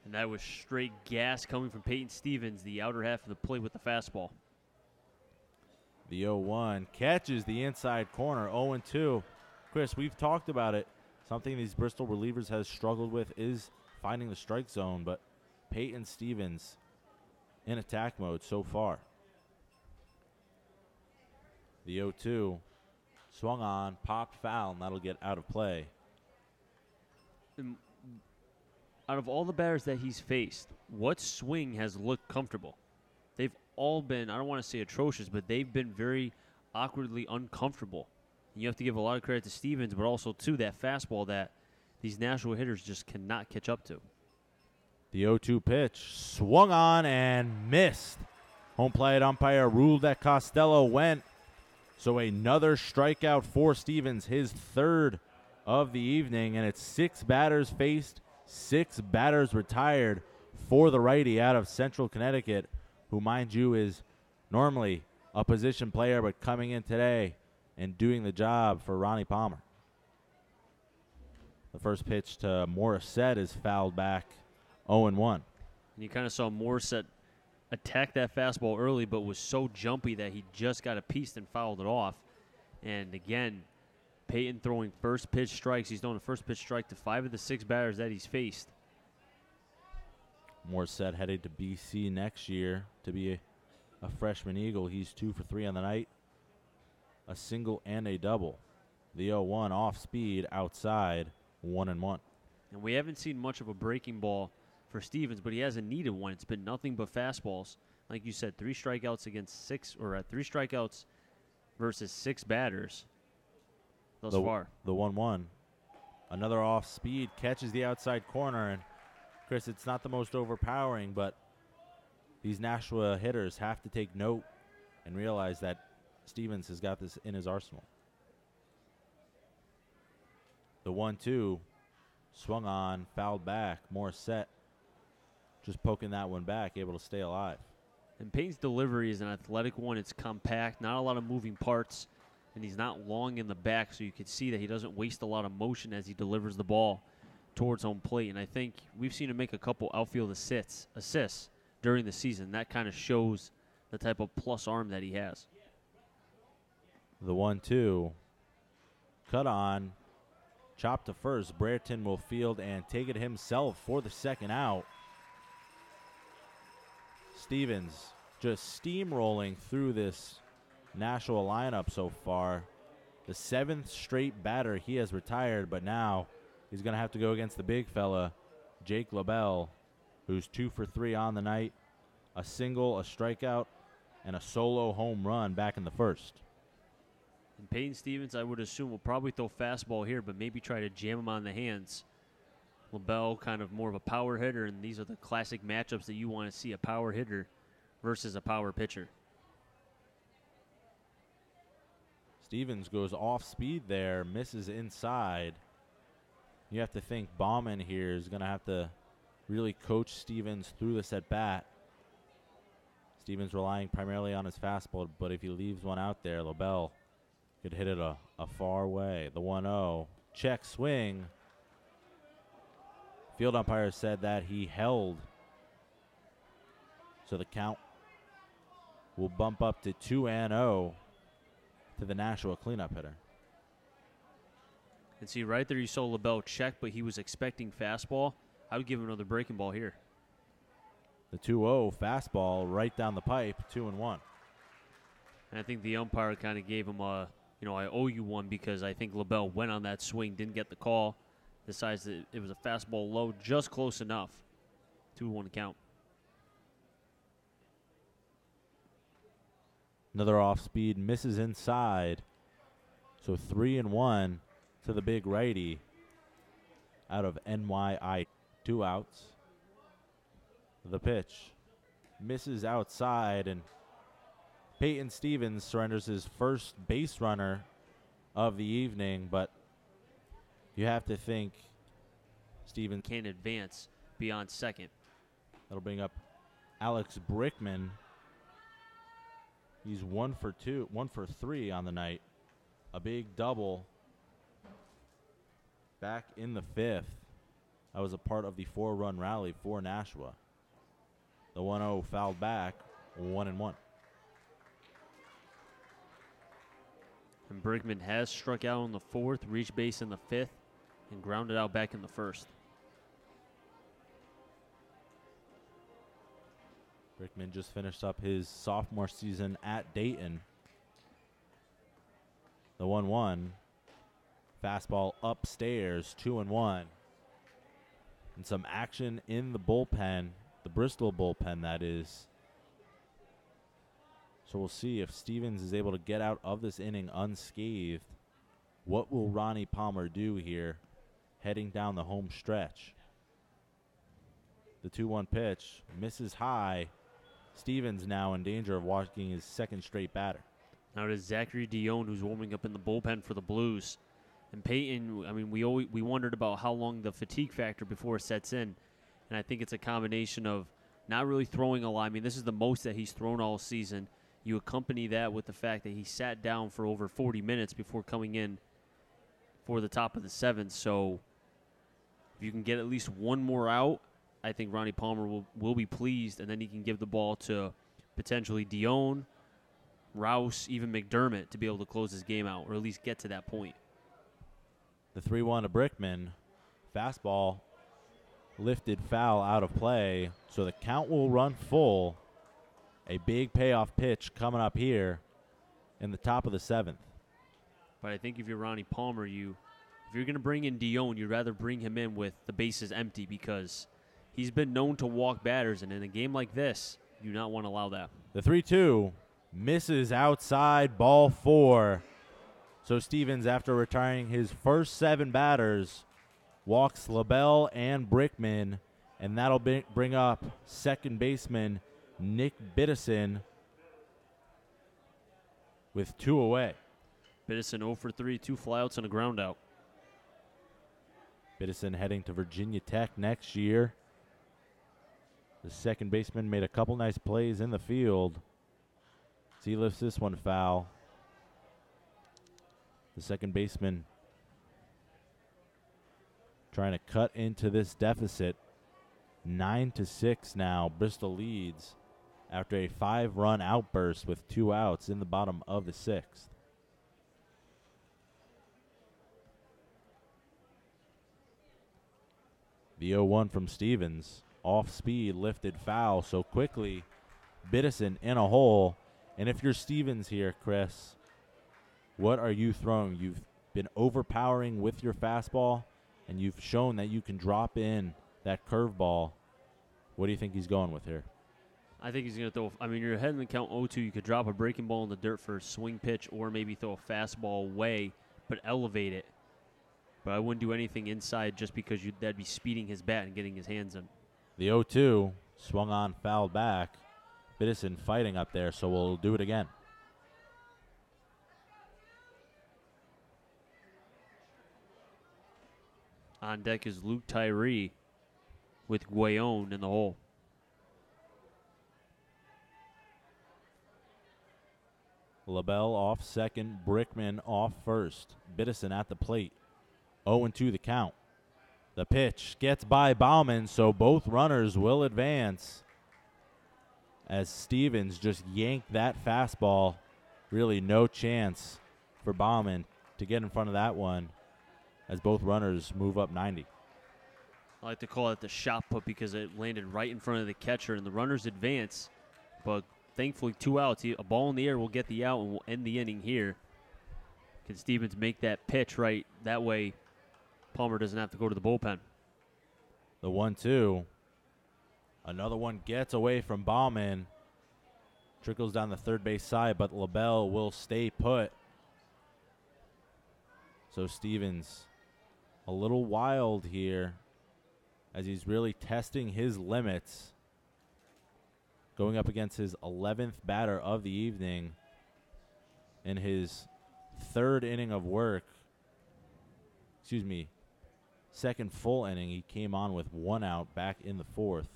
And that was straight gas coming from Peyton Stevens, the outer half of the plate with the fastball. The 0-1 catches the inside corner, 0-2. Chris, we've talked about it. Something these Bristol relievers has struggled with is finding the strike zone, but Peyton Stevens in attack mode so far. The 0-2 swung on, popped foul, and that'll get out of play. Out of all the batters that he's faced, what swing has looked comfortable? They've all been, I don't want to say atrocious, but they've been very awkwardly uncomfortable. And you have to give a lot of credit to Stevens, but also to that fastball that these Nashua hitters just cannot catch up to. The 0-2 pitch swung on and missed. Home plate umpire ruled that Costello went. So another strikeout for Stevens, his third of the evening, and it's 6 batters faced, 6 batters retired for the righty out of Central Connecticut, who, mind you, is normally a position player, but coming in today and doing the job for Ronnie Palmer. The first pitch to Morissette is fouled back, 0-1. And you kind of saw Morissette attack that fastball early, but was so jumpy that he just got a piece and fouled it off. And again, Peyton throwing first pitch strikes. He's throwing a first pitch strike to 5 of the 6 batters that he's faced. Morissette headed to BC next year to be a freshman Eagle. He's 2 for 3 on the night, a single and a double. The 0-1 off speed outside, 1-1. And we haven't seen much of a breaking ball for Stevens, but he hasn't needed one. It's been nothing but fastballs. Like you said, 3 strikeouts against 6, or 3 strikeouts versus 6 batters thus far. The 1-1. Another off speed catches the outside corner, and Chris, it's not the most overpowering, but these Nashua hitters have to take note and realize that Stevens has got this in his arsenal. The 1-2 swung on, fouled back. Morissette just poking that one back, able to stay alive. And Payne's delivery is an athletic one. It's compact, not a lot of moving parts, and he's not long in the back, so you can see that he doesn't waste a lot of motion as he delivers the ball towards home plate. And I think we've seen him make a couple outfield assists during the season. That kind of shows the type of plus arm that he has. The 1-2 cut on, chop to first. Brereton will field and take it himself for the second out. Stevens just steamrolling through this Nashua lineup so far. The 7th straight batter he has retired, but now he's going to have to go against the big fella, Jake LaBelle, who's 2 for 3 on the night, a single, a strikeout, and a solo home run back in the first. And Peyton Stevens, I would assume, will probably throw fastball here, but maybe try to jam him on the hands. LaBelle kind of more of a power hitter, and these are the classic matchups that you want to see, a power hitter versus a power pitcher. Stevens goes off speed there, misses inside. You have to think Bauman here is going to have to really coach Stevens through this at bat. Stevens relying primarily on his fastball, but if he leaves one out there, LaBelle could hit it a far way. The 1-0, check swing. Field umpire said that he held. So the count will bump up to 2-0 to the Nashua cleanup hitter. And see, right there you saw LaBelle check, but he was expecting fastball. I would give him another breaking ball here. The 2-0 fastball right down the pipe, 2-1. And I think the umpire kind of gave him a, I owe you one, because I think LaBelle went on that swing, didn't get the call, decides that it was a fastball low, just close enough. 2-1 count. Another off speed, misses inside. So 3-1 to the big righty out of NYI. 2 outs. The pitch misses outside, and Peyton Stevens surrenders his first base runner of the evening, but you have to think Stevens can't advance beyond second. That'll bring up Alex Brickman. He's 1 for 3 on the night. A big double back in the 5th. That was a part of the 4-run rally for Nashua. The 1-0 fouled back, 1-1. And Brickman has struck out in the 4th, reached base in the 5th, and grounded out back in the 1st. Brickman just finished up his sophomore season at Dayton. The 1-1. Fastball upstairs, 2-1. And some action in the bullpen, the Bristol bullpen, that is. So we'll see if Stevens is able to get out of this inning unscathed. What will Ronnie Palmer do here heading down the home stretch? The 2-1 pitch misses high. Stevens now in danger of walking his 2nd straight batter. Now it is Zachary Dion who's warming up in the bullpen for the Blues. And Peyton, I mean, we wondered about how long the fatigue factor before it sets in. And I think it's a combination of not really throwing a lot. I mean, this is the most that he's thrown all season. You accompany that with the fact that he sat down for over 40 minutes before coming in for the top of the 7th. So if you can get at least one more out, I think Ronnie Palmer will be pleased, and then he can give the ball to potentially Dion, Rouse, even McDermott to be able to close his game out or at least get to that point. The 3-1 to Brickman. Fastball lifted foul out of play, so the count will run full. A big payoff pitch coming up here in the top of the 7th. But I think if you're Ronnie Palmer, if you're going to bring in Dion, you'd rather bring him in with the bases empty because he's been known to walk batters, and in a game like this, you do not want to allow that. The 3-2 misses outside, ball 4. So Stevens, after retiring his first 7 batters, walks LaBelle and Brickman, and that'll bring up second baseman Nick Biddison with 2 away. Biddison 0 for 3, 2 flyouts and a ground out. Biddison heading to Virginia Tech next year. The second baseman made a couple nice plays in the field. As he lifts this one foul. The second baseman trying to cut into this deficit. 9-6 now. Bristol leads after a 5-run outburst with 2 outs in the bottom of the 6th. The 0-1 from Stevens. Off speed, lifted foul so quickly. Biddison in a hole. And if you're Stevens here, Chris, what are you throwing? You've been overpowering with your fastball, and you've shown that you can drop in that curveball. What do you think he's going with here? I think he's going to throw, I mean, you're ahead in the count 0-2. You could drop a breaking ball in the dirt for a swing pitch or maybe throw a fastball away, but elevate it. But I wouldn't do anything inside just because that'd be speeding his bat and getting his hands in. The 0-2 swung on, fouled back. Biddison fighting up there, so we'll do it again. On deck is Luke Tyree with Guayon in the hole. LaBelle off second, Brickman off first. Biddison at the plate. 0-2 the count. The pitch gets by Bauman, so both runners will advance. As Stevens just yanked that fastball. Really no chance for Bauman to get in front of that one as both runners move up 90. I like to call it the shot put because it landed right in front of the catcher, and the runners advance. But thankfully, 2 outs. A ball in the air will get the out and will end the inning here. Can Stevens make that pitch right? That way, Palmer doesn't have to go to the bullpen. The 1-2. Another one gets away from Bauman. Trickles down the third base side, but LaBelle will stay put. So Stevens a little wild here as he's really testing his limits. Going up against his 11th batter of the evening in his 3rd inning of work. Excuse me, 2nd full inning. He came on with 1 out back in the 4th.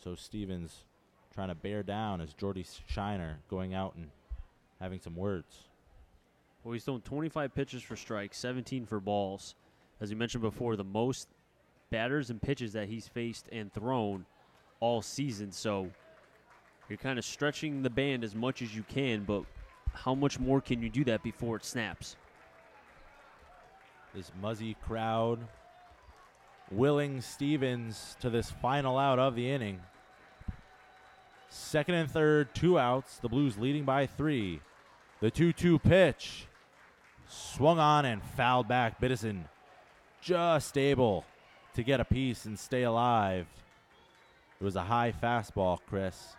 So Stevens trying to bear down as Jordy Shiner going out and having some words. Well, he's thrown 25 pitches for strikes, 17 for balls. As we mentioned before, the most batters and pitches that he's faced and thrown all season. So You're kind of stretching the band as much as you can, but how much more can you do that before it snaps? This Muzzy crowd willing Stevens to this final out of the inning. Second and third, 2 outs. The Blues leading by 3. The 2-2 pitch. Swung on and fouled back. Biddison just able to get a piece and stay alive. It was a high fastball, Chris.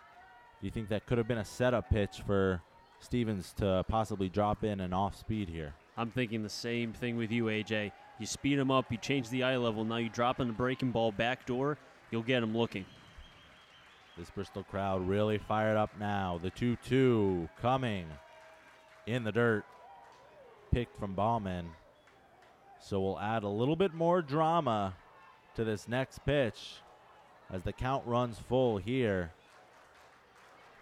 Do you think that could have been a setup pitch for Stevens to possibly drop in and off speed here? I'm thinking the same thing with you, AJ. You speed him up, you change the eye level, now you drop in the breaking ball back door, you'll get him looking. This Bristol crowd really fired up now. The 2-2 coming in the dirt. Picked from Ballman. So we'll add a little bit more drama to this next pitch as the count runs full here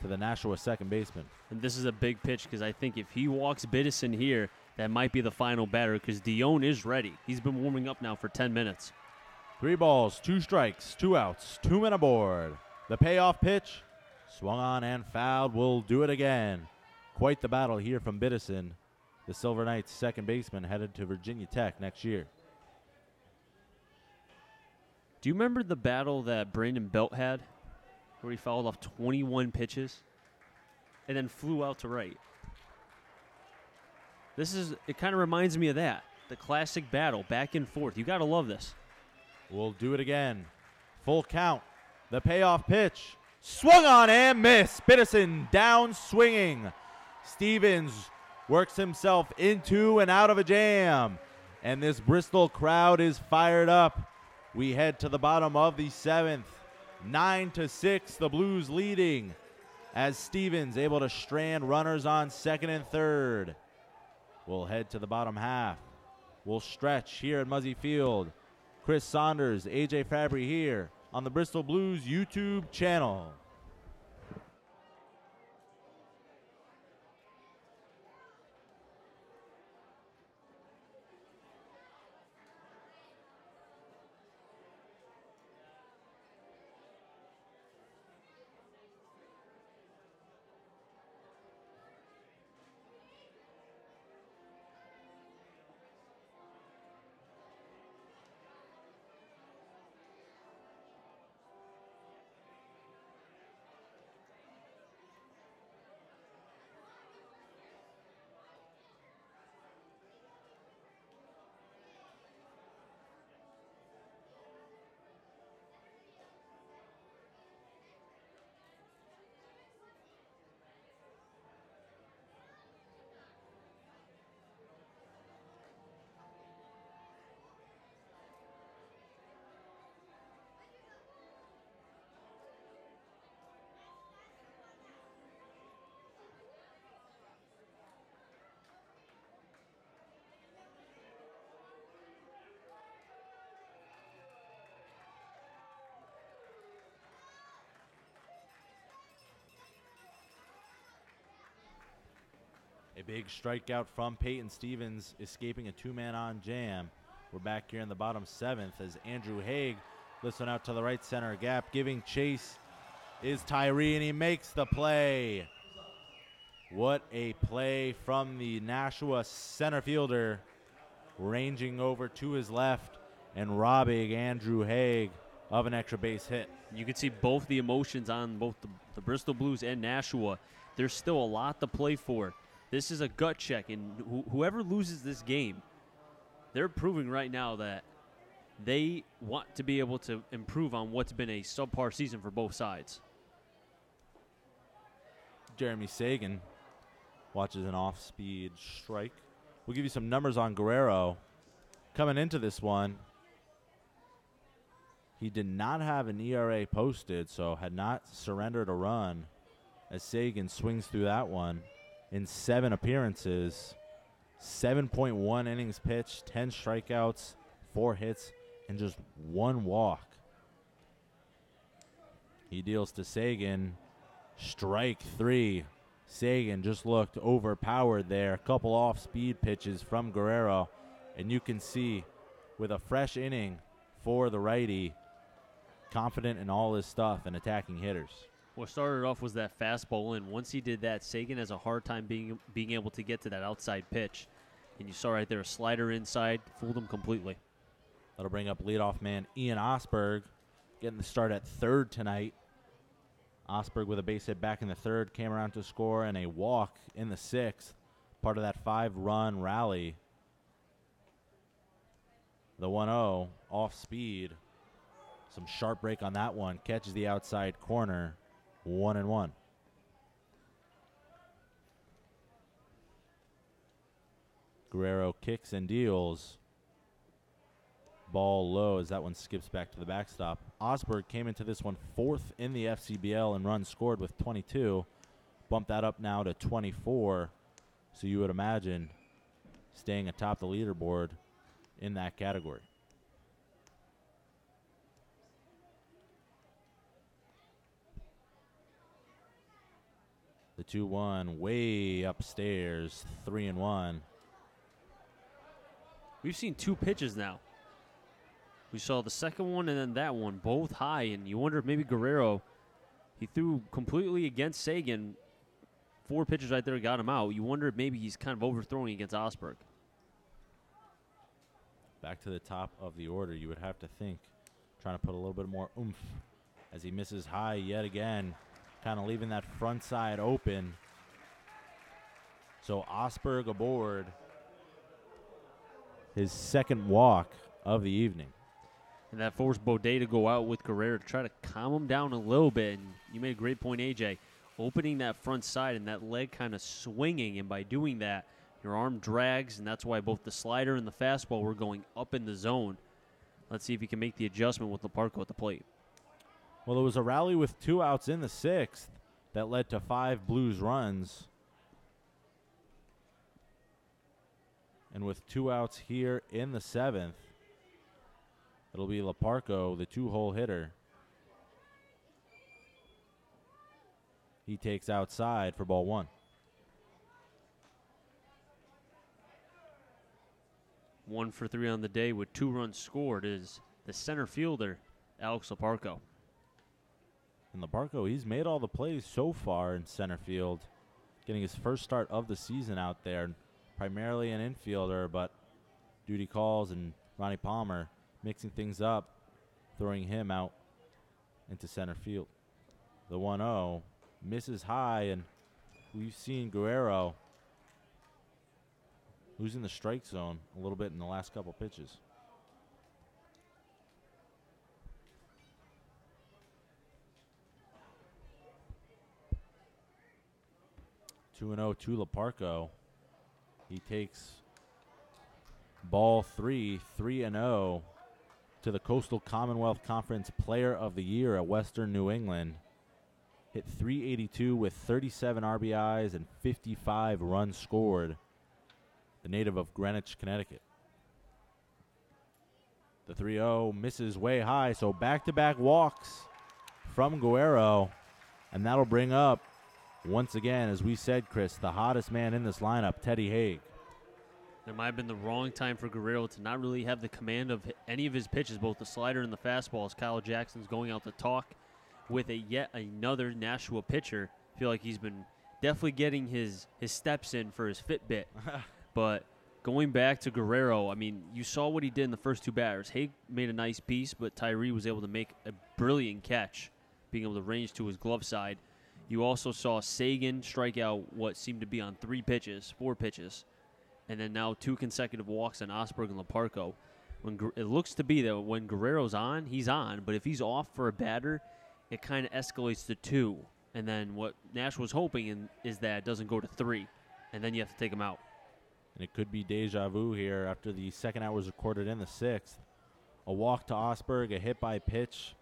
to the Nashua second baseman. And this is a big pitch because I think if he walks Biddison here, that might be the final batter because Dion is ready. He's been warming up now for 10 minutes. 3 balls, 2 strikes, 2 outs, 2 men aboard. The payoff pitch, swung on and fouled. Will do it again. Quite the battle here from Biddison, the Silver Knights second baseman headed to Virginia Tech next year. Do you remember the battle that Brandon Belt had where he fouled off 21 pitches and then flew out to right? It kind of reminds me of that. The classic battle, back and forth. You got to love this. We'll do it again. Full count. The payoff pitch. Swung on and missed. Biddison down swinging. Stevens works himself into and out of a jam. And this Bristol crowd is fired up. We head to the bottom of the 7th. 9-6, the Blues leading as Stevens able to strand runners on second and third. We'll head to the bottom half. We'll stretch here at Muzzy Field. Chris Saunders, AJ Fabry here on the Bristol Blues YouTube channel. A big strikeout from Peyton Stevens, escaping a 2-man on jam. We're back here in the bottom 7th as Andrew Haig lifts one out to the right center gap. Giving chase is Tyree, and he makes the play. What a play from the Nashua center fielder, ranging over to his left and robbing Andrew Haig of an extra base hit. You can see both the emotions on both the Bristol Blues and Nashua. There's still a lot to play for. This is a gut check, and whoever loses this game, they're proving right now that they want to be able to improve on what's been a subpar season for both sides. Jeremy Sagan watches an off-speed strike. We'll give you some numbers on Guerrero. Coming into this one, he did not have an ERA posted, so had not surrendered a run as Sagan swings through that one. In 7 appearances, 7.1 innings pitched, 10 strikeouts, 4 hits, and just 1 walk. He deals to Sagan, strike 3. Sagan just looked overpowered there. A couple off-speed pitches from Guerrero, and you can see with a fresh inning for the righty, confident in all his stuff and attacking hitters. What started off was that fastball in. Once he did that, Sagan has a hard time being able to get to that outside pitch. And you saw right there a slider inside, fooled him completely. That'll bring up leadoff man Ian Osberg, getting the start at third tonight. Osberg with a base hit back in the third, came around to score, and a walk in the sixth, part of that 5-run rally. The 1-0 off speed. Some sharp break on that one. Catches the outside corner. 1-1. Guerrero kicks and deals. Ball low as that one skips back to the backstop. Osberg came into this one fourth in the FCBL and runs scored with 22. Bump that up now to 24. So you would imagine staying atop the leaderboard in that category. The 2-1 way upstairs, 3-1. We've seen 2 pitches now. We saw the second one and then that one, both high, and you wonder if maybe Guerrero, he threw completely against Sagan. 4 pitches right there got him out. You wonder if maybe he's kind of overthrowing against Osberg. Back to the top of the order, you would have to think. Trying to put a little bit more oomph as he misses high yet again. Kind of leaving that front side open. So Osberg aboard. His second walk of the evening. And that forced Baudet to go out with Guerrero to try to calm him down a little bit. And you made a great point, AJ. Opening that front side and that leg kind of swinging. And by doing that, your arm drags. And that's why both the slider and the fastball were going up in the zone. Let's see if he can make the adjustment with Leparco at the plate. Well, it was a rally with 2 outs in the 6th that led to 5 Blues runs. And with 2 outs here in the 7th, it'll be Leparco, the 2-hole hitter. He takes outside for ball 1. 1 for 3 on the day with 2 runs scored is the center fielder, Alex Leparco. And Leparco, he's made all the plays so far in center field, getting his first start of the season out there. Primarily an infielder, but duty calls and Ronnie Palmer mixing things up, throwing him out into center field. The 1-0 misses high, and we've seen Guerrero losing the strike zone a little bit in the last couple pitches. Two 2-0 to Leparco. He takes ball 3, 3-0 to the Coastal Commonwealth Conference Player of the Year at Western New England. Hit .382 with 37 RBIs and 55 runs scored. The native of Greenwich, Connecticut. The 3-0 misses way high, so back-to-back walks from Guerrero, and that'll bring up, once again, as we said, Chris, the hottest man in this lineup, Teddy Haig. There might have been the wrong time for Guerrero to not really have the command of any of his pitches, both the slider and the fastball, as Kyle Jackson's going out to talk with yet another Nashua pitcher. I feel like he's been definitely getting his steps in for his Fitbit. But going back to Guerrero, I mean, you saw what he did in the first 2 batters. Haig made a nice piece, but Tyree was able to make a brilliant catch, being able to range to his glove side. You also saw Sagan strike out what seemed to be on 4 pitches, and then now 2 consecutive walks on Osberg and Leparco. It looks to be that when Guerrero's on, he's on, but if he's off for a batter, it kind of escalates to 2. And then what Nash was hoping is that it doesn't go to 3, and then you have to take him out. And it could be deja vu here after the second out was recorded in the 6th. A walk to Osberg, a hit by pitch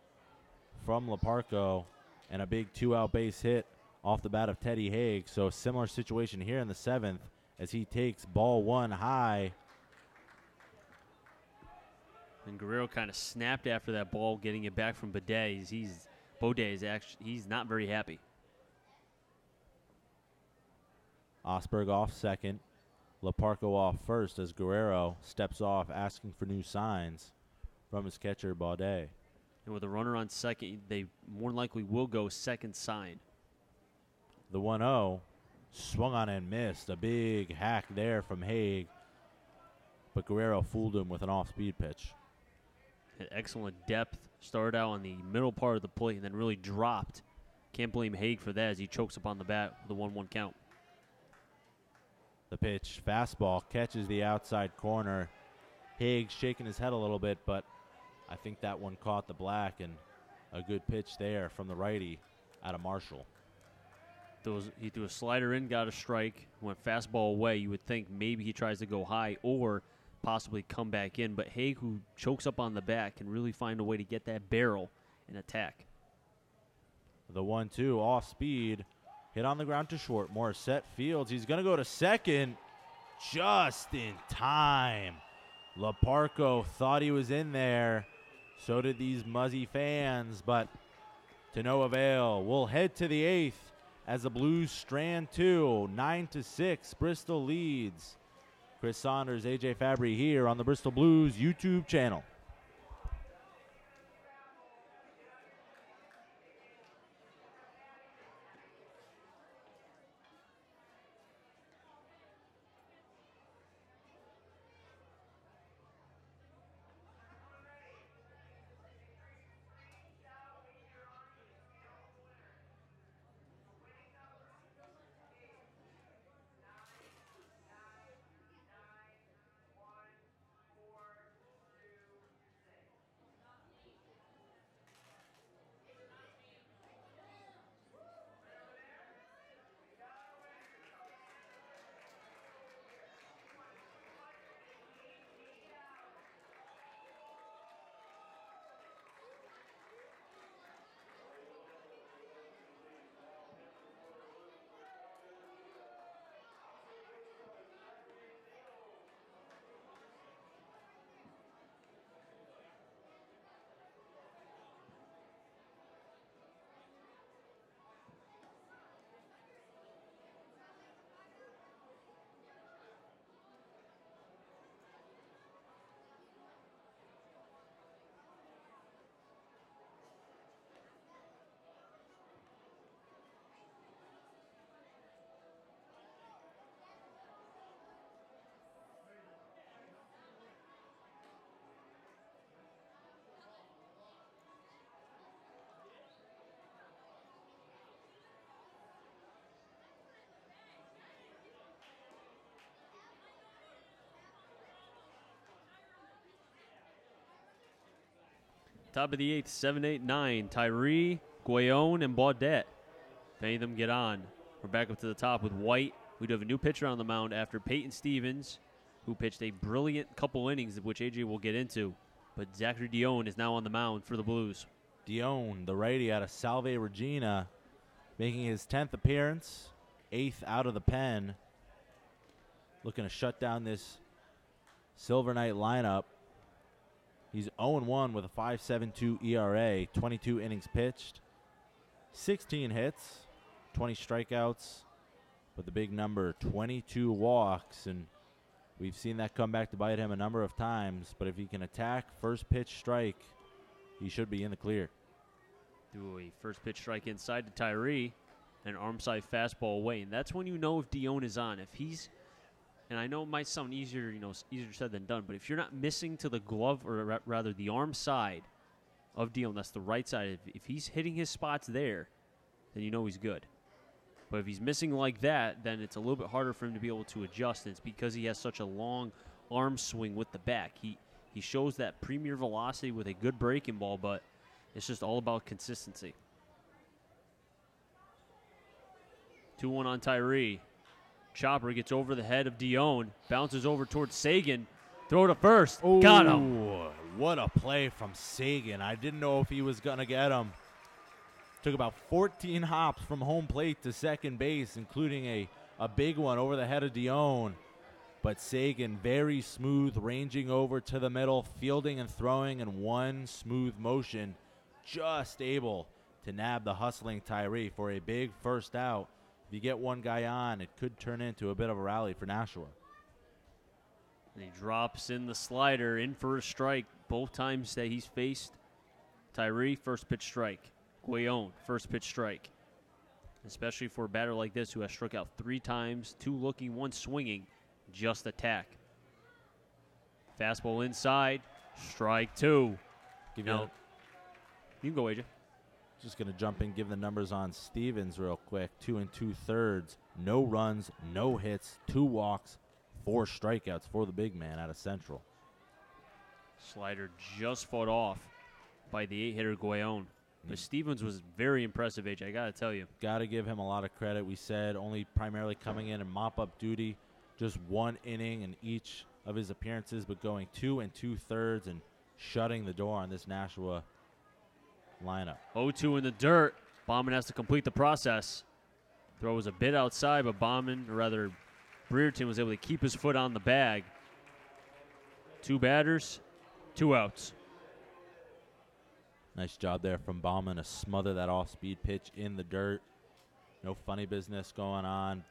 from Leparco, and a big 2-out base hit off the bat of Teddy Haig. So a similar situation here in the 7th as he takes ball 1 high. And Guerrero kind of snapped after that ball, getting it back from Baudet. He's not very happy. Osberg off second. Leparco off first as Guerrero steps off asking for new signs from his catcher, Baudet. And with a runner on second, they more than likely will go second sign. The 1-0 swung on and missed. A big hack there from Haig. But Guerrero fooled him with an off-speed pitch. Had excellent depth. Started out on the middle part of the plate and then really dropped. Can't blame Haig for that as he chokes up on the bat with a 1-1 count. The pitch, fastball, catches the outside corner. Haig shaking his head a little bit, but I think that one caught the black, and a good pitch there from the righty out of Marshall. He threw a slider in, got a strike, went fastball away. You would think maybe he tries to go high or possibly come back in, but Haig, who chokes up on the bat, can really find a way to get that barrel and attack. The 1-2 off speed, hit on the ground to short. Morissette fields. He's going to go to second just in time. Laparco thought he was in there. So did these Muzzy fans, but to no avail. We'll head to the 8th as the Blues strand 2, 9-6. Bristol leads. Chris Saunders, AJ Fabry here on the Bristol Blues YouTube channel. Top of the 8th, 7-8-9. Tyree, Guayon, and Baudette. If any of them get on, we're back up to the top with White. We do have a new pitcher on the mound after Peyton Stevens, who pitched a brilliant couple innings, of which AJ will get into. But Zachary Dion is now on the mound for the Blues. Dion, the righty out of Salve Regina, making his 10th appearance, 8th out of the pen. Looking to shut down this Silver Knight lineup. He's 0-1 with a 5.72 ERA, 22 innings pitched, 16 hits, 20 strikeouts, but the big number, 22 walks, and we've seen that come back to bite him a number of times, but if he can attack first pitch strike, he should be in the clear. Do a first pitch strike inside to Tyree, and arm side fastball away, and that's when you know if Dion is on. If he's, and I know it might sound easier said than done, but if you're not missing to the glove, or rather the arm side of Dion, that's the right side, if he's hitting his spots there, then you know he's good. But if he's missing like that, then it's a little bit harder for him to be able to adjust, and it's because he has such a long arm swing with the back. He shows that premier velocity with a good breaking ball, but it's just all about consistency. 2-1 on Tyree. Chopper gets over the head of Dion, bounces over towards Sagan, throw to first, got him. What a play from Sagan. I didn't know if he was going to get him. Took about 14 hops from home plate to second base, including a big one over the head of Dion. But Sagan, very smooth, ranging over to the middle, fielding and throwing in one smooth motion, just able to nab the hustling Tyree for a big first out. If you get one guy on, it could turn into a bit of a rally for Nashua. And he drops in the slider, in for a strike both times that he's faced Tyree, first pitch strike. Guillon, first pitch strike. Especially for a batter like this who has struck out 3 times, 2 looking, 1 swinging, just attack. Fastball inside, strike 2. You can go, AJ. Just going to jump in, give the numbers on Stevens real quick. 2 2/3, no runs, no hits, 2 walks, 4 strikeouts for the big man out of Central. Slider just fought off by the 8-hitter Guillon. But Stevens was very impressive, AJ, I got to tell you. Got to give him a lot of credit. We said only primarily coming in and mop-up duty, just 1 inning in each of his appearances, but going 2 2/3 and shutting the door on this Nashua lineup. 0-2 in the dirt. Bauman has to complete the process. Throw was a bit outside, but Brereton was able to keep his foot on the bag. 2 batters, 2 outs. Nice job there from Bauman to smother that off-speed pitch in the dirt. No funny business going on.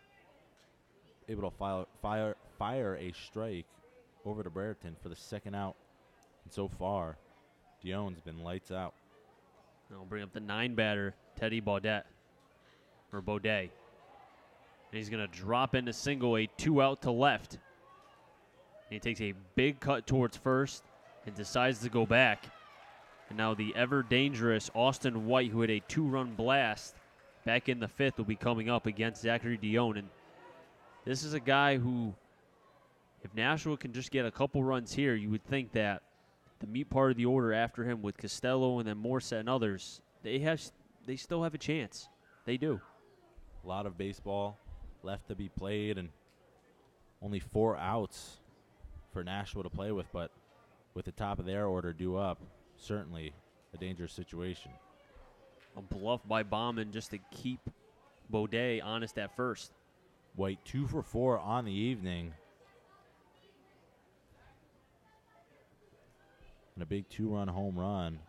Able to fire a strike over to Brereton for the 2nd out. And so far, Dion's been lights out. I'll bring up the 9-batter, Teddy Baudet. And he's going to drop into single, a 2-out to left. And he takes a big cut towards first and decides to go back. And now the ever-dangerous Austin White, who had a 2-run blast back in the 5th, will be coming up against Zachary Dion. And this is a guy who, if Nashua can just get a couple runs here, you would think that the meat part of the order after him with Costello and then Morset and others, they still have a chance. They do. A lot of baseball left to be played and only 4 outs for Nashua to play with, but with the top of their order due up, certainly a dangerous situation. A bluff by Bauman just to keep Baudet honest at first. White 2 for 4 on the evening. And a big 2-run home run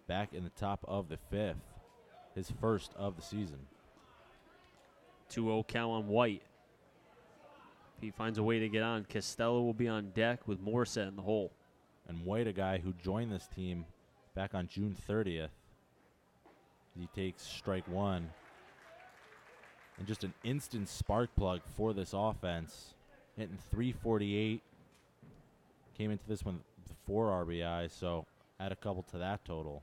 back in the top of the 5th. His first of the season. 2-0 count on White. If he finds a way to get on, Costello will be on deck with Morset in the hole. And White, a guy who joined this team back on June 30th. He takes strike 1. And just an instant spark plug for this offense. Hitting .348. Came into this one with 4 RBIs, so add a couple to that total.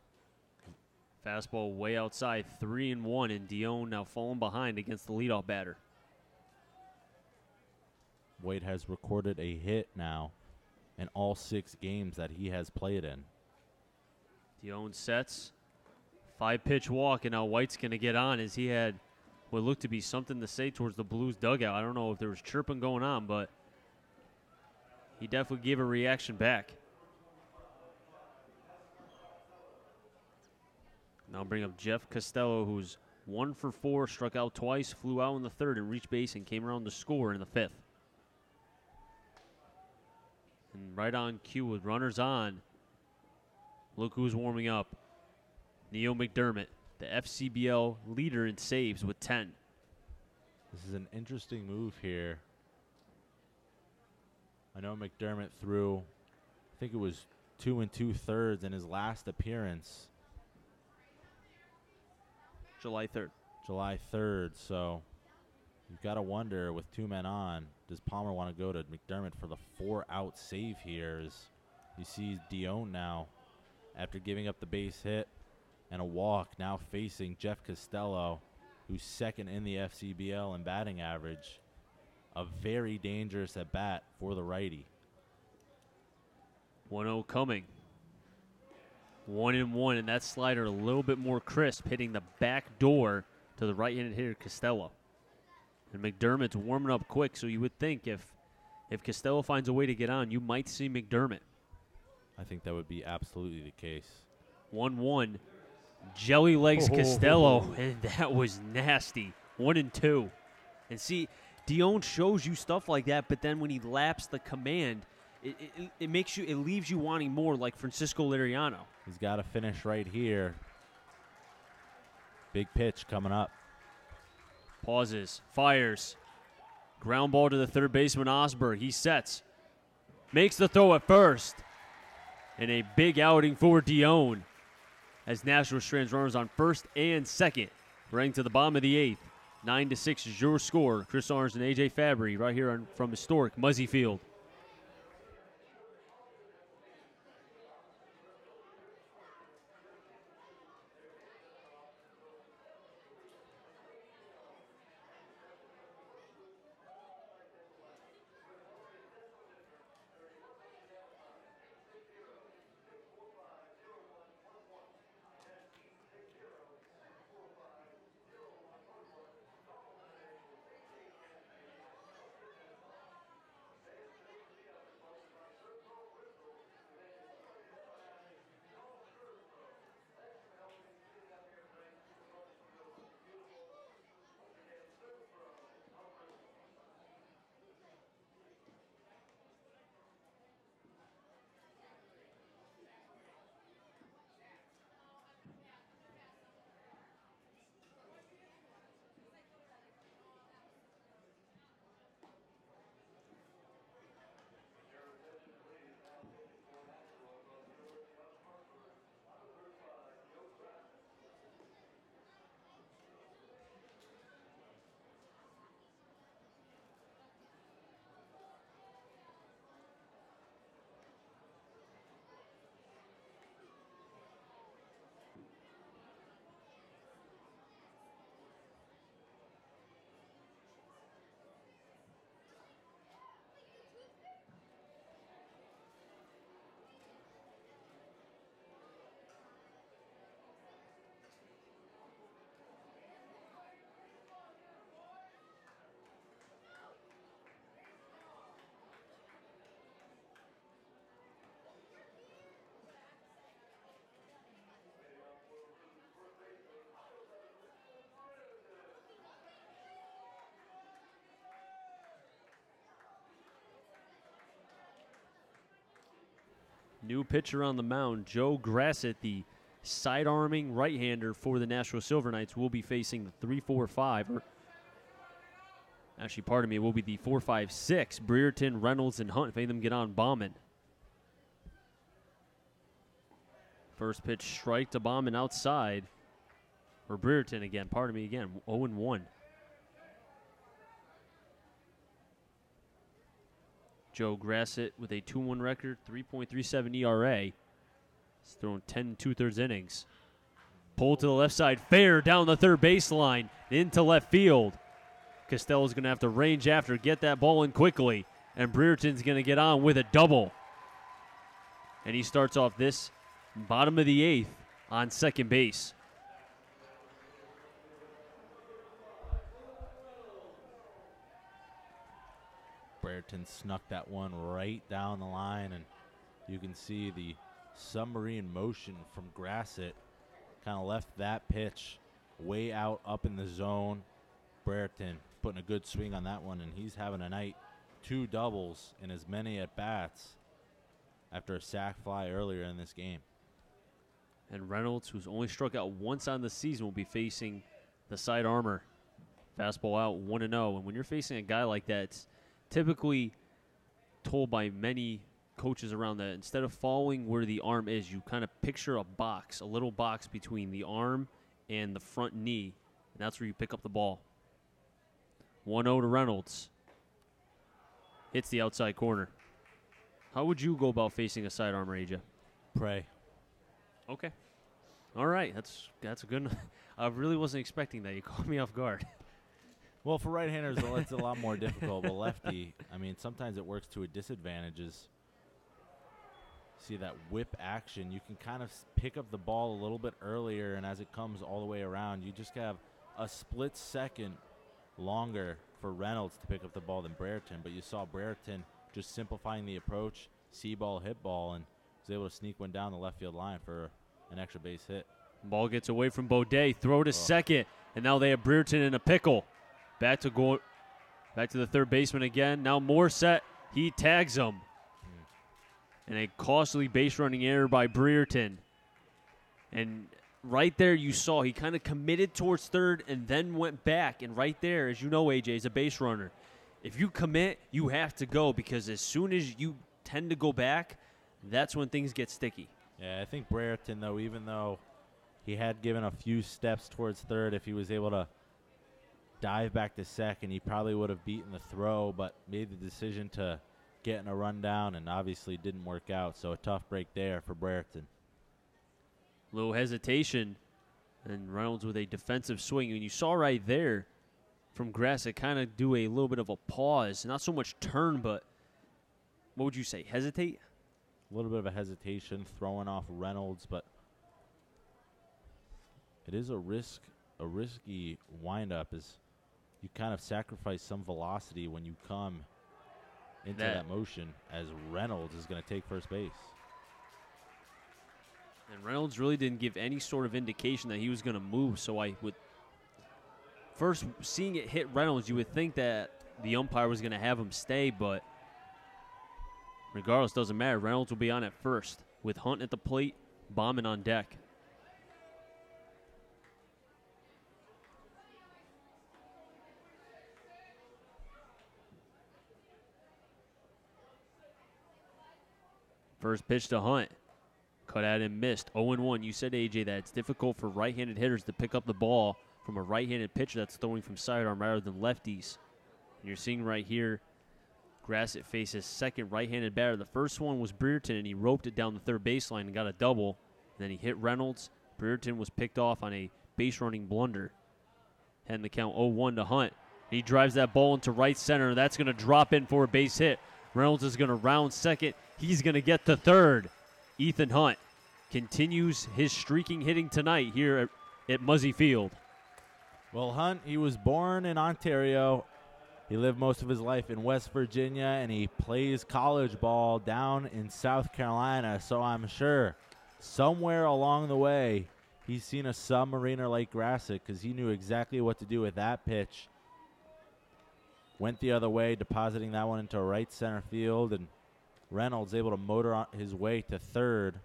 Fastball way outside, 3-1, and Dion now falling behind against the leadoff batter. White has recorded a hit now in all 6 games that he has played in. Dion sets, 5-pitch walk, and now White's going to get on as he had what looked to be something to say towards the Blues dugout. I don't know if there was chirping going on, but he definitely gave a reaction back. Now bring up Jeff Costello, who's 1 for 4, struck out twice, flew out in the 3rd and reached base and came around to score in the 5th. And right on cue with runners on, look who's warming up. Neil McDermott, the FCBL leader in saves with 10. This is an interesting move here. I know McDermott threw, I think it was 2 2/3 in his last appearance. July 3rd. July 3rd, so you've got to wonder with 2 men on, does Palmer want to go to McDermott for the 4-out save here as you see Dion now, after giving up the base hit and a walk, now facing Jeff Costello, who's 2nd in the FCBL in batting average. A very dangerous at-bat for the righty. 1-0 coming. 1-1, and that slider a little bit more crisp, hitting the back door to the right-handed hitter Costello. And McDermott's warming up quick, so you would think if Costello finds a way to get on, you might see McDermott. I think that would be absolutely the case. 1-1, jelly legs Costello, and that was nasty. 1-2. And see, Dion shows you stuff like that, but then when he laps the command, it makes you, it leaves you wanting more, like Francisco Liriano. He's got to finish right here. Big pitch coming up. Pauses, fires. Ground ball to the third baseman Osberg. He sets. Makes the throw at first. And a big outing for Dion. as Nashua strands runners on first and second. Running to the bottom of the 8th. 9-6 is your score. Chris Arns and A.J. Fabry right here from historic Muzzy Field. New pitcher on the mound, Joe Grassett, the side-arming right-hander for the Nashua Silver Knights, will be facing the 3-4-5. Actually, pardon me, it will be the 4-5-6. Brereton, Reynolds, and Hunt if any of them get on Bauman. First pitch strike to Bauman outside. Or Brereton again, pardon me again, 0-1. Joe Grassett with a 2-1 record, 3.37 ERA. He's thrown 10 2/3 innings. Pulled to the left side, fair down the third baseline, into left field. Costello's going to have to range after, get that ball in quickly, and Brereton's going to get on with a double. And he starts off this bottom of the 8th on second base. Brereton snuck that one right down the line, and you can see the submarine motion from Grassett kind of left that pitch way out up in the zone. Brereton putting a good swing on that one, and he's having a night. 2 doubles in as many at-bats after a sac fly earlier in this game. And Reynolds, who's only struck out once on the season, will be facing the side armor. Fastball out, 1-0. And when you're facing a guy like that, it's typically told by many coaches around that instead of following where the arm is, you kind of picture a box, a little box between the arm and the front knee, and that's where you pick up the ball. 1-0 to Reynolds. Hits the outside corner. How would you go about facing a side armor, AJ? Pray. Okay. All right. That's a good one. I really wasn't expecting that. You caught me off guard. Well, for right-handers, it's a lot more difficult. But lefty, I mean, sometimes it works to a disadvantage. See that whip action. You can kind of pick up the ball a little bit earlier, and as it comes all the way around, you just have a split second longer for Reynolds to pick up the ball than Brereton. But you saw Brereton just simplifying the approach, see ball, hit ball, and was able to sneak one down the left field line for an extra base hit. Ball gets away from Baudet, throw to second, and now they have Brereton in a pickle. Back to the third baseman again. Now Morissette, he tags him. And a costly base running error by Brereton. And right there you saw he kind of committed towards third and then went back. And right there, as you know, AJ, is a base runner. If you commit, you have to go, because as soon as you tend to go back, that's when things get sticky. Yeah, I think Brereton, though, even though he had given a few steps towards third. If he was able to dive back to second, he probably would have beaten the throw, but made the decision to get in a rundown and obviously didn't work out. So a tough break there for Brereton. Little hesitation, and Reynolds with a defensive swing. And you saw right there from Grassett kind of do a little bit of a pause. Not so much turn, but what would you say, hesitate? A little bit of a hesitation, throwing off Reynolds, but it is a risky windup as you kind of sacrifice some velocity when you come into that motion, as Reynolds is going to take first base. And Reynolds really didn't give any sort of indication that he was going to move, so I would first seeing it hit Reynolds, you would think that the umpire was going to have him stay, but regardless, doesn't matter. Reynolds will be on at first with Hunt at the plate, Bauman on deck. First pitch to Hunt. Cut out and missed. 0-1. You said, AJ, that it's difficult for right-handed hitters to pick up the ball from a right-handed pitcher that's throwing from sidearm rather than lefties. And you're seeing right here, Grassett faces second right-handed batter. The first one was Brereton, and he roped it down the third baseline and got a double. And then he hit Reynolds. Brereton was picked off on a base-running blunder. Heading the count 0-1 to Hunt. He drives that ball into right center, and that's going to drop in for a base hit. Reynolds is going to round second. He's going to get to third. Ethan Hunt continues his streaking hitting tonight here at Muzzy Field. Well, Hunt, he was born in Ontario. He lived most of his life in West Virginia, and he plays college ball down in South Carolina. So I'm sure somewhere along the way he's seen a submariner like Grassett, because he knew exactly what to do with that pitch. Went the other way, depositing that one into right center field, and Reynolds able to motor on his way to third.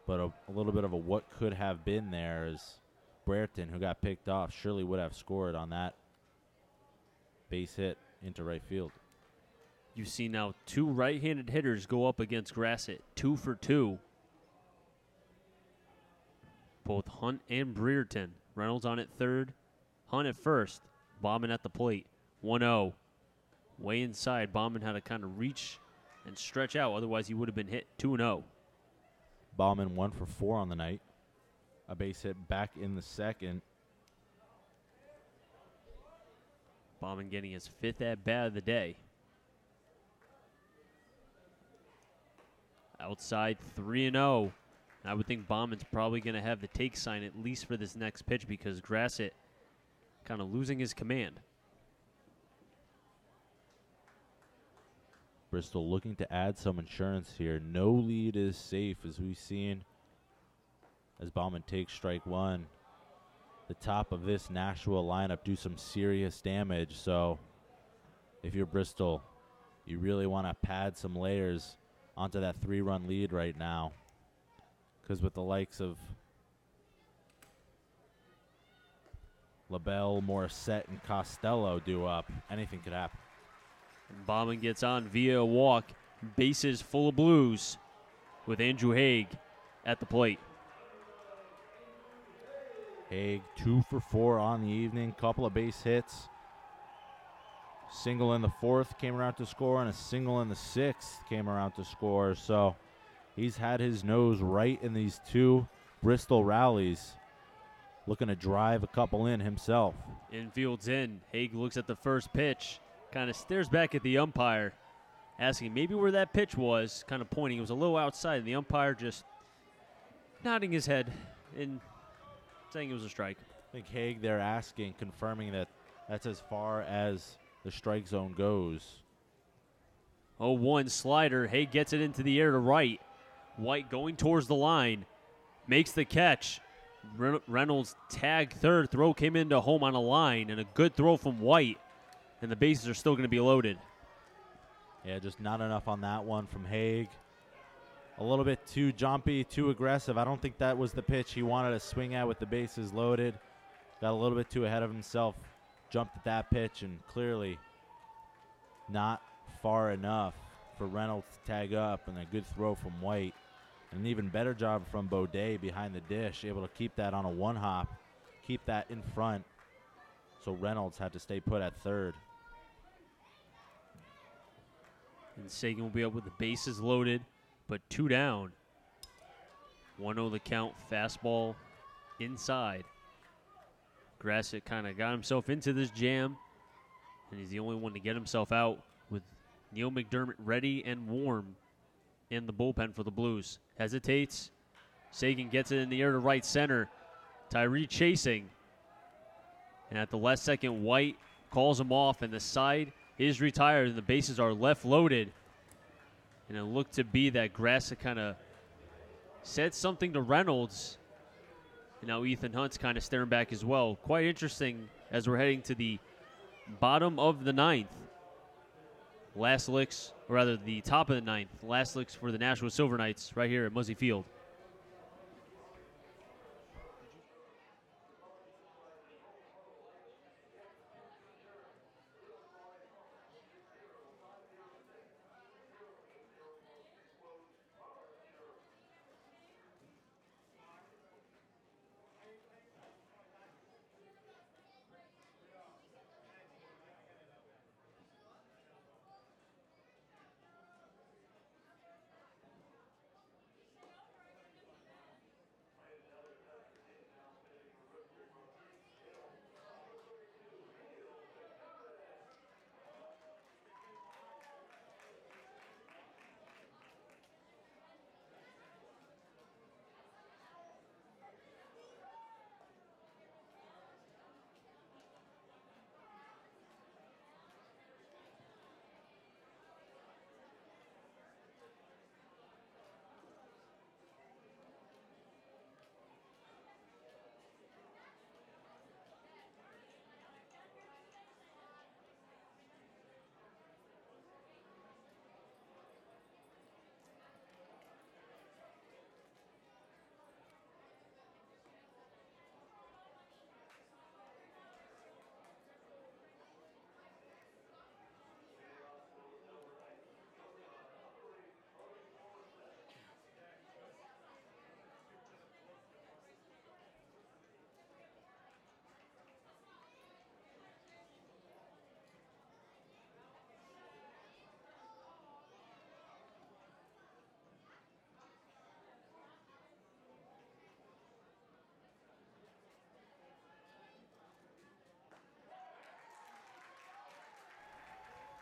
But a little bit of a what could have been there, as Brereton, who got picked off, surely would have scored on that base hit into right field. You see now two right-handed hitters go up against Grassett, 2 for 2. Both Hunt and Brereton. Reynolds on at third, Hunt at first, Bauman at the plate. 1-0. Way inside, Bauman had to kind of reach and stretch out, otherwise he would have been hit. 2-0. Bauman 1 for 4 on the night. A base hit back in the second. Bauman getting his 5th at-bat of the day. Outside 3-0. I would think Bauman's probably going to have the take sign at least for this next pitch, because Grassett kind of losing his command. Bristol looking to add some insurance here. No lead is safe, as we've seen as Bauman takes strike one. The top of this Nashua lineup do some serious damage. So if you're Bristol, you really want to pad some layers onto that 3-run lead right now, because with the likes of LaBelle, Morissette, and Costello due up, anything could happen. And Bauman gets on via a walk. Bases full of Blues with Andrew Haig at the plate. Haig 2 for 4 on the evening. Couple of base hits. Single in the 4th came around to score, and a single in the 6th came around to score. So he's had his nose right in these 2 Bristol rallies, looking to drive a couple in himself. Infield's in. Haig looks at the first pitch, kind of stares back at the umpire, asking maybe where that pitch was, kind of pointing. It was a little outside, and the umpire just nodding his head and saying it was a strike. I think Haig there asking, confirming that that's as far as the strike zone goes. 0-1 slider. Haig gets it into the air to right. White going towards the line. Makes the catch. Reynolds tagged third. Throw came into home on a line, and a good throw from White. And the bases are still going to be loaded. Yeah, just not enough on that one from Haig. A little bit too jumpy, too aggressive. I don't think that was the pitch he wanted to swing at with the bases loaded. Got a little bit too ahead of himself. Jumped at that pitch, and clearly not far enough for Reynolds to tag up, and a good throw from White. An even better job from Baudet behind the dish, able to keep that on a one hop, keep that in front. So Reynolds had to stay put at third. And Sagan will be up with the bases loaded, but 2 down. 1-0 the count, fastball inside. Grassick kind of got himself into this jam, and he's the only one to get himself out with Neil McDermott ready and warm in the bullpen for the Blues. Hesitates. Sagan gets it in the air to right center. Tyree chasing. And at the last second, White calls him off, and the side is retired, and the bases are left loaded. And it looked to be that Grassick kind of said something to Reynolds. And now Ethan Hunt's kind of staring back as well. Quite interesting as we're heading to the bottom of the ninth. Last licks, or rather the top of the ninth. Last licks for the Nashua Silver Knights right here at Muzzy Field.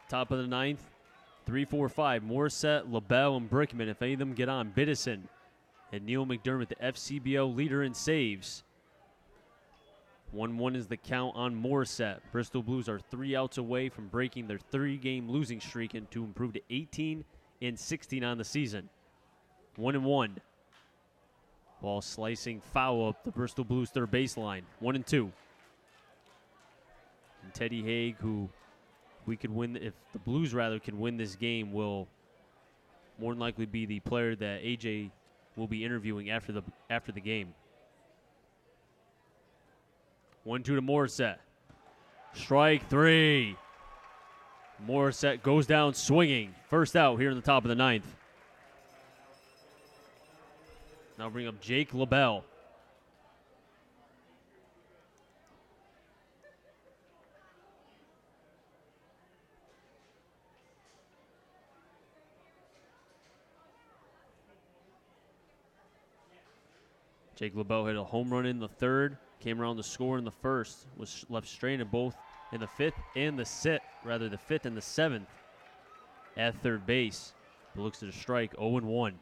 Top of the ninth, 3-4-5. Morissette, LaBelle, and Brickman. If any of them get on, Biddison and Neil McDermott, the FCBO leader in saves. 1-1 is the count on Morissette. Bristol Blues are 3 outs away from breaking their 3-game losing streak and to improve to 18-16 on the season. 1-1. Ball slicing foul up the Bristol Blues third baseline. 1-2. And Teddy Haig, who we could win, if the Blues rather can win this game, will more than likely be the player that AJ will be interviewing after the game. 1-2 to Morissette. Strike 3. Morissette goes down swinging. First out here in the top of the ninth. Now bring up Jake LaBelle. Jake LaBelle hit a home run in the third, came around to score in the first, was left stranded both in the fifth and the fifth and the seventh at third base. But looks at a strike, 0-1.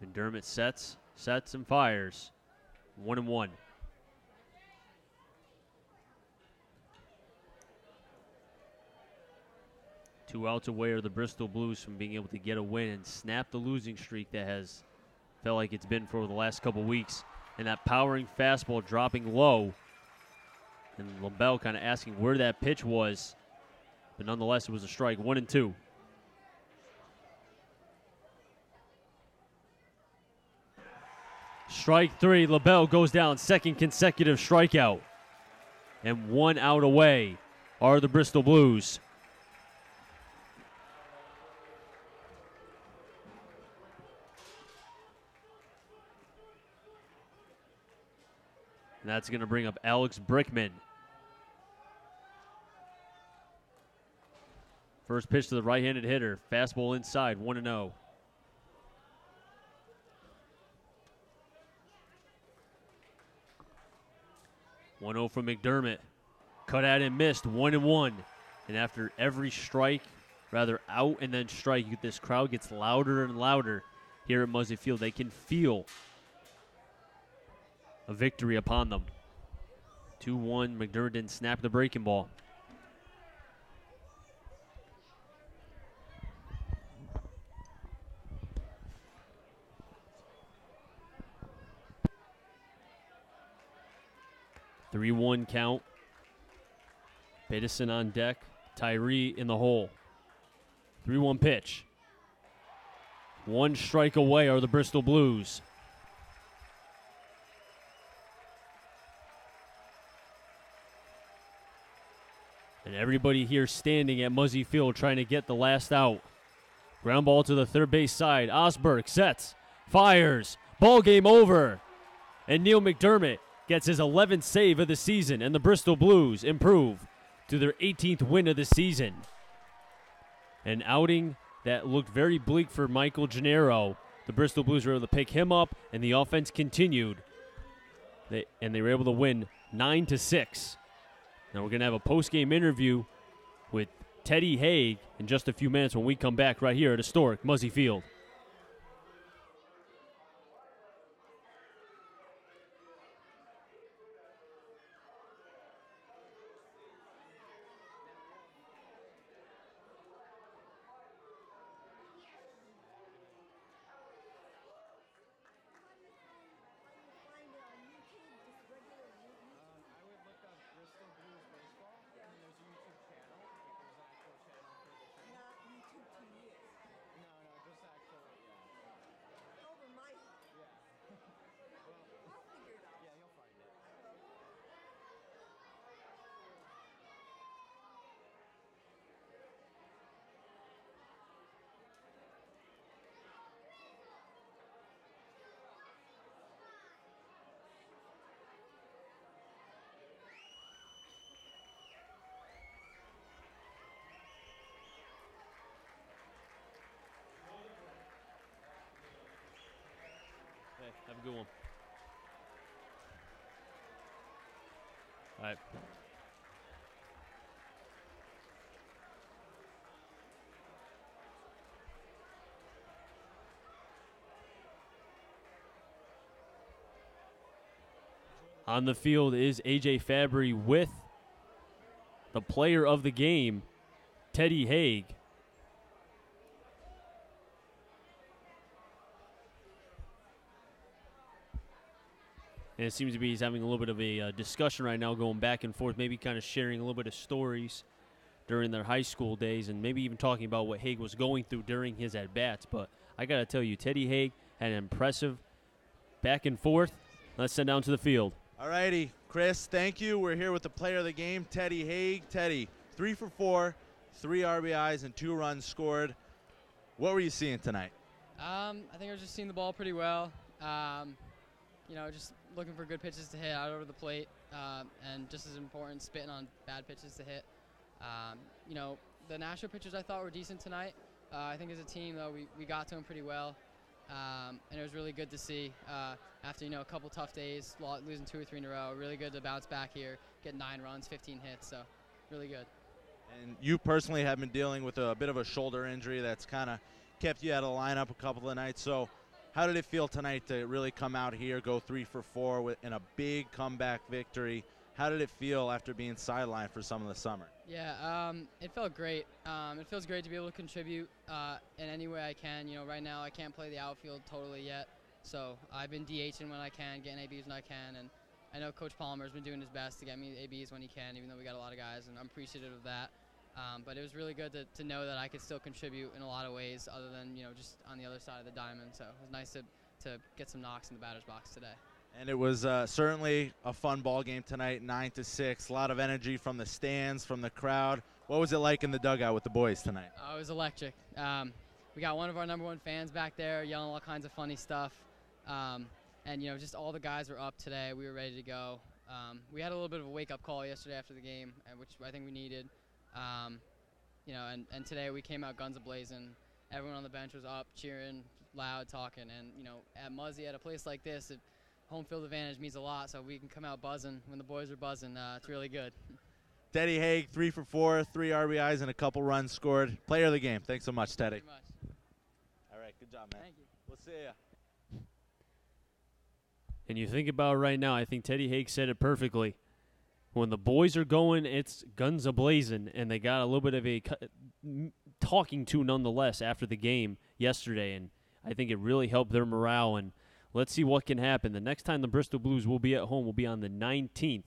McDermott sets and fires, 1-1. Two outs away are the Bristol Blues from being able to get a win and snap the losing streak that has felt like it's been for the last couple weeks. And that powering fastball dropping low. And LaBelle kind of asking where that pitch was. But nonetheless, it was a strike, 1-2. Strike 3, LaBelle goes down, second consecutive strikeout. And 1 out away are the Bristol Blues. And that's going to bring up Alex Brickman. First pitch to the right-handed hitter. Fastball inside, 1-0. One-0 from McDermott. Cut out and missed, 1-1. And after every strike, rather out and then strike, this crowd gets louder and louder here at Muzzy Field. They can feel a victory upon them. 2-1, McDermott didn't snap the breaking ball. Three-one count. Pedersen on deck. Tyree in the hole. 3-1 pitch. One strike away are the Bristol Blues. And everybody here standing at Muzzy Field trying to get the last out. Ground ball to the third base side. Osberg sets, fires, ball game over. And Neil McDermott gets his 11th save of the season, and the Bristol Blues improve to their 18th win of the season. An outing that looked very bleak for Michael Gennaro. The Bristol Blues were able to pick him up, and the offense continued. They were able to win 9-6. Now we're going to have a post-game interview with Teddy Haig in just a few minutes when we come back right here at historic Muzzy Field. Have a good one. All right. On the field is A.J. Fabry with the player of the game, Teddy Haig. And it seems to be he's having a little bit of a discussion right now, going back and forth, maybe kind of sharing a little bit of stories during their high school days and maybe even talking about what Haig was going through during his at-bats. But I got to tell you, Teddy Haig had an impressive back and forth. Let's send down to the field. All righty, Chris, thank you. We're here with the player of the game, Teddy Haig. Teddy, 3 for 4, 3 RBIs, and 2 runs scored. What were you seeing tonight? I think I was just seeing the ball pretty well. Just looking for good pitches to hit out over the plate, and just as important, spitting on bad pitches to hit. The Nashua pitchers I thought were decent tonight. I think as a team, though, we got to them pretty well, and it was really good to see after, a couple tough days, losing 2 or 3 in a row. Really good to bounce back here, get 9 runs, 15 hits, so really good. And you personally have been dealing with a bit of a shoulder injury that's kind of kept you out of the lineup a couple of nights. So how did it feel tonight to really come out here, go 3 for 4 in a big comeback victory? How did it feel after being sidelined for some of the summer? Yeah, it felt great. It feels great to be able to contribute in any way I can. Right now I can't play the outfield totally yet, so I've been DHing when I can, getting ABs when I can, and I know Coach Palmer's been doing his best to get me ABs when he can, even though we got a lot of guys, and I'm appreciative of that. But it was really good to know that I could still contribute in a lot of ways other than, just on the other side of the diamond. So it was nice to get some knocks in the batter's box today. And it was certainly a fun ball game tonight, 9-6. A lot of energy from the stands, from the crowd. What was it like in the dugout with the boys tonight? Oh, it was electric. We got one of our #1 fans back there yelling all kinds of funny stuff. And, just all the guys were up today. We were ready to go. We had a little bit of a wake-up call yesterday after the game, which I think we needed. You know, and today we came out guns a-blazing. Everyone on the bench was up, cheering, loud, talking. And, you know, at Muzzy, at a place like this, home field advantage means a lot, so we can come out buzzing. When the boys are buzzing, it's really good. Teddy Haig, 3 for 4, 3 RBIs, and a couple runs scored. Player of the game. Thanks so much, Teddy. Thank you very much. All right, good job, man. Thank you. We'll see ya. And you think about it right now, I think Teddy Haig said it perfectly. When the boys are going, it's guns a-blazing, and they got a little bit of a talking to nonetheless after the game yesterday, and I think it really helped their morale, and let's see what can happen. The next time the Bristol Blues will be at home will be on the 19th,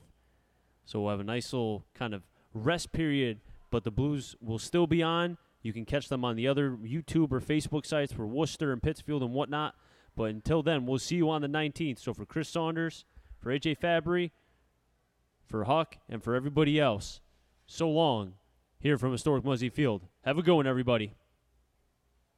so we'll have a nice little kind of rest period, but the Blues will still be on. You can catch them on the other YouTube or Facebook sites for Worcester and Pittsfield and whatnot. But until then, we'll see you on the 19th. So for Chris Saunders, for AJ Fabry, for Huck, and for everybody else, so long here from historic Muzzy Field. Have a good one, everybody.